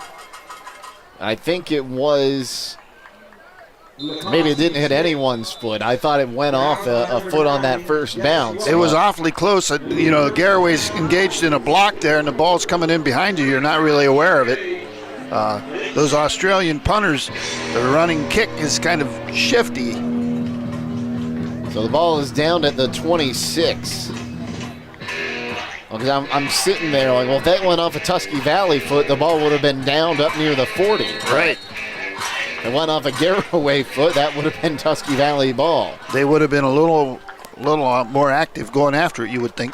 I think it was, maybe it didn't hit anyone's foot. I thought it went off a foot on that first bounce. It was awfully close. Garaway's engaged in a block there, and the ball's coming in behind you. You're not really aware of it. Those Australian punters, the running kick is kind of shifty. So the ball is down at the 26. Because I'm sitting there like, well, if that went off a Tusky Valley foot, the ball would have been downed up near the 40. Right. If it went off a Garaway foot, that would have been Tusky Valley ball. They would have been a little more active going after it, you would think.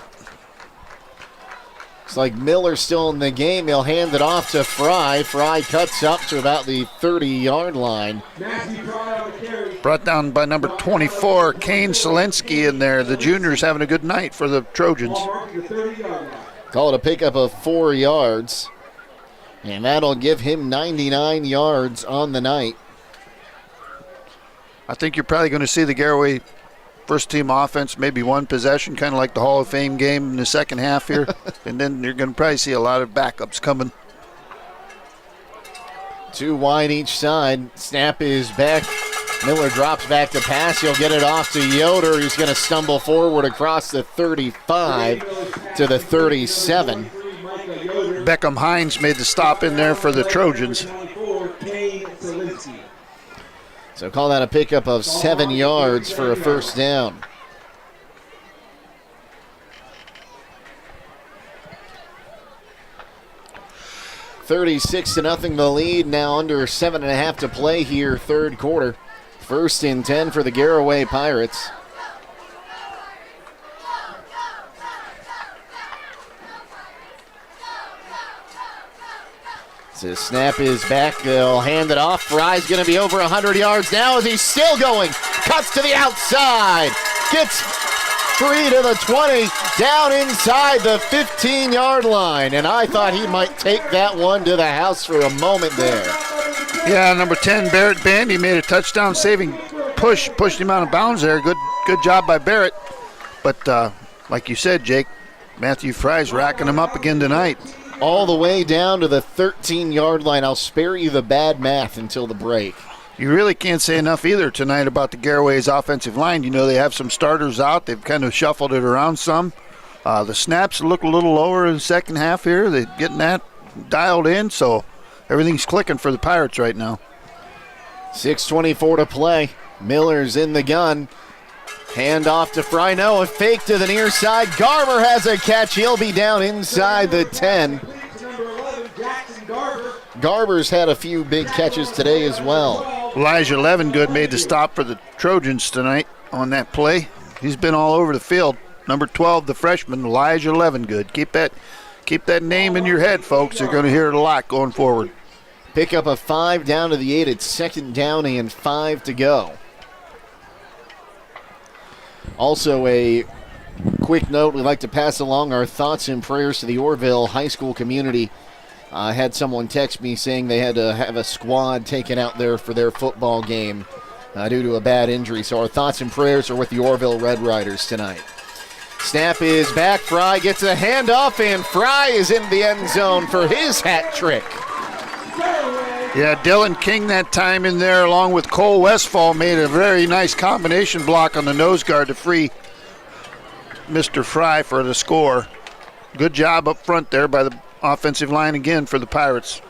Looks like Miller's still in the game. He'll hand it off to Fry. Fry cuts up to about the 30-yard line. Brought down by number 24, Kane Selensky in there. The junior's having a good night for the Trojans. Call it a pickup of 4 yards. And that'll give him 99 yards on the night. I think you're probably going to see the Garaway first-team offense, maybe one possession, kind of like the Hall of Fame game in the second half here. And then you're going to probably see a lot of backups coming. 2 wide each side. Snap is back. Miller drops back to pass. He'll get it off to Yoder. He's going to stumble forward across the 35 to the 37. Beckham Hines made the stop in there for the Trojans. So call that a pickup of 7 yards for a first down. $36-0 the lead. Now under 7.5 to play here, third quarter. 1st and 10 for the Garaway Pirates. So snap is back. They'll hand it off. Fry's going to be over 100 yards now as he's still going. Cuts to the outside. Gets free to the 20. Down inside the 15-yard line. And I thought he might take that one to the house for a moment there. Yeah, number 10, Barrett Bandy made a touchdown-saving push. Pushed him out of bounds there. Good job by Barrett. But like you said, Jake, Matthew Fry's racking him up again tonight. All the way down to the 13-yard line. I'll spare you the bad math until the break. You really can't say enough either tonight about the Garaway's offensive line. They have some starters out. They've kind of shuffled it around some. The snaps look a little lower in the second half here. They're getting that dialed in, so everything's clicking for the Pirates right now. 6:24 to play. Miller's in the gun. Hand off to Fry. No, a fake to the near side. Garber has a catch. He'll be down inside the 10. Garber's had a few big catches today as well. Elijah Levengood made the stop for the Trojans tonight on that play. He's been all over the field. Number 12, the freshman, Elijah Levengood. Keep that name in your head, folks. You're going to hear it a lot going forward. Pickup of 5 down to the 8. It's 2nd down and 5 to go. Also, a quick note, we'd like to pass along our thoughts and prayers to the Orville High School community. I had someone text me saying they had to have a squad taken out there for their football game due to a bad injury. So our thoughts and prayers are with the Orville Red Riders tonight. Snap is back. Fry gets a handoff, and Fry is in the end zone for his hat trick. Yeah, Dylan King that time in there along with Cole Westfall made a very nice combination block on the nose guard to free Mr. Fry for the score. Good job up front there by the offensive line again for the Pirates.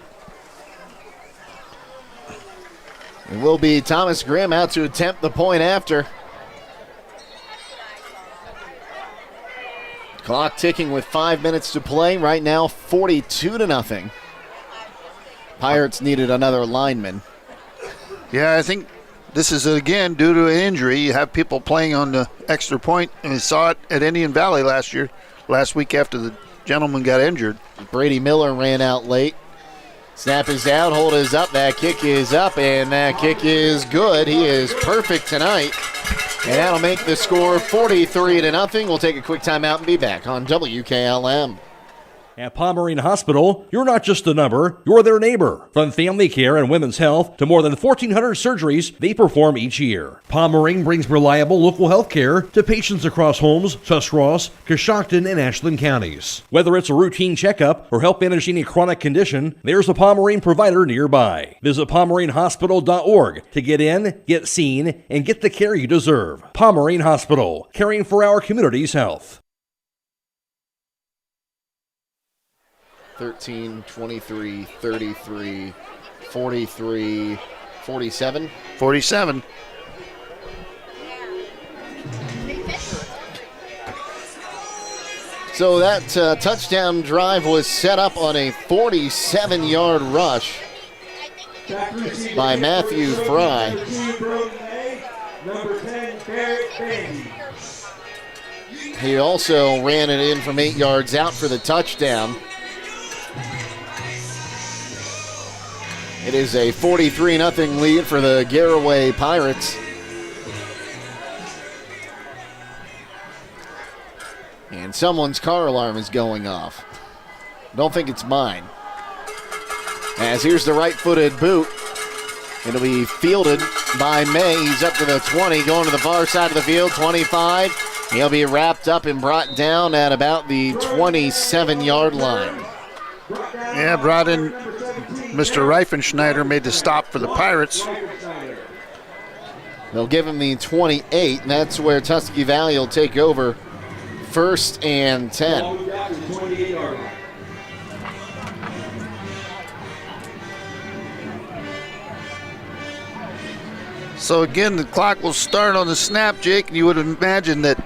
It will be Thomas Grimm out to attempt the point after. Clock ticking with 5 minutes to play. Right now, 42-0. Pirates needed another lineman. Yeah, I think this is, again, due to an injury. You have people playing on the extra point, and we saw it at Indian Valley last week after the gentleman got injured. Brady Miller ran out late. Snap is down, hold is up, that kick is up, and that kick is good. He is perfect tonight. And that'll make the score 43-0. We'll take a quick timeout and be back on WKLM. At Pomerene Hospital, you're not just a number, you're their neighbor. From family care and women's health to more than 1,400 surgeries they perform each year. Pomerene brings reliable local health care to patients across Holmes, Tuscarawas, Coshocton, and Ashland counties. Whether it's a routine checkup or help manage any chronic condition, there's a Pomerene provider nearby. Visit PomereneHospital.org to get in, get seen, and get the care you deserve. Pomerene Hospital, caring for our community's health. 13, 23, 33, 43, 47. 47. So that touchdown drive was set up on a 47-yard rush by Matthew Fry. He also ran it in from 8 yards out for the touchdown. It is a 43-0 lead for the Garaway Pirates. And someone's car alarm is going off. Don't think it's mine. As here's the right-footed boot. It'll be fielded by May. He's up to the 20, going to the far side of the field, 25. He'll be wrapped up and brought down at about the 27-yard line. Yeah, brought in Mr. Reifenschneider, made the stop for the Pirates. They'll give him the 28, and that's where Tusky Valley will take over 1st and 10. So again, the clock will start on the snap, Jake, and you would imagine that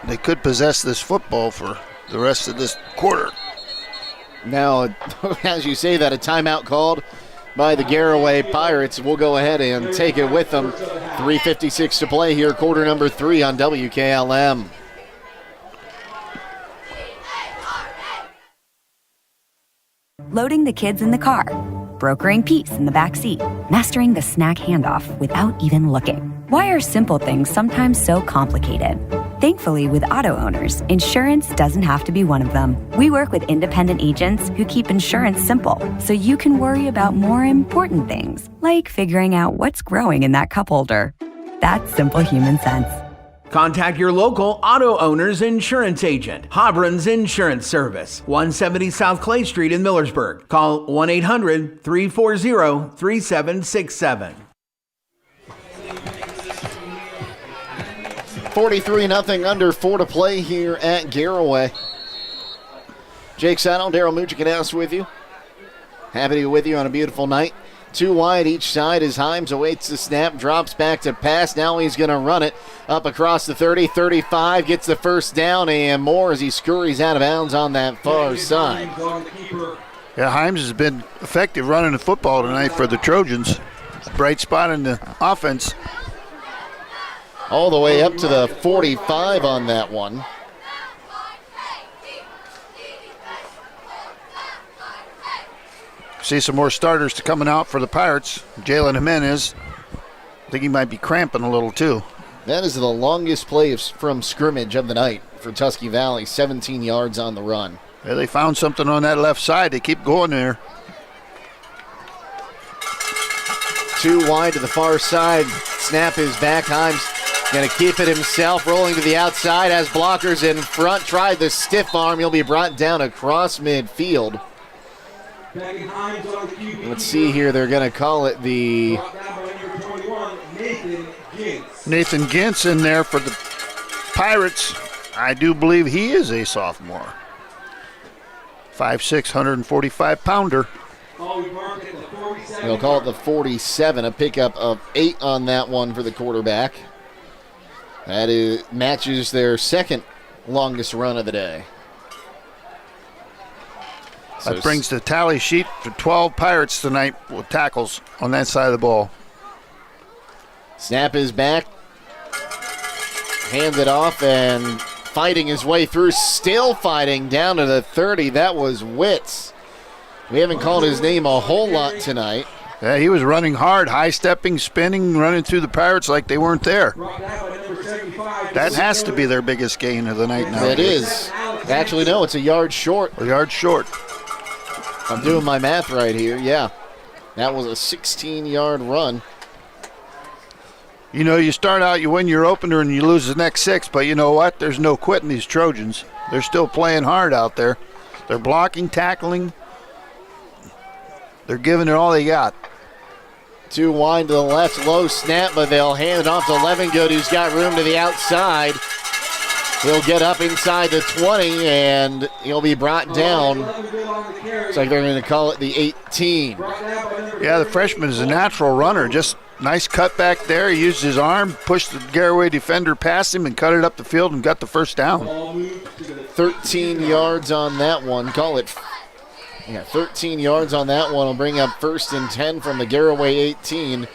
they could possess this football for the rest of this quarter. Now, as you say that, a timeout called by the Garaway Pirates. We'll go ahead and take it with them. 3:56 to play here, quarter number 3 on WKLM. Loading the kids in the car, brokering peace in the back seat, mastering the snack handoff without even looking. Why are simple things sometimes so complicated? Thankfully, with auto owners, insurance doesn't have to be one of them. We work with independent agents who keep insurance simple, so you can worry about more important things, like figuring out what's growing in that cup holder. That's simple human sense. Contact your local auto owner's insurance agent, Hobron's Insurance Service, 170 South Clay Street in Millersburg. Call 1-800-340-3767. 43-0, under 4 to play here at Garaway. Jake Saddle, Daryl Mujicadas with you. Happy to be with you on a beautiful night. 2 wide each side as Himes awaits the snap, drops back to pass. Now he's going to run it up across the 30, 35, gets the first down and more as he scurries out of bounds on that far side. Yeah, Himes has been effective running the football tonight for the Trojans. Bright spot in the offense. All the way up to the 45 on that one. See some more starters coming out for the Pirates. Jalen Jimenez, I think he might be cramping a little too. That is the longest play from scrimmage of the night for Tusky Valley, 17 yards on the run. Yeah, they found something on that left side. They keep going there. 2 wide to the far side. Snap is back. Himes going to keep it himself, rolling to the outside, has blockers in front. Tried the stiff arm. He'll be brought down across midfield. Let's see here. They're going to call it the Nathan Gintz in there for the Pirates. I do believe he is a sophomore. 5'6", 145-pounder. They'll call it the 47, a pickup of 8 on that one for the quarterback. That matches their second longest run of the day. That brings the tally sheet to 12 Pirates tonight with tackles on that side of the ball. Snap is back. Hands it off and fighting his way through. Still fighting down to the 30. That was Witz. We haven't called his name a whole lot tonight. Yeah, he was running hard, high-stepping, spinning, running through the Pirates like they weren't there. That has to be their biggest gain of the night now. It is. Actually, no, it's a yard short. A yard short. I'm doing my math right here, yeah. That was a 16-yard run. You know, you start out, you win your opener, and you lose the next 6, but you know what? There's no quitting these Trojans. They're still playing hard out there. They're blocking, tackling. They're giving it all they got. 2 wide to the left, low snap, but they'll hand it off to Levengood, who's got room to the outside. He'll get up inside the 20, and he'll be brought down. Looks like they're going to call it the 18. Yeah, the freshman is a natural runner. Just nice cut back there. He used his arm, pushed the Garaway defender past him, and cut it up the field and got the first down. 13 yards on that one. Call it. Yeah, 13 yards on that one will bring up 1st and 10 from the Garaway 18.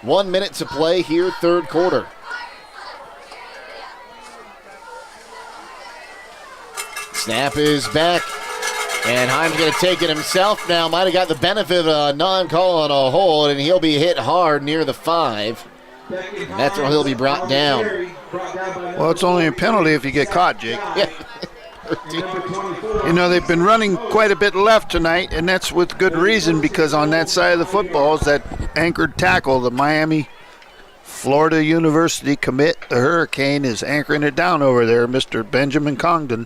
1 minute to play here, third quarter. Snap is back, and Himes going to take it himself now. Might have got the benefit of a non-call on a hold, and he'll be hit hard near the 5. And that's where he'll be brought down. Well, it's only a penalty if you get caught, Jake. Yeah. You know, they've been running quite a bit left tonight, and that's with good reason, because on that side of the football is that anchored tackle. The Miami Florida University commit, the Hurricane, is anchoring it down over there, Mr. Benjamin Congdon.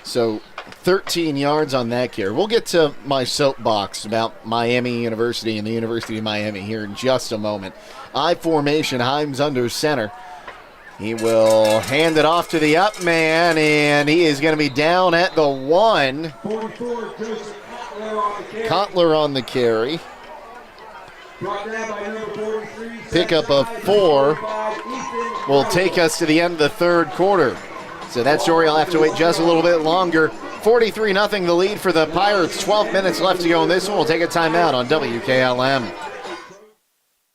So 13 yards on that carry. We'll get to my soapbox about Miami University and the University of Miami here in just a moment. I formation, Himes under center. He will hand it off to the up man, and he is going to be down at the 1. Cutler on the carry. Pickup of 4 will take us to the end of the third quarter. So that story will have to wait just a little bit longer. 43-0 the lead for the Pirates. 12 minutes left to go in this one. We'll take a timeout on WKLM.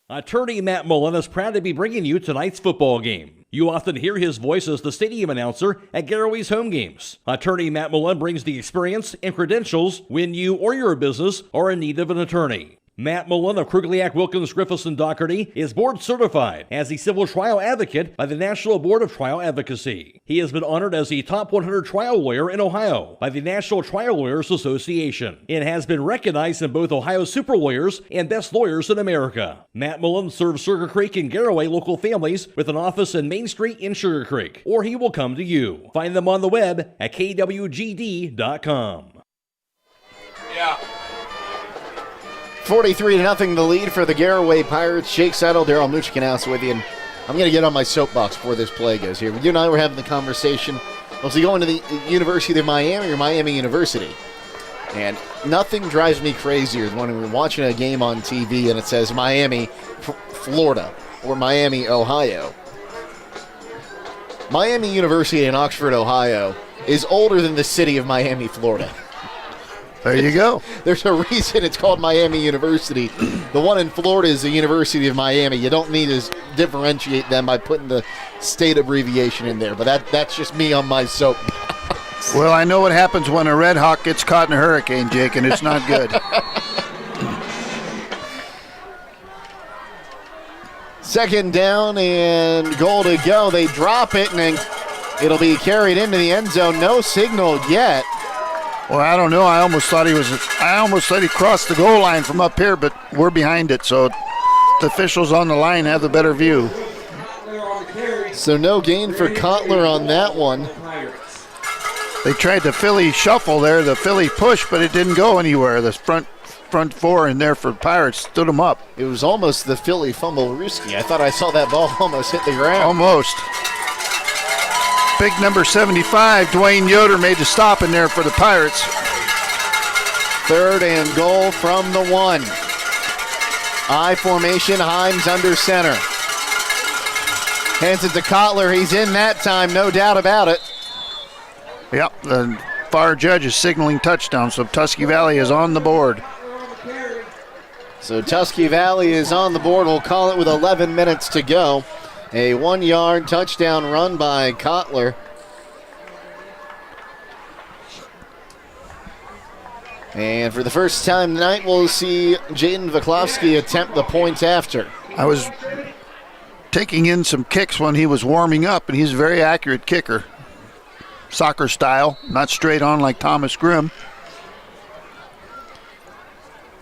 Attorney Matt Mullen is proud to be bringing you tonight's football game. You often hear his voice as the stadium announcer at Garaway's home games. Attorney Matt Mullen brings the experience and credentials when you or your business are in need of an attorney. Matt Mullen of Krugliak, Wilkins, Griffiths, and Doherty is board certified as the civil trial advocate by the National Board of Trial Advocacy. He has been honored as the top 100 trial lawyer in Ohio by the National Trial Lawyers Association and has been recognized in both Ohio Super Lawyers and Best Lawyers in America. Matt Mullen serves Sugarcreek and Garaway local families with an office in Main Street in Sugarcreek, or he will come to you. Find them on the web at kwgd.com. Yeah. 43-0 the lead for the Garaway Pirates. Jake Settle, Daryl Muchkinhouse with you. And I'm going to get on my soapbox before this play goes here. You and I were having the conversation. Was he going to the University of Miami or Miami University? And nothing drives me crazier than when we're watching a game on TV and it says Miami, Florida, or Miami, Ohio. Miami University in Oxford, Ohio is older than the city of Miami, Florida. There you go. There's a reason it's called Miami University. The one in Florida is the University of Miami. You don't need to differentiate them by putting the state abbreviation in there. But that's just me on my soapbox. Well, I know what happens when a Red Hawk gets caught in a hurricane, Jake, and it's not good. Second down and goal to go. They drop it, and then it'll be carried into the end zone. No signal yet. Well, I don't know. I almost thought he crossed the goal line from up here, but we're behind it, so the officials on the line have the better view. So no gain for Cutler on that one. They tried the Philly shuffle there, the Philly push, but it didn't go anywhere. The front 4 in there for Pirates stood them up. It was almost the Philly fumble-rooski. I thought I saw that ball almost hit the ground. Almost. Big number 75, Dwayne Yoder, made the stop in there for the Pirates. Third and goal from the 1. I formation, Himes under center. Hands it to Cutler. He's in that time, no doubt about it. Yep, the far judge is signaling touchdown, so Tusky Valley is on the board. So Tusky Valley is on the board. We'll call it with 11 minutes to go. A 1-yard touchdown run by Cutler. And for the first time tonight, we'll see Jaden Vaclovsky attempt the point after. I was taking in some kicks when he was warming up, and he's a very accurate kicker. Soccer style, not straight on like Thomas Grimm.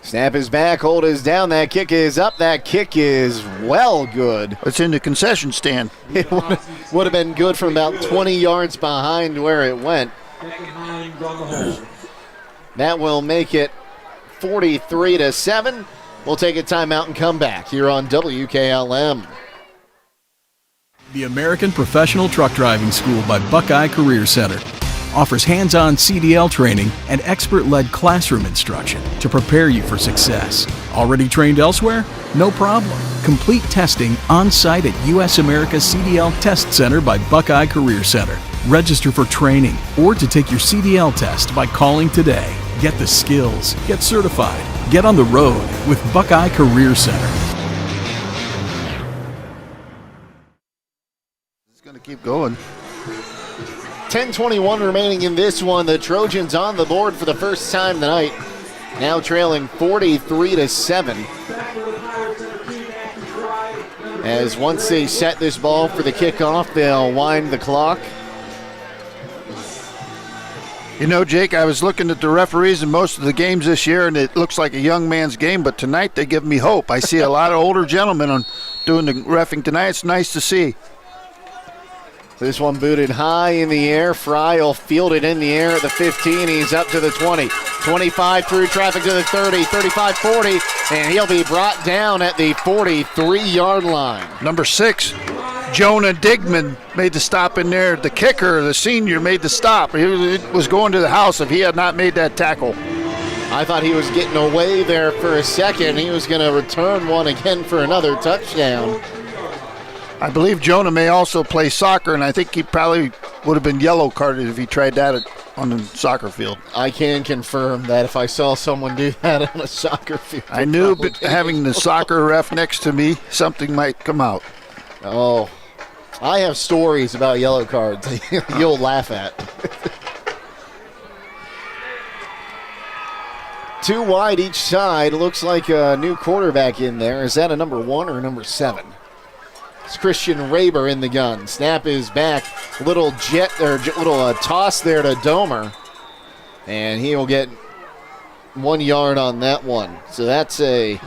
Snap is back, hold is down, that kick is up, that kick is well good. It's in the concession stand. It would have been good from about 20 yards behind where it went. That will make it 43-7. We'll take a timeout and come back here on WKLM. The American Professional Truck Driving School by Buckeye Career Center offers hands-on CDL training and expert-led classroom instruction to prepare you for success. Already trained elsewhere? No problem. Complete testing on-site at U.S. America CDL Test Center by Buckeye Career Center. Register for training or to take your CDL test by calling today. Get the skills. Get certified. Get on the road with Buckeye Career Center. It's going to keep going. 10:21 remaining in this one. The Trojans on the board for the first time tonight. Now trailing 43-7. As once they set this ball for the kickoff, they'll wind the clock. You know, Jake, I was looking at the referees in most of the games this year, and it looks like a young man's game, but tonight they give me hope. I see a lot of older gentlemen doing the reffing tonight. It's nice to see. This one booted high in the air. Fry will field it in the air at the 15. He's up to the 20. 25 through traffic to the 30, 35, 40, and he'll be brought down at the 43-yard line. Number 6, Jonah Digman made the stop in there. The kicker, the senior, made the stop. He was going to the house if he had not made that tackle. I thought he was getting away there for a second. He was going to return one again for another touchdown. I believe Jonah may also play soccer, and I think he probably would have been yellow carded if he tried that on the soccer field. I can confirm that if I saw someone do that on a soccer field. I knew having the soccer ref next to me, something might come out. Oh, I have stories about yellow cards you'll laugh at. 2 wide each side. Looks like a new quarterback in there. Is that a number 1 or number 7? It's Christian Raber in the gun. Snap is back. Little toss there to Domer. And he will get 1 yard on that one. So that's a...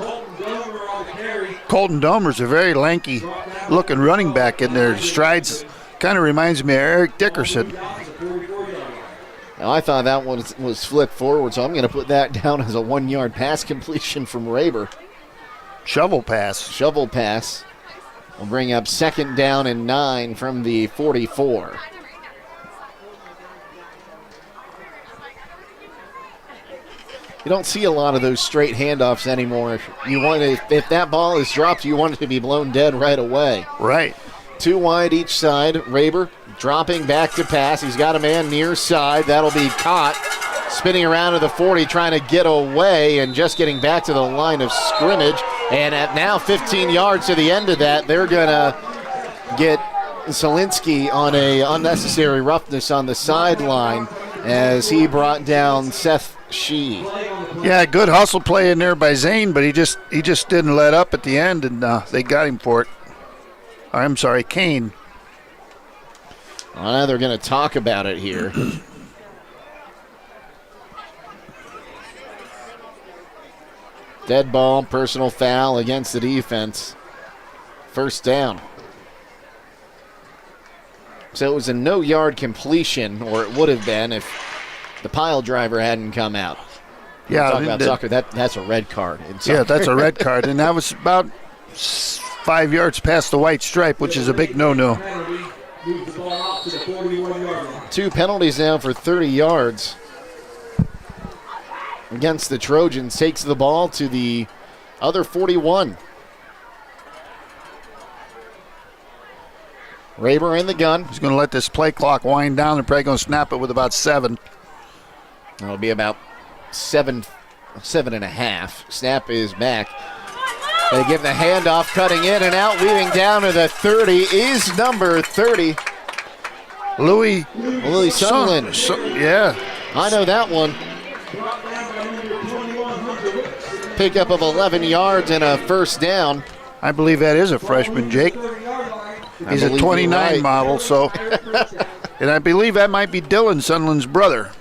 Colton Domer's a very lanky looking running back in there. Strides kind of reminds me of Eric Dickerson. Now, I thought that one was flipped forward, so I'm going to put that down as a 1 yard pass completion from Raber. Shovel pass. We'll bring up 2nd down and 9 from the 44. You don't see a lot of those straight handoffs anymore. If that ball is dropped, you want it to be blown dead right away. Right. 2 wide each side. Raber dropping back to pass. He's got a man near side. That'll be caught. Spinning around to the 40, trying to get away and just getting back to the line of scrimmage. And at now 15 yards to the end of that, they're going to get Zielinski on a unnecessary roughness on the sideline as he brought down Seth Shee. Yeah, good hustle play in there by Zane, but he just didn't let up at the end, and they got him for it. I'm sorry, Kane. Well, now they're going to talk about it here. Dead ball, personal foul against the defense. 1st down. So it was a no-yard completion, or it would have been if the pile driver hadn't come out. Yeah, talk about soccer. That's a red card. Yeah, that's a red card, and that was about 5 yards past the white stripe, which is a big no-no. 2 penalties now for 30 yards. Against the Trojans, takes the ball to the other 41. Raber in the gun. He's going to let this play clock wind down and probably going to snap it with about 7. It'll be about 7.5. Snap is back. They give the handoff, cutting in and out, weaving down to the 30 is number 30. Louis Sutherland. Yeah. I know that one. pickup of 11 yards and a first down. I believe that is a freshman, Jake. He's a 29 model, so. And I believe that might be Dylan Sunland's brother.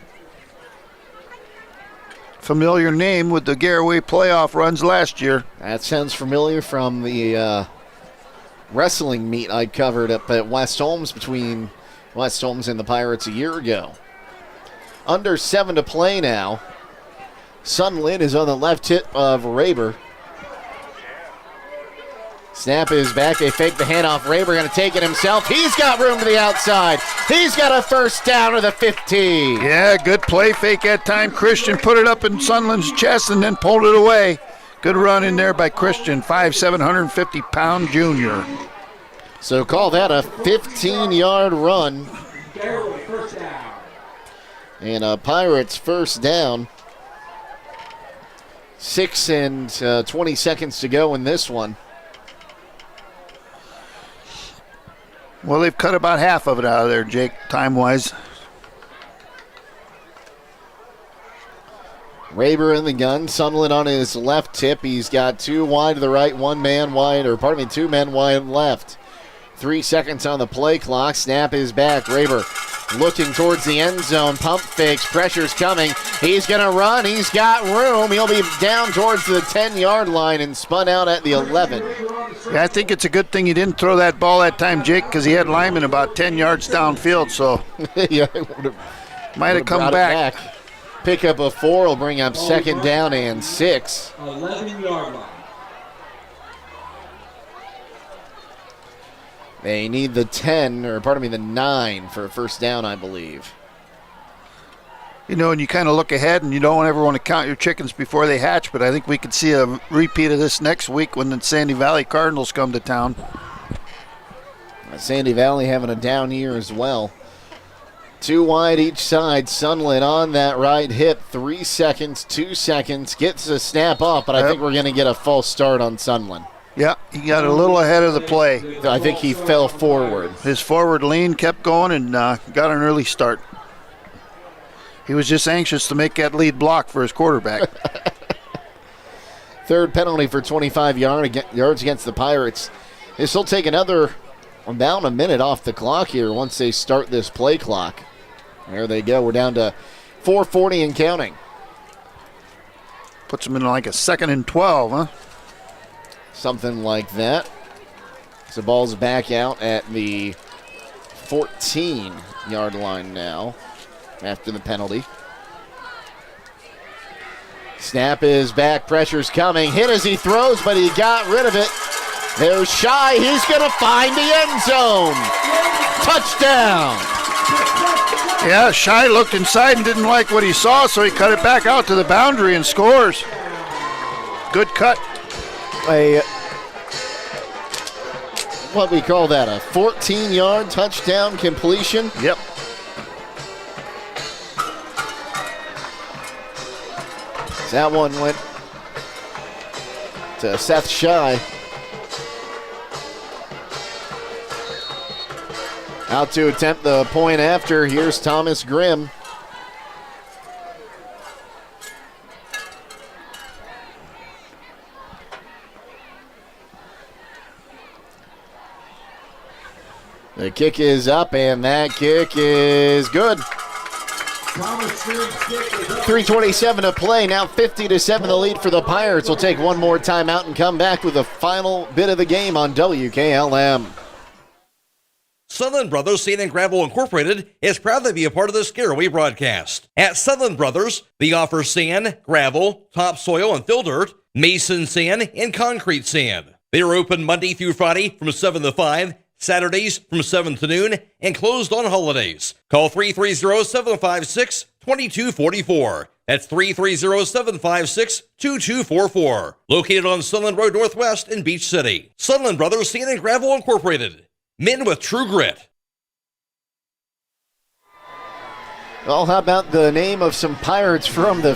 Familiar name with the Garaway playoff runs last year. That sounds familiar from the wrestling meet I covered up at West Holmes between West Holmes and the Pirates a year ago. Under 7 to play now. Sunland is on the left hip of Raber. Snap is back. They fake the handoff. Raber going to take it himself. He's got room to the outside. He's got a first down to the 15. Yeah, good play fake that time. Christian put it up in Sunland's chest and then pulled it away. Good run in there by Christian, 5'7", 150-pound junior. So call that a 15-yard run. And a Pirates first down. 6 and 20 seconds to go in this one. Well, they've cut about half of it out of there, Jake, time-wise. Raber in the gun. Sunland on his left tip. He's got 2 wide to the right, 2 men wide left. 3 seconds on the play clock. Snap is back. Raber looking towards the end zone. Pump fakes. Pressure's coming. He's going to run. He's got room. He'll be down towards the 10-yard line and spun out at the 11. Yeah, I think it's a good thing he didn't throw that ball that time, Jake, because he had Lyman about 10 yards downfield, so yeah, might have come back. Pickup of 4 will bring up second down and 6. 11-yard line. They need the 9 for a first down, I believe. You know, and you kind of look ahead and you don't ever want to count your chickens before they hatch, but I think we could see a repeat of this next week when the Sandy Valley Cardinals come to town. Sandy Valley having a down year as well. 2 wide each side. Sunland on that right hip. 3 seconds, 2 seconds. Gets a snap off, but I think we're going to get a false start on Sunland. Yeah, he got a little ahead of the play. I think he fell forward. His forward lean kept going and got an early start. He was just anxious to make that lead block for his quarterback. Third penalty for 25 yards against the Pirates. This will take about a minute off the clock here once they start this play clock. There they go. We're down to 4:40 and counting. Puts them in like a 2nd and 12, huh? Something like that. So ball's back out at the 14-yard line now after the penalty. Snap is back. Pressure's coming. Hit as he throws, but he got rid of it. There's Shy. He's going to find the end zone. Touchdown. Yeah, Shy looked inside and didn't like what he saw, so he cut it back out to the boundary and scores. Good cut. What we call that, a 14-yard touchdown completion? Yep. That one went to Seth Shy. Out to attempt the point after. Here's Thomas Grimm. The kick is up, and that kick is good. 3:27 to play. Now 50-7 the lead for the Pirates. We'll take one more timeout and come back with the final bit of the game on WKLM. Sunland Brothers Sand and Gravel Incorporated is proud to be a part of this Garaway broadcast. At Sunland Brothers, they offer sand, gravel, topsoil, and fill dirt, mason sand, and concrete sand. They are open Monday through Friday from 7 to 5, Saturdays from 7 to noon, and closed on holidays. Call 330-756-2244. That's 330-756-2244. Located on Sunland Road Northwest in Beach City. Sunland Brothers Sand and Gravel Incorporated. Men with true grit. Well, how about the name of some Pirates from the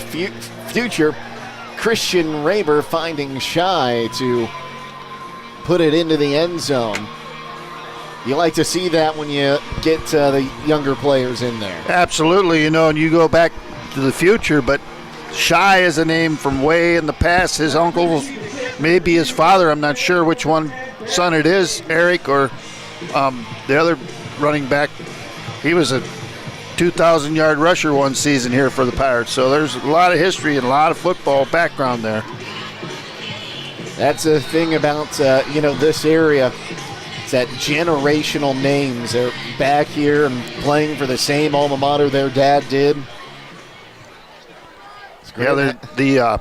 future? Christian Raber finding Shy to put it into the end zone. You like to see that when you get the younger players in there. Absolutely, and you go back to the future, but Shy is a name from way in the past. His uncle, maybe his father, I'm not sure which one son it is, Eric or the other running back. He was a 2,000-yard rusher one season here for the Pirates. So there's a lot of history and a lot of football background there. That's the thing about, this area. It's that generational names. They're back here and playing for the same alma mater their dad did. Yeah, the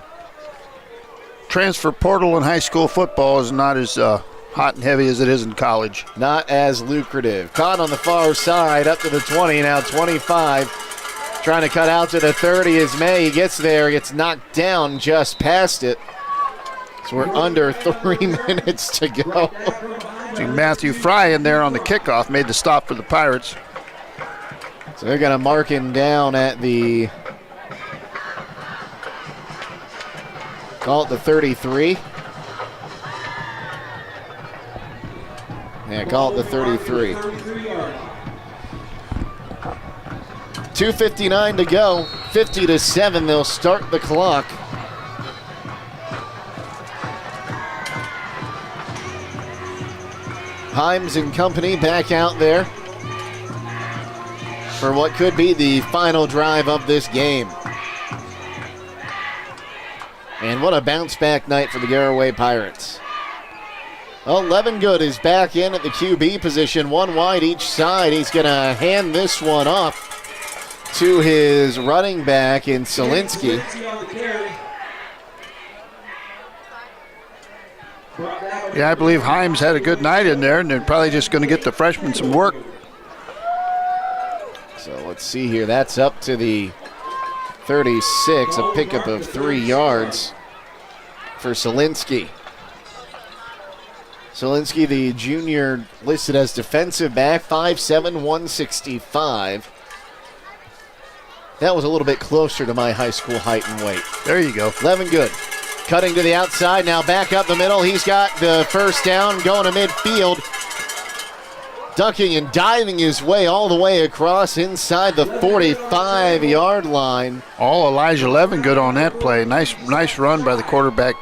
transfer portal in high school football is not as hot and heavy as it is in college. Not as lucrative. Caught on the far side, up to the 20, now 25. Trying to cut out to the 30 is May. He gets there, gets knocked down just past it. So we're under 3 minutes to go. See Matthew Fry in there on the kickoff, made the stop for the Pirates. So they're going to mark him down at the, call it the 33. Yeah, call it the 33. 2:59 to go. 50-7. They'll start the clock. Himes and company back out there for what could be the final drive of this game. And what a bounce-back night for the Garaway Pirates. Well, Levengood is back in at the QB position, one wide each side. He's going to hand this one off to his running back in Solinsky. Yeah, I believe Himes had a good night in there, and they're probably just going to get the freshman some work. So let's see here. That's up to the 36, a pickup of 3 yards for Solinsky. Solinsky, the junior, listed as defensive back, 5'7", 165. That was a little bit closer to my high school height and weight. There you go. Levengood cutting to the outside, now back up the middle. He's got the first down, going to midfield. Ducking and diving his way all the way across inside the 45-yard line. All Elijah Levengood on that play. Nice run by the quarterback.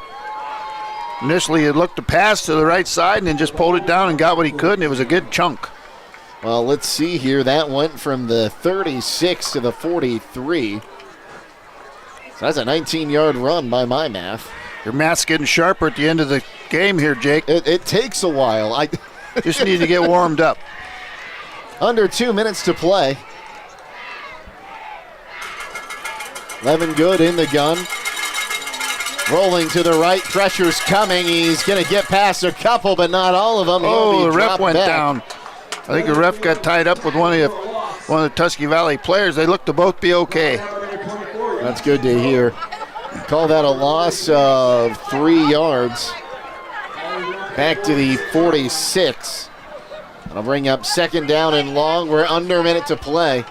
Initially, it looked to pass to the right side and then just pulled it down and got what he could, and it was a good chunk. Well, let's see here. That went from the 36 to the 43. So that's a 19-yard run by my math. Your math's getting sharper at the end of the game here, Jake. It takes a while. I just need to get warmed up. Under 2 minutes to play. Levengood in the gun. Rolling to the right, pressure's coming. He's going to get past a couple, but not all of them. Oh, the ref went down. I think the ref got tied up with one of the Tusky Valley players. They look to both be okay. That's good to hear. Call that a loss of 3 yards. Back to the 46. That'll bring up second down and long. We're under a minute to play.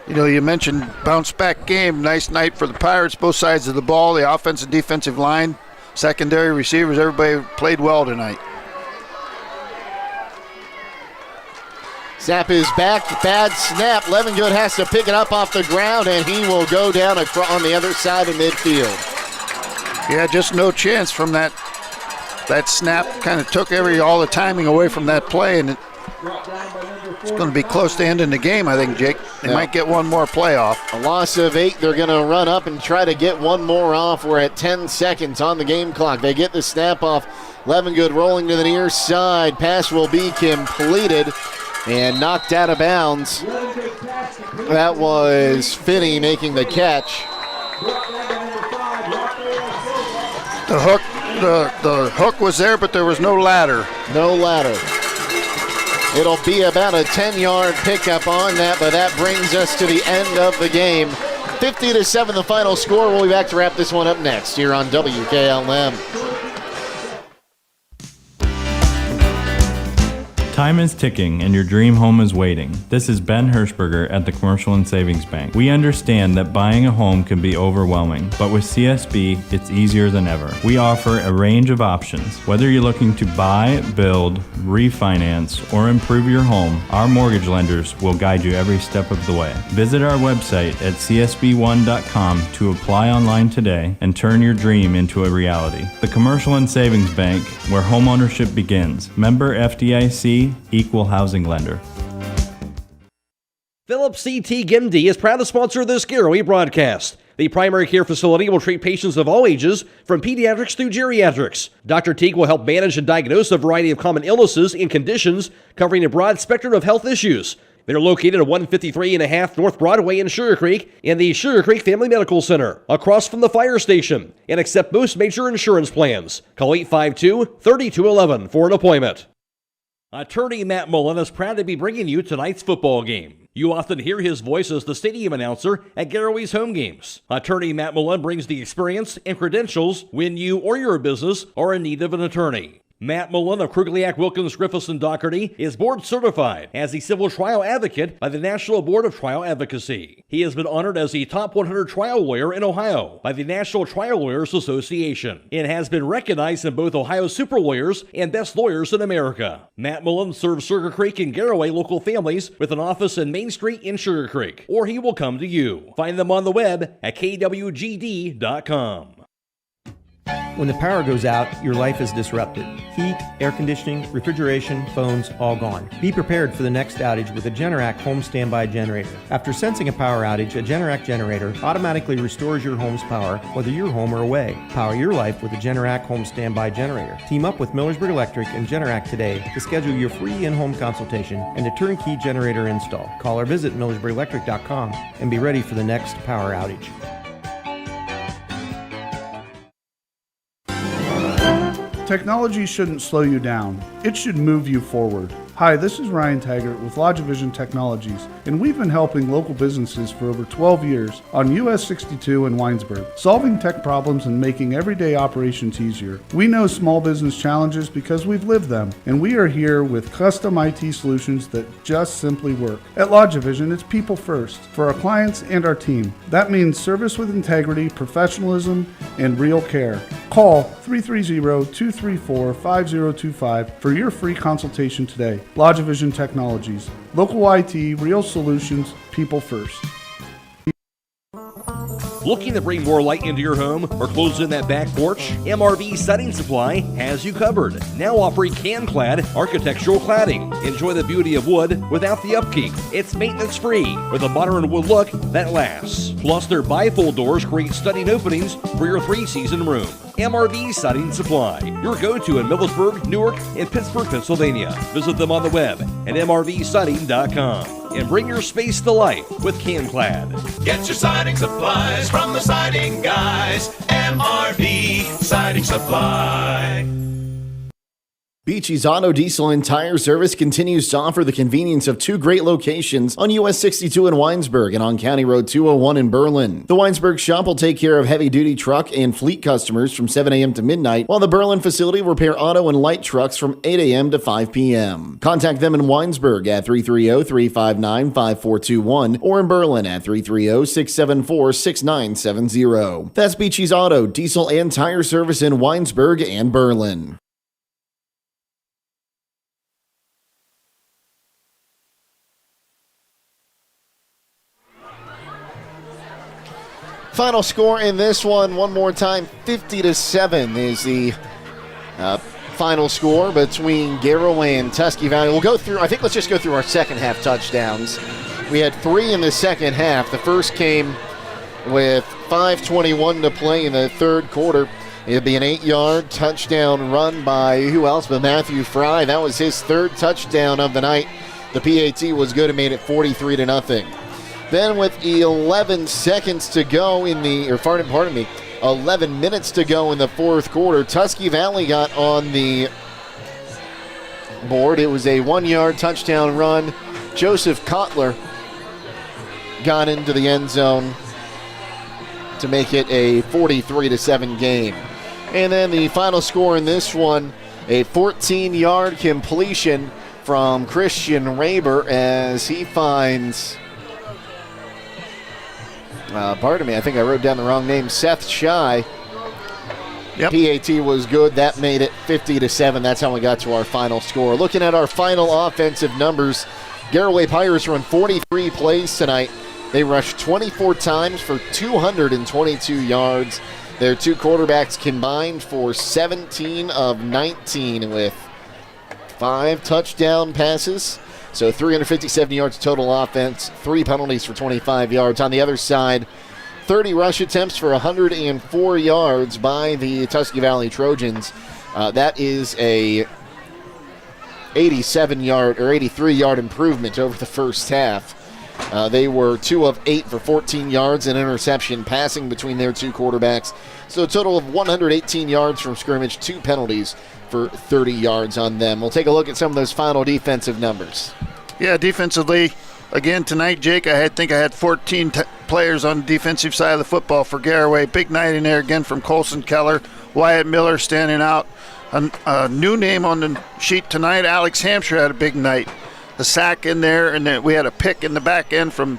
You know, you mentioned bounce-back game. Nice night for the Pirates, both sides of the ball, the offensive and defensive line, secondary receivers, everybody played well tonight. Snap is back, bad snap. Levengood has to pick it up off the ground, and he will go down on the other side of midfield. Yeah, just no chance from that. That snap kind of took all the timing away from that play, and it's going to be close to ending the game, I think, Jake. They might get one more play off. A loss of 8. They're going to run up and try to get one more off. We're at 10 seconds on the game clock. They get the snap off. Levengood rolling to the near side. Pass will be completed and knocked out of bounds. That was Finney making the catch. The hook was there, but there was no ladder. No ladder. It'll be about a 10-yard pickup on that, but that brings us to the end of the game. 50-7 the final score. We'll be back to wrap this one up next here on WKLM. Time is ticking and your dream home is waiting. This is Ben Hirschberger at the Commercial and Savings Bank. We understand that buying a home can be overwhelming, but with CSB, it's easier than ever. We offer a range of options. Whether you're looking to buy, build, refinance, or improve your home, our mortgage lenders will guide you every step of the way. Visit our website at csb1.com to apply online today and turn your dream into a reality. The Commercial and Savings Bank, where homeownership begins. Member FDIC, Equal Housing Lender. Phillips CT GIMD is proud to sponsor this Garaway broadcast. The primary care facility will treat patients of all ages, from pediatrics through geriatrics. Dr. Teague will help manage and diagnose a variety of common illnesses and conditions, covering a broad spectrum of health issues. They're located at 153.5 North Broadway in Sugarcreek and the Sugarcreek Family Medical Center, across from the fire station, and accept most major insurance plans. Call 852-3211 for an appointment. Attorney Matt Mullen is proud to be bringing you tonight's football game. You often hear his voice as the stadium announcer at Garaway's home games. Attorney Matt Mullen brings the experience and credentials when you or your business are in need of an attorney. Matt Mullen of Krugliak, Wilkins, Griffiths, and Doherty is board certified as the civil trial advocate by the National Board of Trial Advocacy. He has been honored as the top 100 trial lawyer in Ohio by the National Trial Lawyers Association and has been recognized in both Ohio Super Lawyers and Best Lawyers in America. Matt Mullen serves Sugarcreek and Garaway local families with an office in Main Street in Sugarcreek, or he will come to you. Find them on the web at kwgd.com. When the power goes out, your life is disrupted. Heat, air conditioning, refrigeration, phones, all gone. Be prepared for the next outage with a Generac home standby generator. After sensing a power outage, a Generac generator automatically restores your home's power, whether you're home or away. Power your life with a Generac home standby generator. Team up with Millersburg Electric and Generac today to schedule your free in-home consultation and a turnkey generator install. Call or visit millersburgelectric.com and be ready for the next power outage. Technology shouldn't slow you down. It should move you forward. Hi, this is Ryan Taggart with Logivision Technologies, and we've been helping local businesses for over 12 years on US 62 in Winesburg, solving tech problems and making everyday operations easier. We know small business challenges because we've lived them, and we are here with custom IT solutions that just simply work. At Logivision, it's people first for our clients and our team. That means service with integrity, professionalism, and real care. Call 330-234-5025 for your free consultation today. Logivision Technologies. Local IT, real solutions, people first. Looking to bring more light into your home or close in that back porch? MRV Siding Supply has you covered. Now offering can-clad architectural cladding. Enjoy the beauty of wood without the upkeep. It's maintenance-free with a modern wood look that lasts. Plus, their bifold doors create stunning openings for your three-season room. MRV Siding Supply, your go-to in Millersburg, Newark, and Pittsburgh, Pennsylvania. Visit them on the web at mrvsiding.com. And bring your space to life with CanClad. Get your siding supplies from the siding guys. MRV Siding Supply. Beachy's Auto, Diesel, and Tire Service continues to offer the convenience of two great locations on US 62 in Winesburg and on County Road 201 in Berlin. The Winesburg shop will take care of heavy-duty truck and fleet customers from 7 a.m. to midnight, while the Berlin facility will repair auto and light trucks from 8 a.m. to 5 p.m. Contact them in Winesburg at 330-359-5421 or in Berlin at 330-674-6970. That's Beachy's Auto, Diesel, and Tire Service in Winesburg and Berlin. Final score in this one more time, 50-7 is the final score between Garaway and Tusky Valley. We'll go through, I think let's just go through our second half touchdowns. We had 3 in the second half. The first came with 5:21 to play in the third quarter. It'd be an 8-yard touchdown run by who else but Matthew Fry. That was his third touchdown of the night. The PAT was good and made it 43-0. Then with 11 seconds to go in the, 11 minutes to go in the fourth quarter, Tusky Valley got on the board. It was a 1-yard touchdown run. Joseph Kotler got into the end zone to make it a 43-7 game. And then the final score in this one, a 14-yard completion from Christian Raber as he finds, pardon me, I think I wrote down the wrong name, Seth Shy. Yep. PAT was good. That made it 50-7. That's how we got to our final score. Looking at our final offensive numbers, Garaway Pirates run 43 plays tonight. They rushed 24 times for 222 yards. Their two quarterbacks combined for 17 of 19 with 5 touchdown passes. So 357 yards total offense, 3 penalties for 25 yards. On the other side, 30 rush attempts for 104 yards by the Tusky Valley Trojans. That is a 87-yard or 83-yard improvement over the first half. They were 2 of 8 for 14 yards and interception passing between their two quarterbacks. So a total of 118 yards from scrimmage, 2 penalties for 30 yards on them. We'll take a look at some of those final defensive numbers. Yeah, defensively, again tonight, Jake, I think I had 14 players on the defensive side of the football for Garaway. Big night in there again from Colson Keller. Wyatt Miller standing out. A new name on the sheet tonight, Alex Hampshire had a big night. A sack in there, and then we had a pick in the back end from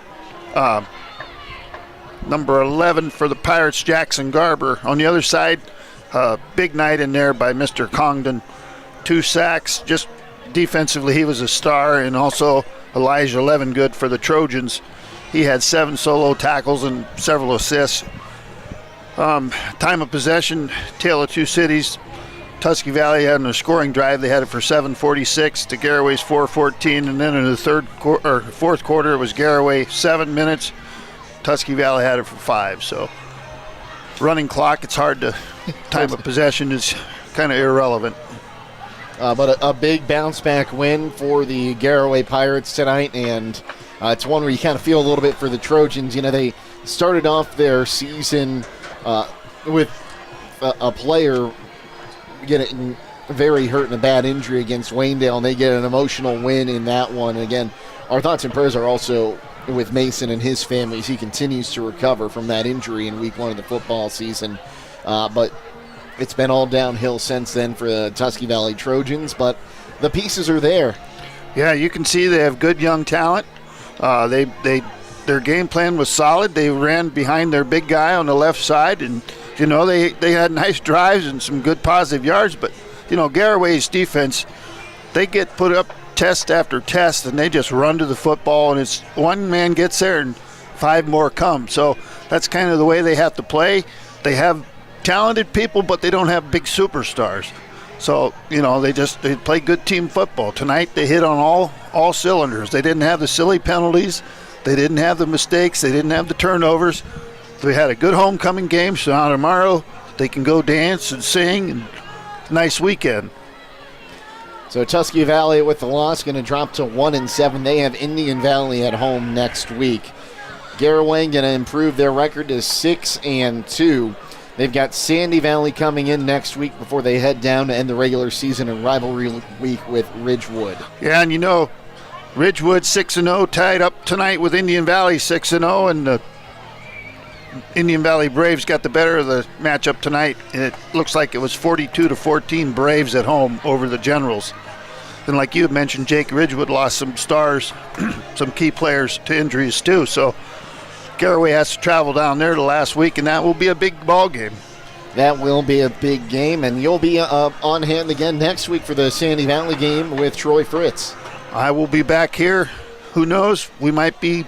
number 11 for the Pirates, Jackson Garber. On the other side, big night in there by Mr. Congdon. 2 sacks. Just defensively, he was a star, and also Elijah Levengood for the Trojans. He had 7 solo tackles and several assists. Time of possession, tale of two cities. Tusky Valley had a scoring drive. They had it for 7:46 to Garaway's 4:14, and then in the fourth quarter, it was Garaway 7 minutes. Tusky Valley had it for 5. So, running clock, it's hard to. Time of possession is kind of irrelevant. But a big bounce-back win for the Garaway Pirates tonight, and it's one where you kind of feel a little bit for the Trojans. You know, they started off their season with a player getting very hurt in a bad injury against Waynedale, and they get an emotional win in that one. And again, our thoughts and prayers are also with Mason and his family as he continues to recover from that injury in week 1 of the football season. But it's been all downhill since then for the Tusky Valley Trojans, but the pieces are there. Yeah, you can see they have good young talent. Their game plan was solid. They ran behind their big guy on the left side, and you know they had nice drives and some good positive yards. But you know, Garaway's defense, they get put up test after test, and they just run to the football, and it's one man gets there and 5 more come. So that's kind of the way they have to play. They have talented people, but they don't have big superstars. So, you know, they play good team football. Tonight they hit on all cylinders. They didn't have the silly penalties. They didn't have the mistakes. They didn't have the turnovers. They had a good homecoming game, so now tomorrow they can go dance and sing, and nice weekend. So Tusky Valley with the loss going to drop to 1-7. They have Indian Valley at home next week. Garaway going to improve their record to 6-2. They've got Sandy Valley coming in next week before they head down to end the regular season in rivalry week with Ridgewood. Yeah, and you know, Ridgewood 6-0 tied up tonight with Indian Valley 6-0, and the Indian Valley Braves got the better of the matchup tonight, and it looks like it was 42-14 Braves at home over the Generals. And like you had mentioned, Jake, Ridgewood lost some stars, some key players to injuries too, so Garaway has to travel down there the last week, and that will be a big ball game. That will be a big game, and you'll be on hand again next week for the Sandy Valley game with Troy Fritz. I will be back here. Who knows? We might be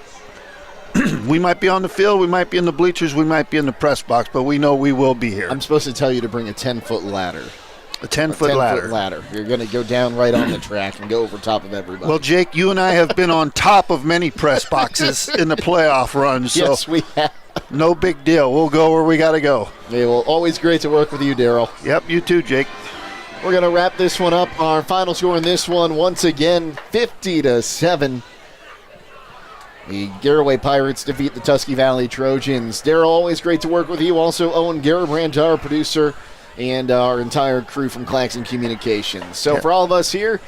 on the field, we might be in the bleachers, we might be in the press box, but we know we will be here. I'm supposed to tell you to bring a 10-foot ladder. A 10-foot ladder. You're going to go down right on the track and go over top of everybody. Well, Jake, you and I have been on top of many press boxes in the playoff run, so yes, we have. No big deal. We'll go where we got to go. Yeah, well, always great to work with you, Daryl. Yep, you too, Jake. We're going to wrap this one up. Our final score in this one, once again, 50-7. The Garaway Pirates defeat the Tusky Valley Trojans. Daryl, always great to work with you. Also, Owen Garabrandt, our producer, and our entire crew from Claxon Communications. So for all of us here,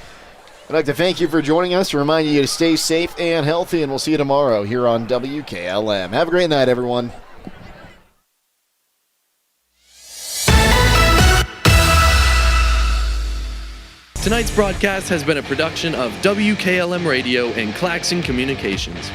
I'd like to thank you for joining us, to remind you to stay safe and healthy, and we'll see you tomorrow here on WKLM. Have a great night, everyone. Tonight's broadcast has been a production of WKLM Radio and Claxon Communications.